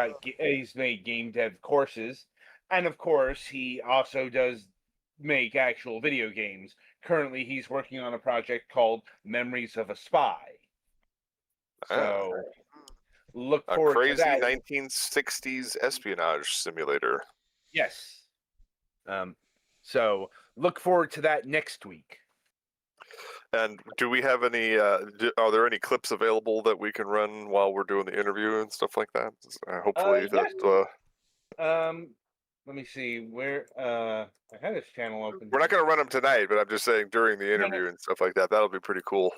S4: made game dev courses, and of course, he also does make actual video games. Currently, he's working on a project called Memories of a Spy. So, look
S2: A
S4: forward
S2: crazy
S4: to that.
S2: 1960s espionage simulator.
S4: Yes. So, look forward to that next week.
S2: And do we have any? Are there any clips available that we can run while we're doing the interview and stuff like that? Hopefully
S4: Yes.
S2: that.
S4: Let me see where. I had his channel open.
S2: We're not going to run them tonight, but I'm just saying during the interview and stuff like that. That'll be pretty cool.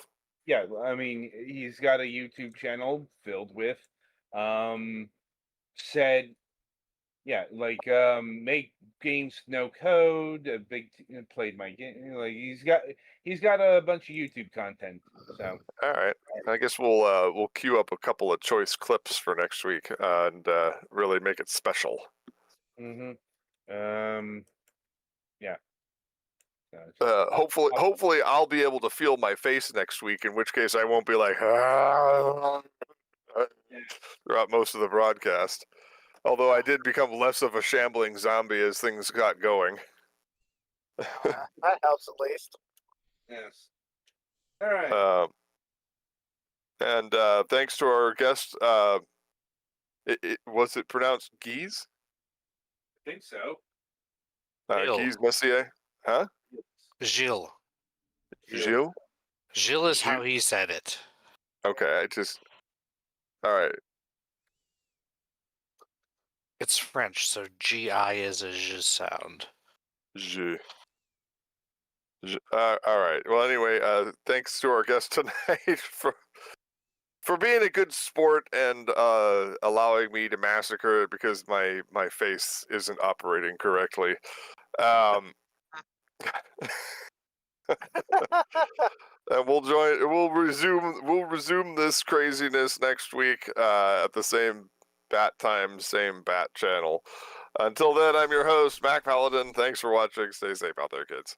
S4: Yeah, I mean, he's got a YouTube channel filled with, said, yeah, like make games no code. Played my game. Like he's got a bunch of YouTube content. So
S2: all right, I guess we'll queue up a couple of choice clips for next week and really make it special.
S4: Yeah.
S2: Hopefully I'll be able to feel my face next week, in which case I won't be like throughout most of the broadcast. Although I did become less of a shambling zombie as things got going.
S1: That helps at least.
S4: Yes. All right.
S2: And thanks to our guest, was it pronounced Gilles?
S4: I think so.
S2: Gilles Messier? Huh?
S5: Gilles.
S2: Gilles?
S5: Gilles is how he said it.
S2: Okay, all right.
S5: It's French, so G-I is a J sound.
S2: J. All right. Well, anyway, thanks to our guest tonight for being a good sport and allowing me to massacre it because my face isn't operating correctly. And we'll resume this craziness next week at the same bat time, same bat channel. Until then, I'm your host, Mac Paladin. Thanks for watching. Stay safe out there, kids.